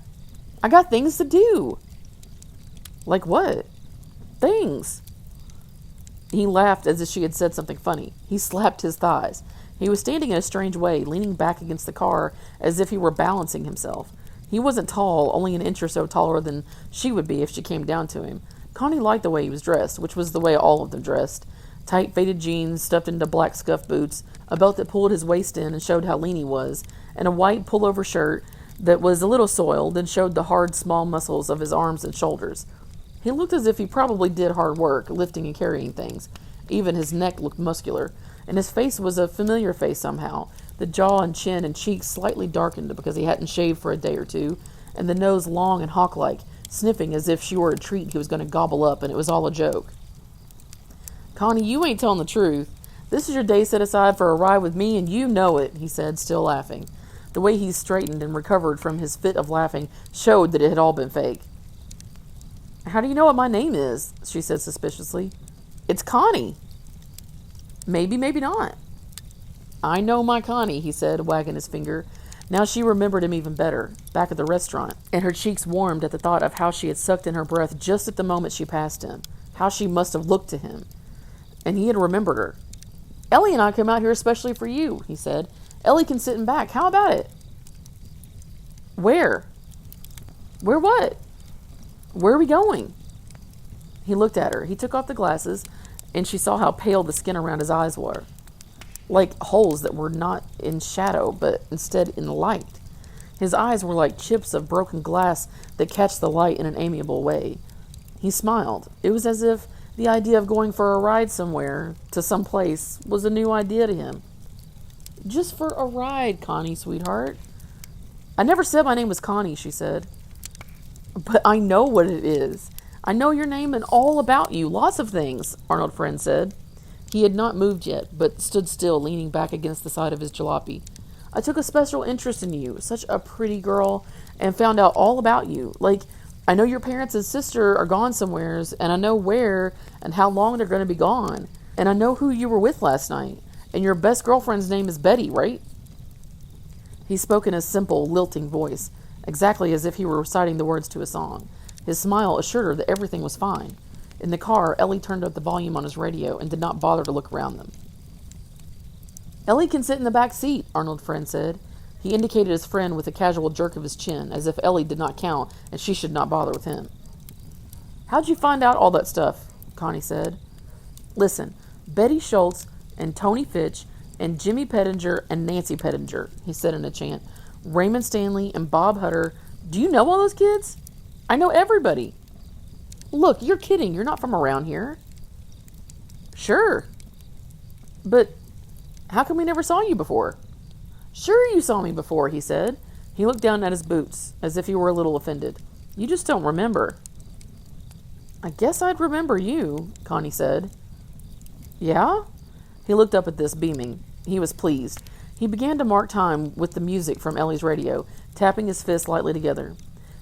S1: I got things to do. Like what? Things. He laughed as if she had said something funny. He slapped his thighs. He was standing in a strange way, leaning back against the car as if he were balancing himself. He wasn't tall, only an inch or so taller than she would be if she came down to him. Connie liked the way he was dressed, which was the way all of them dressed. Tight faded jeans stuffed into black scuff boots, a belt that pulled his waist in and showed how lean he was, and a white pullover shirt that was a little soiled and showed the hard, small muscles of his arms and shoulders. He looked as if he probably did hard work, lifting and carrying things. Even his neck looked muscular, and his face was a familiar face somehow, the jaw and chin and cheeks slightly darkened because he hadn't shaved for a day or two, and the nose long and hawk-like, sniffing as if she were a treat he was going to gobble up, and it was all a joke. Connie, you ain't telling the truth. This is your day set aside for a ride with me, and you know it, he said, still laughing. The way he straightened and recovered from his fit of laughing showed that it had all been fake. How do you know what my name is? She said suspiciously. It's Connie. Maybe, maybe not. I know my Connie, he said, wagging his finger. Now she remembered him even better, back at the restaurant, and her cheeks warmed at the thought of how she had sucked in her breath just at the moment she passed him, how she must have looked to him. And he had remembered her. Ellie and I come out here especially for you, he said. Ellie can sit in back. How about it? Where? Where what? Where are we going? He looked at her. He took off the glasses, and she saw how pale the skin around his eyes were, like holes that were not in shadow, but instead in light. His eyes were like chips of broken glass that catch the light in an amiable way. He smiled. It was as if the idea of going for a ride somewhere, to some place, was a new idea to him. Just for a ride, Connie, sweetheart. I never said my name was Connie, she said. But I know what it is. I know your name and all about you, lots of things, Arnold Friend said. He had not moved yet, but stood still, leaning back against the side of his jalopy. I took a special interest in you, such a pretty girl, and found out all about you. Like, I know your parents and sister are gone somewheres, and I know where and how long they're going to be gone. And I know who you were with last night. And your best girlfriend's name is Betty, right? He spoke in a simple, lilting voice, exactly as if he were reciting the words to a song. His smile assured her that everything was fine. In the car, Ellie turned up the volume on his radio and did not bother to look around them. Ellie can sit in the back seat, Arnold's friend said. He indicated his friend with a casual jerk of his chin, as if Ellie did not count and she should not bother with him. How'd you find out all that stuff? Connie said. Listen, Betty Schultz and Tony Fitch and Jimmy Pettinger and Nancy Pettinger, he said in a chant. Raymond Stanley and Bob Hutter. Do you know all those kids? I know everybody. Look, you're kidding. You're not from around here. Sure. But how come we never saw you before? Sure you saw me before, he said. He looked down at his boots, as if he were a little offended. You just don't remember. I guess I'd remember you, Connie said. Yeah? He looked up at this, beaming. He was pleased. He began to mark time with the music from Ellie's radio, tapping his fists lightly together.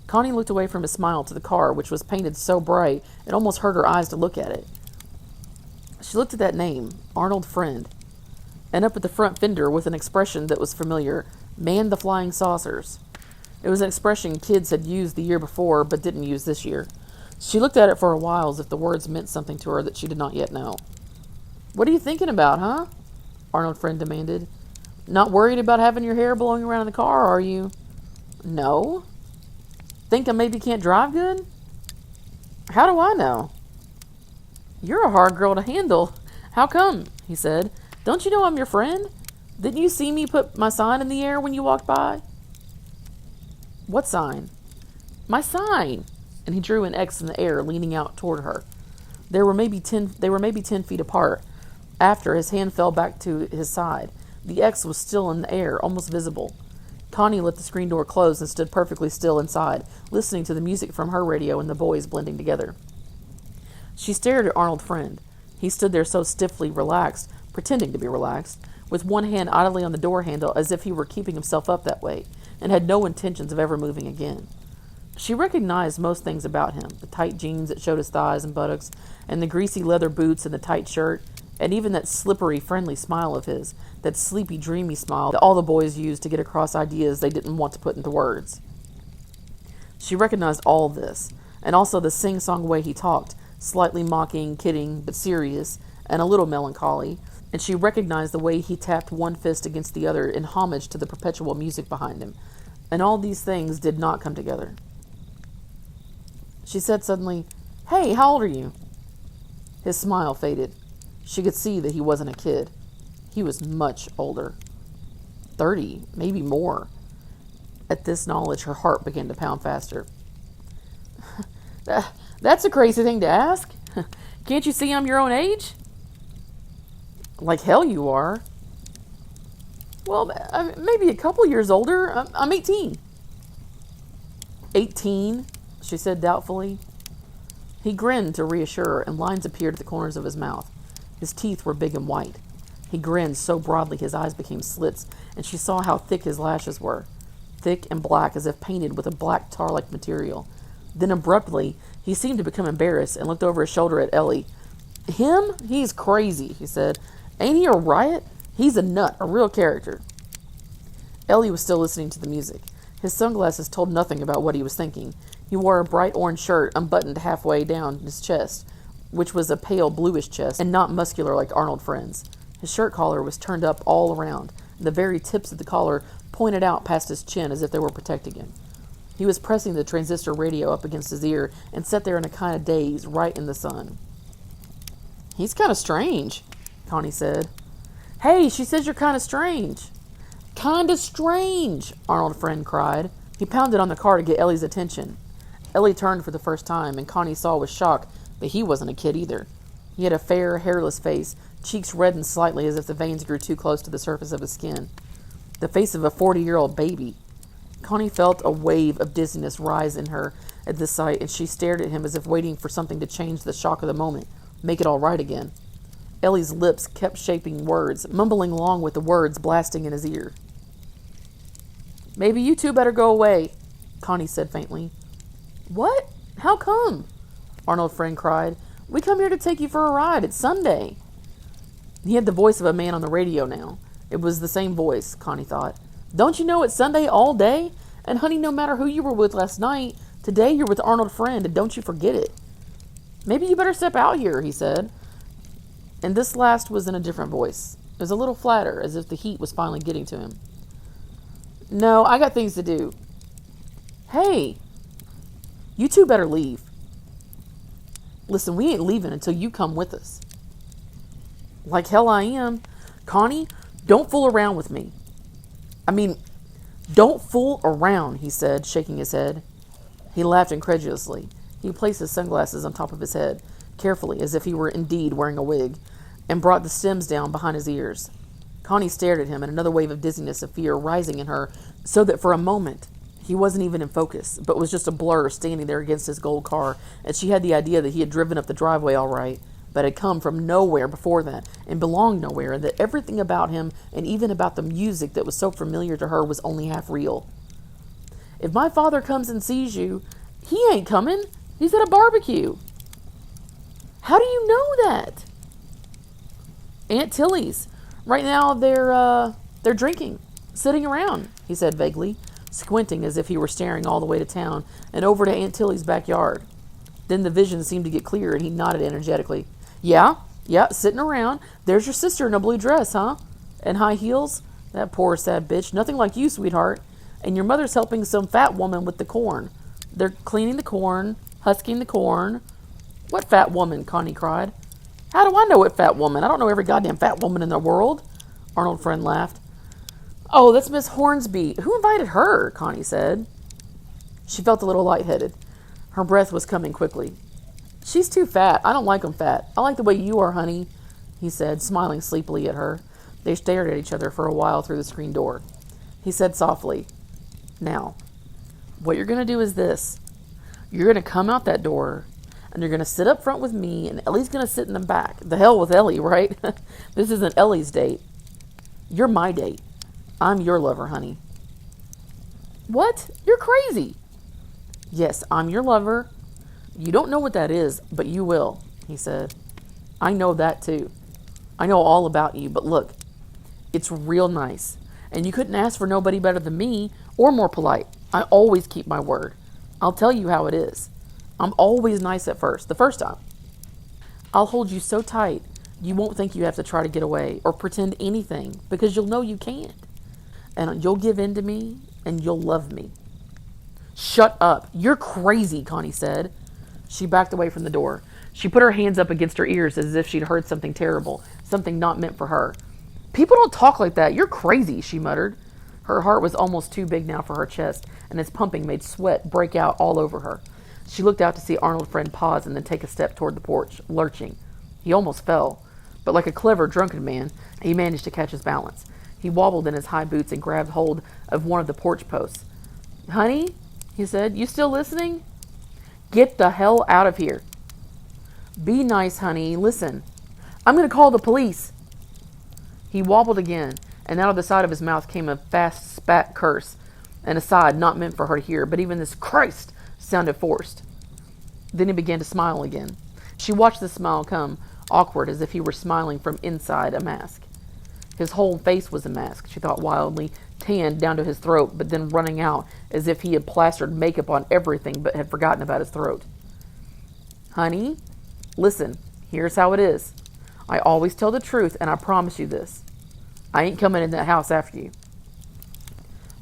S1: Connie looked away from his smile to the car, which was painted so bright it almost hurt her eyes to look at it. She looked at that name, Arnold Friend, and up at the front fender with an expression that was familiar, Man the Flying Saucers. It was an expression kids had used the year before but didn't use this year. She looked at it for a while as if the words meant something to her that she did not yet know. What are you thinking about, huh? Arnold Friend demanded. Not worried about having your hair blowing around in the car, are you? No. Think I maybe can't drive good? How do I know? You're a hard girl to handle. How come? He said. Don't you know I'm your friend? Didn't you see me put my sign in the air when you walked by? What sign? My sign. And he drew an X in the air, leaning out toward her. They were maybe 10 feet apart. After, his hand fell back to his side. The X was still in the air, almost visible. Connie let the screen door close and stood perfectly still inside, listening to the music from her radio and the boys blending together. She stared at Arnold Friend. He stood there so stiffly relaxed, pretending to be relaxed, with one hand idly on the door handle as if he were keeping himself up that way, and had no intentions of ever moving again. She recognized most things about him, the tight jeans that showed his thighs and buttocks, and the greasy leather boots and the tight shirt, and even that slippery, friendly smile of his, that sleepy, dreamy smile that all the boys used to get across ideas they didn't want to put into words. She recognized all this, and also the sing-song way he talked, slightly mocking, kidding, but serious, and a little melancholy, and she recognized the way he tapped one fist against the other in homage to the perpetual music behind him, and all these things did not come together. She said suddenly, Hey, how old are you? His smile faded. She could see that he wasn't a kid. He was much older. 30, maybe more. At this knowledge, her heart began to pound faster. That's a crazy thing to ask. Can't you see I'm your own age? Like hell you are. Well, maybe a couple years older. I'm 18. 18, she said doubtfully. He grinned to reassure her, and lines appeared at the corners of his mouth. His teeth were big and white. He grinned so broadly his eyes became slits, and she saw how thick his lashes were. Thick and black, as if painted with a black tar-like material. Then abruptly, he seemed to become embarrassed and looked over his shoulder at Ellie. Him? He's crazy, he said. Ain't he a riot? He's a nut, a real character. Ellie was still listening to the music. His sunglasses told nothing about what he was thinking. He wore a bright orange shirt unbuttoned halfway down his chest, which was a pale bluish chest and not muscular like Arnold Friend's. His shirt collar was turned up all around, and the very tips of the collar pointed out past his chin as if they were protecting him. He was pressing the transistor radio up against his ear and sat there in a kind of daze right in the sun. He's kind of strange, Connie said. Hey, she says you're kind of strange. Kind of strange, Arnold Friend cried. He pounded on the car to get Ellie's attention. Ellie turned for the first time, and Connie saw with shock that he wasn't a kid either. He had a fair, hairless face, cheeks reddened slightly as if the veins grew too close to the surface of his skin. The face of a 40-year-old baby. Connie felt a wave of dizziness rise in her at this sight, and she stared at him as if waiting for something to change the shock of the moment, make it all right again. Ellie's lips kept shaping words, mumbling along with the words blasting in his ear. Maybe you two better go away, Connie said faintly. What? How come? Arnold's friend cried. We come here to take you for a ride. It's Sunday. He had the voice of a man on the radio now. It was the same voice, Connie thought. Don't you know it's Sunday all day? And honey, no matter who you were with last night, today you're with Arnold's friend, and don't you forget it. Maybe you better step out here, he said. And this last was in a different voice. It was a little flatter, as if the heat was finally getting to him. No, I got things to do. Hey, you two better leave. Listen, we ain't leaving until you come with us. Like hell I am. Connie, don't fool around with me. Don't fool around, he said, shaking his head. He laughed incredulously. He placed his sunglasses on top of his head, carefully, as if he were indeed wearing a wig, and brought the stems down behind his ears. Connie stared at him, and another wave of dizziness of fear rising in her, so that for a moment he wasn't even in focus, but was just a blur standing there against his gold car, and she had the idea that he had driven up the driveway all right, but had come from nowhere before that, and belonged nowhere, and that everything about him, and even about the music that was so familiar to her, was only half real. If my father comes and sees you, he ain't coming. He's at a barbecue. How do you know that? Aunt Tilly's. Right now they're drinking, sitting around, he said vaguely, squinting as if he were staring all the way to town and over to Aunt Tilly's backyard. Then the vision seemed to get clear and he nodded energetically. Yeah, sitting around. There's your sister in a blue dress, huh? And high heels? That poor sad bitch. Nothing like you, sweetheart. And your mother's helping some fat woman with the corn. They're cleaning the corn, husking the corn. What fat woman? Connie cried. How do I know what fat woman? I don't know every goddamn fat woman in the world. Arnold's friend laughed. Oh, that's Miss Hornsby. Who invited her? Connie said. She felt a little lightheaded. Her breath was coming quickly. She's too fat. I don't like 'em fat. I like the way you are, honey, he said, smiling sleepily at her. They stared at each other for a while through the screen door. He said softly, Now, what you're going to do is this. You're going to come out that door, and you're going to sit up front with me, and Ellie's going to sit in the back. The hell with Ellie, right? This isn't Ellie's date. You're my date. I'm your lover, honey. What? You're crazy. Yes, I'm your lover. You don't know what that is, but you will, he said. I know that too. I know all about you, but look, it's real nice. And you couldn't ask for nobody better than me, or more polite. I always keep my word. I'll tell you how it is. I'm always nice at first, the first time. I'll hold you so tight, you won't think you have to try to get away, or pretend anything, because you'll know you can't. And you'll give in to me, and you'll love me. Shut up. You're crazy, Connie said. She backed away from the door. She put her hands up against her ears as if she'd heard something terrible, something not meant for her. People don't talk like that. You're crazy, she muttered. Her heart was almost too big now for her chest, and its pumping made sweat break out all over her. She looked out to see Arnold's friend pause and then take a step toward the porch, lurching. He almost fell, but like a clever, drunken man, he managed to catch his balance. He wobbled in his high boots and grabbed hold of one of the porch posts. Honey, he said, you still listening? Get the hell out of here. Be nice, honey. Listen. I'm going to call the police. He wobbled again, and out of the side of his mouth came a fast spat curse, an aside not meant for her to hear, but even this Christ sounded forced. Then he began to smile again. She watched the smile come, awkward as if he were smiling from inside a mask. His whole face was a mask, she thought wildly, tanned down to his throat, but then running out as if he had plastered makeup on everything but had forgotten about his throat. Honey, listen, here's how it is. I always tell the truth, and I promise you this. I ain't coming in that house after you.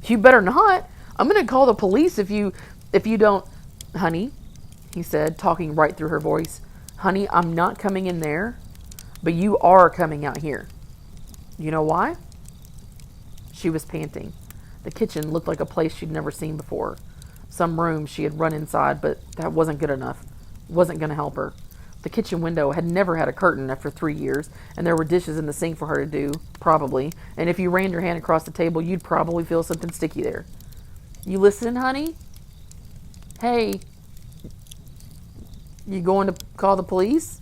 S1: You better not. I'm going to call the police if you don't... Honey, he said, talking right through her voice. Honey, I'm not coming in there, but you are coming out here. You know why? She was panting. The kitchen looked like a place she'd never seen before. Some room she had run inside, but that wasn't good enough. Wasn't going to help her. The kitchen window had never had a curtain after 3 years, and there were dishes in the sink for her to do, probably, and if you ran your hand across the table, you'd probably feel something sticky there. You listening, honey? Hey, you going to call the police?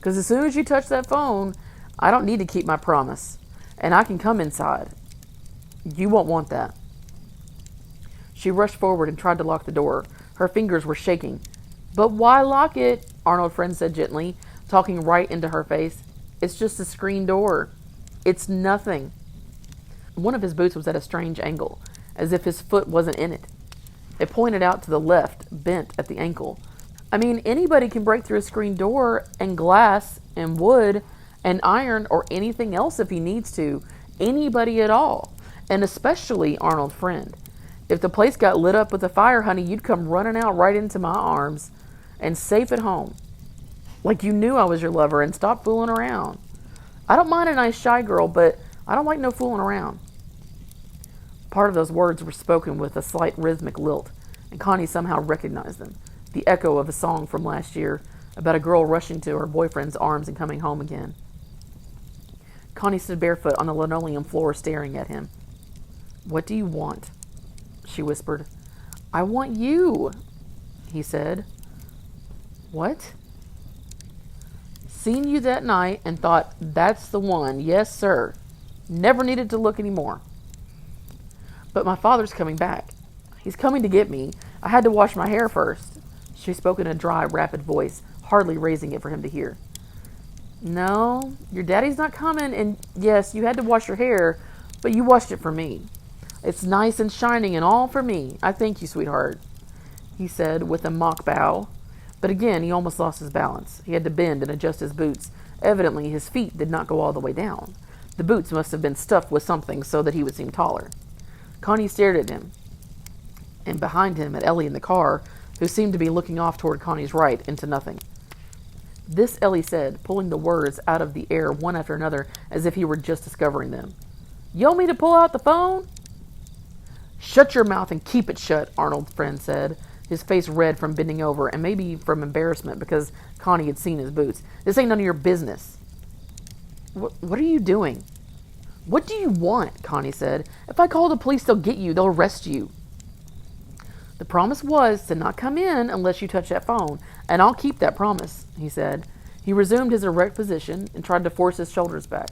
S1: Because as soon as you touch that phone, I don't need to keep my promise. And I can come inside. You won't want that. She rushed forward and tried to lock the door. Her fingers were shaking. But why lock it? Arnold's friend said gently, talking right into her face. It's just a screen door. It's nothing. One of his boots was at a strange angle, as if his foot wasn't in it. It pointed out to the left, bent at the ankle. I mean, anybody can break through a screen door and glass and wood and iron or anything else if he needs to. Anybody at all. And especially Arnold's friend. If the place got lit up with a fire, honey, you'd come running out right into my arms and safe at home. Like you knew I was your lover and stopped fooling around. I don't mind a nice shy girl, but I don't like no fooling around. Part of those words were spoken with a slight rhythmic lilt, and Connie somehow recognized them. The echo of a song from last year about a girl rushing to her boyfriend's arms and coming home again. Connie stood barefoot on the linoleum floor staring at him. What do you want? She whispered. I want you, he said. What? Seen you that night and thought, that's the one, yes sir. Never needed to look anymore. But my father's coming back. He's coming to get me. I had to wash my hair first. She spoke in a dry, rapid voice, hardly raising it for him to hear. No, your daddy's not coming, and yes, you had to wash your hair, but you washed it for me. It's nice and shining and all for me. I thank you, sweetheart, he said with a mock bow. But again, he almost lost his balance. He had to bend and adjust his boots. Evidently, his feet did not go all the way down. The boots must have been stuffed with something so that he would seem taller. Connie stared at him, and behind him at Ellie in the car, who seemed to be looking off toward Connie's right into nothing. This, Ellie said, pulling the words out of the air one after another as if he were just discovering them. You want me to pull out the phone? Shut your mouth and keep it shut, Arnold's friend said, his face red from bending over and maybe from embarrassment because Connie had seen his boots. This ain't none of your business. What are you doing? What do you want? Connie said. If I call the police, they'll get you. They'll arrest you. The promise was to not come in unless you touch that phone, and I'll keep that promise, he said. He resumed his erect position and tried to force his shoulders back.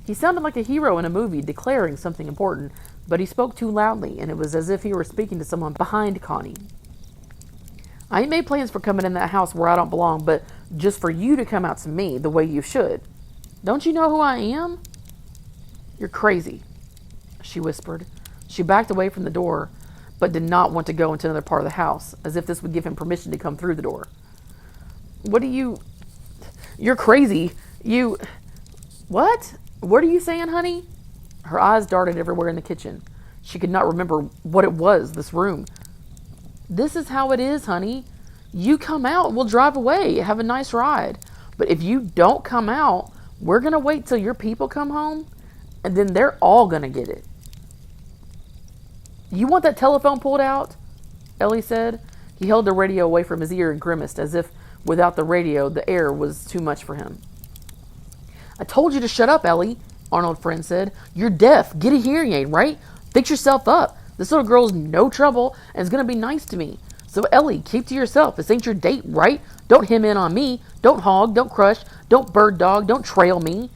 S1: He sounded like a hero in a movie declaring something important, but he spoke too loudly, and it was as if he were speaking to someone behind Connie. I ain't made plans for coming in that house where I don't belong, but just for you to come out to me the way you should. Don't you know who I am? You're crazy, she whispered. She backed away from the door, but did not want to go into another part of the house, as if this would give him permission to come through the door. What do you... You're crazy. You... What? What are you saying, honey? Her eyes darted everywhere in the kitchen. She could not remember what it was, this room. This is how it is, honey. You come out, we'll drive away, have a nice ride. But if you don't come out, we're going to wait till your people come home, and then they're all going to get it. You want that telephone pulled out? Ellie said. He held the radio away from his ear and grimaced, as if without the radio, the air was too much for him. I told you to shut up, Ellie, Arnold's friend said. You're deaf. Get a hearing aid, right? Fix yourself up. This little girl's no trouble and is going to be nice to me. So, Ellie, keep to yourself. This ain't your date, right? Don't hem in on me. Don't hog. Don't crush. Don't bird dog. Don't trail me,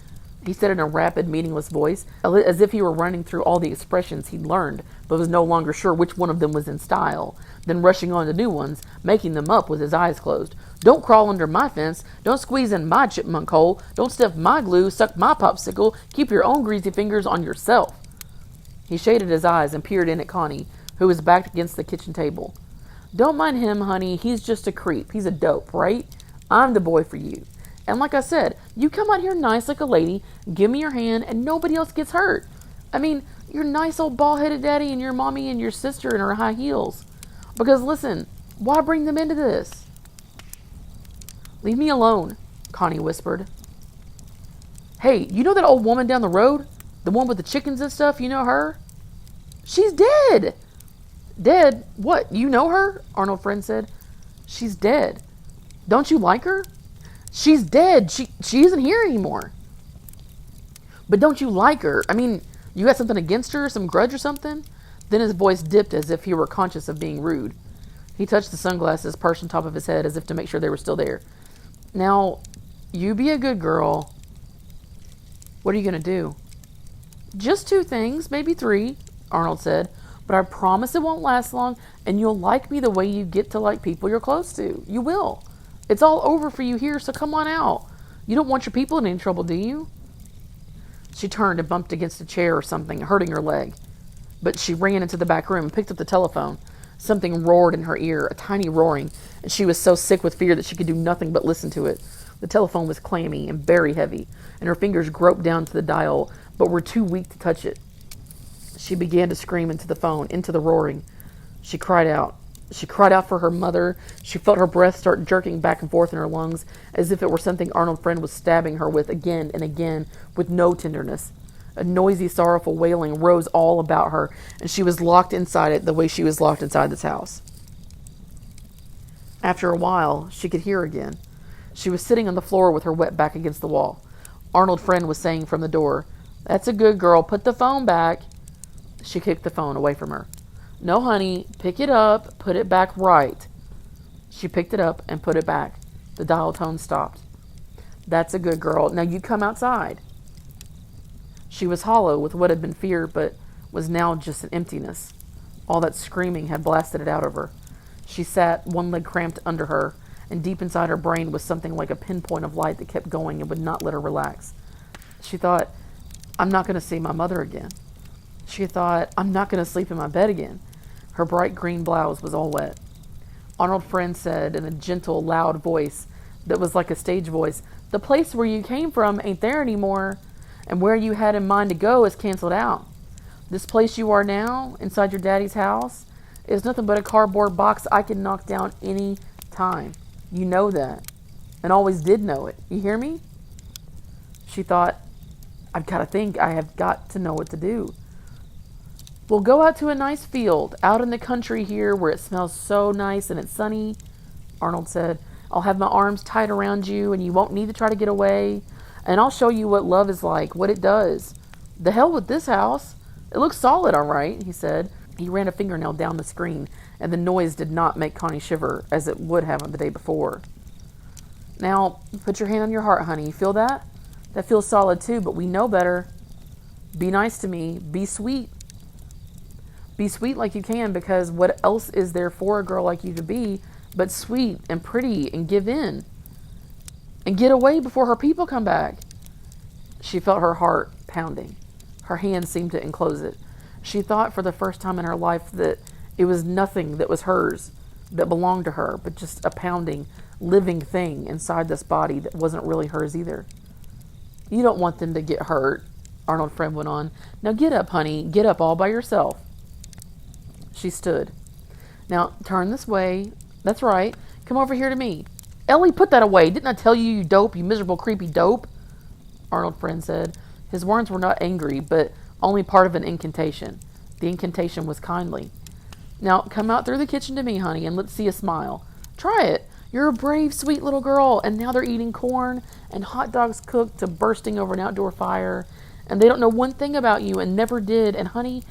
S1: he said in a rapid, meaningless voice, as if he were running through all the expressions he'd learned, but was no longer sure which one of them was in style, then rushing on to new ones, making them up with his eyes closed. Don't crawl under my fence. Don't squeeze in my chipmunk hole. Don't stuff my glue. Suck my popsicle. Keep your own greasy fingers on yourself. He shaded his eyes and peered in at Connie, who was backed against the kitchen table. Don't mind him, honey. He's just a creep. He's a dope, right? I'm the boy for you. And like I said, you come out here nice like a lady, give me your hand, and nobody else gets hurt. I mean, your nice old bald-headed daddy and your mommy and your sister in her high heels. Because listen, why bring them into this? Leave me alone, Connie whispered. Hey, you know that old woman down the road? The one with the chickens and stuff, you know her? She's dead. Dead? What, you know her? Arnold's friend said. She's dead. Don't you like her? She's dead. She isn't here anymore. But don't you like her? I mean, you got something against her, some grudge or something? Then his voice dipped as if he were conscious of being rude. He touched the sunglasses perched on top of his head as if to make sure they were still there. Now, You be a good girl. What are you going to do? Just 2 things, maybe 3, Arnold said. But I promise it won't last long, and you'll like me the way you get to like people you're close to. You will. It's all over for you here, so come on out. You don't want your people in any trouble, do you? She turned and bumped against a chair or something, hurting her leg. But she ran into the back room and picked up the telephone. Something roared in her ear, a tiny roaring, and she was so sick with fear that she could do nothing but listen to it. The telephone was clammy and very heavy, and her fingers groped down to the dial, but were too weak to touch it. She began to scream into the phone, into the roaring. She cried out. She cried out for her mother. She felt her breath start jerking back and forth in her lungs, as if it were something Arnold's friend was stabbing her with again and again, with no tenderness. A noisy, sorrowful wailing rose all about her, and she was locked inside it the way she was locked inside this house. After a while, she could hear again. She was sitting on the floor with her wet back against the wall. Arnold's friend was saying from the door, "That's a good girl. Put the phone back." She kicked the phone away from her. "No, honey. Pick it up. Put it back right." She picked it up and put it back. The dial tone stopped. "That's a good girl. Now you come outside." She was hollow with what had been fear, but was now just an emptiness. All that screaming had blasted it out of her. She sat, one leg cramped under her, and deep inside her brain was something like a pinpoint of light that kept going and would not let her relax. She thought, "I'm not going to see my mother again." She thought, "I'm not going to sleep in my bed again." Her bright green blouse was all wet. Arnold's friend said in a gentle, loud voice that was like a stage voice, "The place where you came from ain't there anymore, and where you had in mind to go is canceled out. This place you are now, inside your daddy's house, is nothing but a cardboard box I can knock down any time. You know that, and always did know it. You hear me?" She thought, "I've got to think. I have got to know what to do." "We'll go out to a nice field, out in the country here where it smells so nice and it's sunny," Arnold said. "I'll have my arms tight around you and you won't need to try to get away. And I'll show you what love is like, what it does. The hell with this house. It looks solid, all right," he said. He ran a fingernail down the screen, and the noise did not make Connie shiver, as it would have on the day before. "Now, put your hand on your heart, honey. You feel that? That feels solid, too, but we know better. Be nice to me. Be sweet. Be sweet like you can, because what else is there for a girl like you to be but sweet and pretty and give in? And get away before her people come back." She felt her heart pounding. Her hands seemed to enclose it. She thought for the first time in her life that it was nothing that was hers, that belonged to her, but just a pounding, living thing inside this body that wasn't really hers either. "You don't want them to get hurt," Arnold's friend went on. "Now get up, honey. Get up all by yourself." She stood. "Now turn this way. That's right. Come over here to me." "Ellie, put that away. Didn't I tell you, you dope, you miserable, creepy dope?" Arnold's friend said. His words were not angry, but only part of an incantation. The incantation was kindly. "Now come out through the kitchen to me, honey, and let's see a smile. Try it. You're a brave, sweet little girl, and now they're eating corn and hot dogs cooked to bursting over an outdoor fire, and they don't know one thing about you and never did, and honey,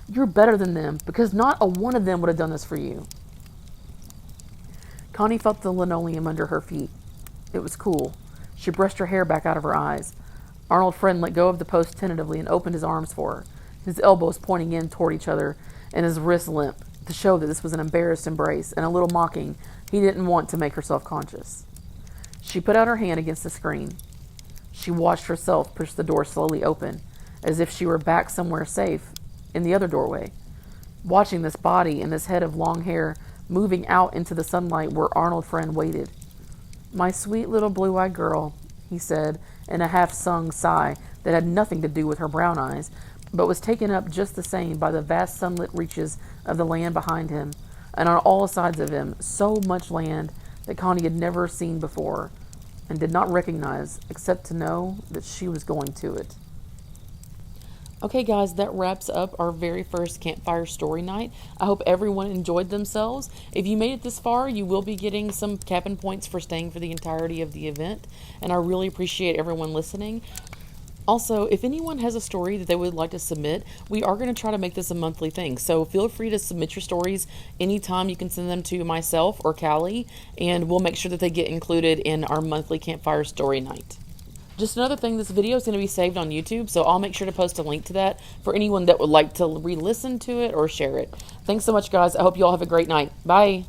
S1: you're better than them, because not a one of them would have done this for you." Connie felt the linoleum under her feet. It was cool. She brushed her hair back out of her eyes. Arnold's friend let go of the post tentatively and opened his arms for her, his elbows pointing in toward each other and his wrists limp, to show that this was an embarrassed embrace, and a little mocking. He didn't want to make her self-conscious. She put out her hand against the screen. She watched herself push the door slowly open, as if she were back somewhere safe, in the other doorway, watching this body and this head of long hair moving out into the sunlight where Arnold's friend waited. "My sweet little blue-eyed girl," he said, in a half-sung sigh that had nothing to do with her brown eyes, but was taken up just the same by the vast sunlit reaches of the land behind him, and on all sides of him, so much land that Connie had never seen before, and did not recognize, except to know that she was going to it. Okay, guys, that wraps up our very first campfire story night. I hope everyone enjoyed themselves. If you made it this far, you will be getting some cabin points for staying for the entirety of the event, and I really appreciate everyone listening. Also, if anyone has a story that they would like to submit, we are going to try to make this a monthly thing. So feel free to submit your stories anytime. You can send them to myself or Callie, and we'll make sure that they get included in our monthly Campfire Story Night. Just another thing, this video is going to be saved on YouTube, so I'll make sure to post a link to that for anyone that would like to re-listen to it or share it. Thanks so much, guys. I hope you all have a great night. Bye.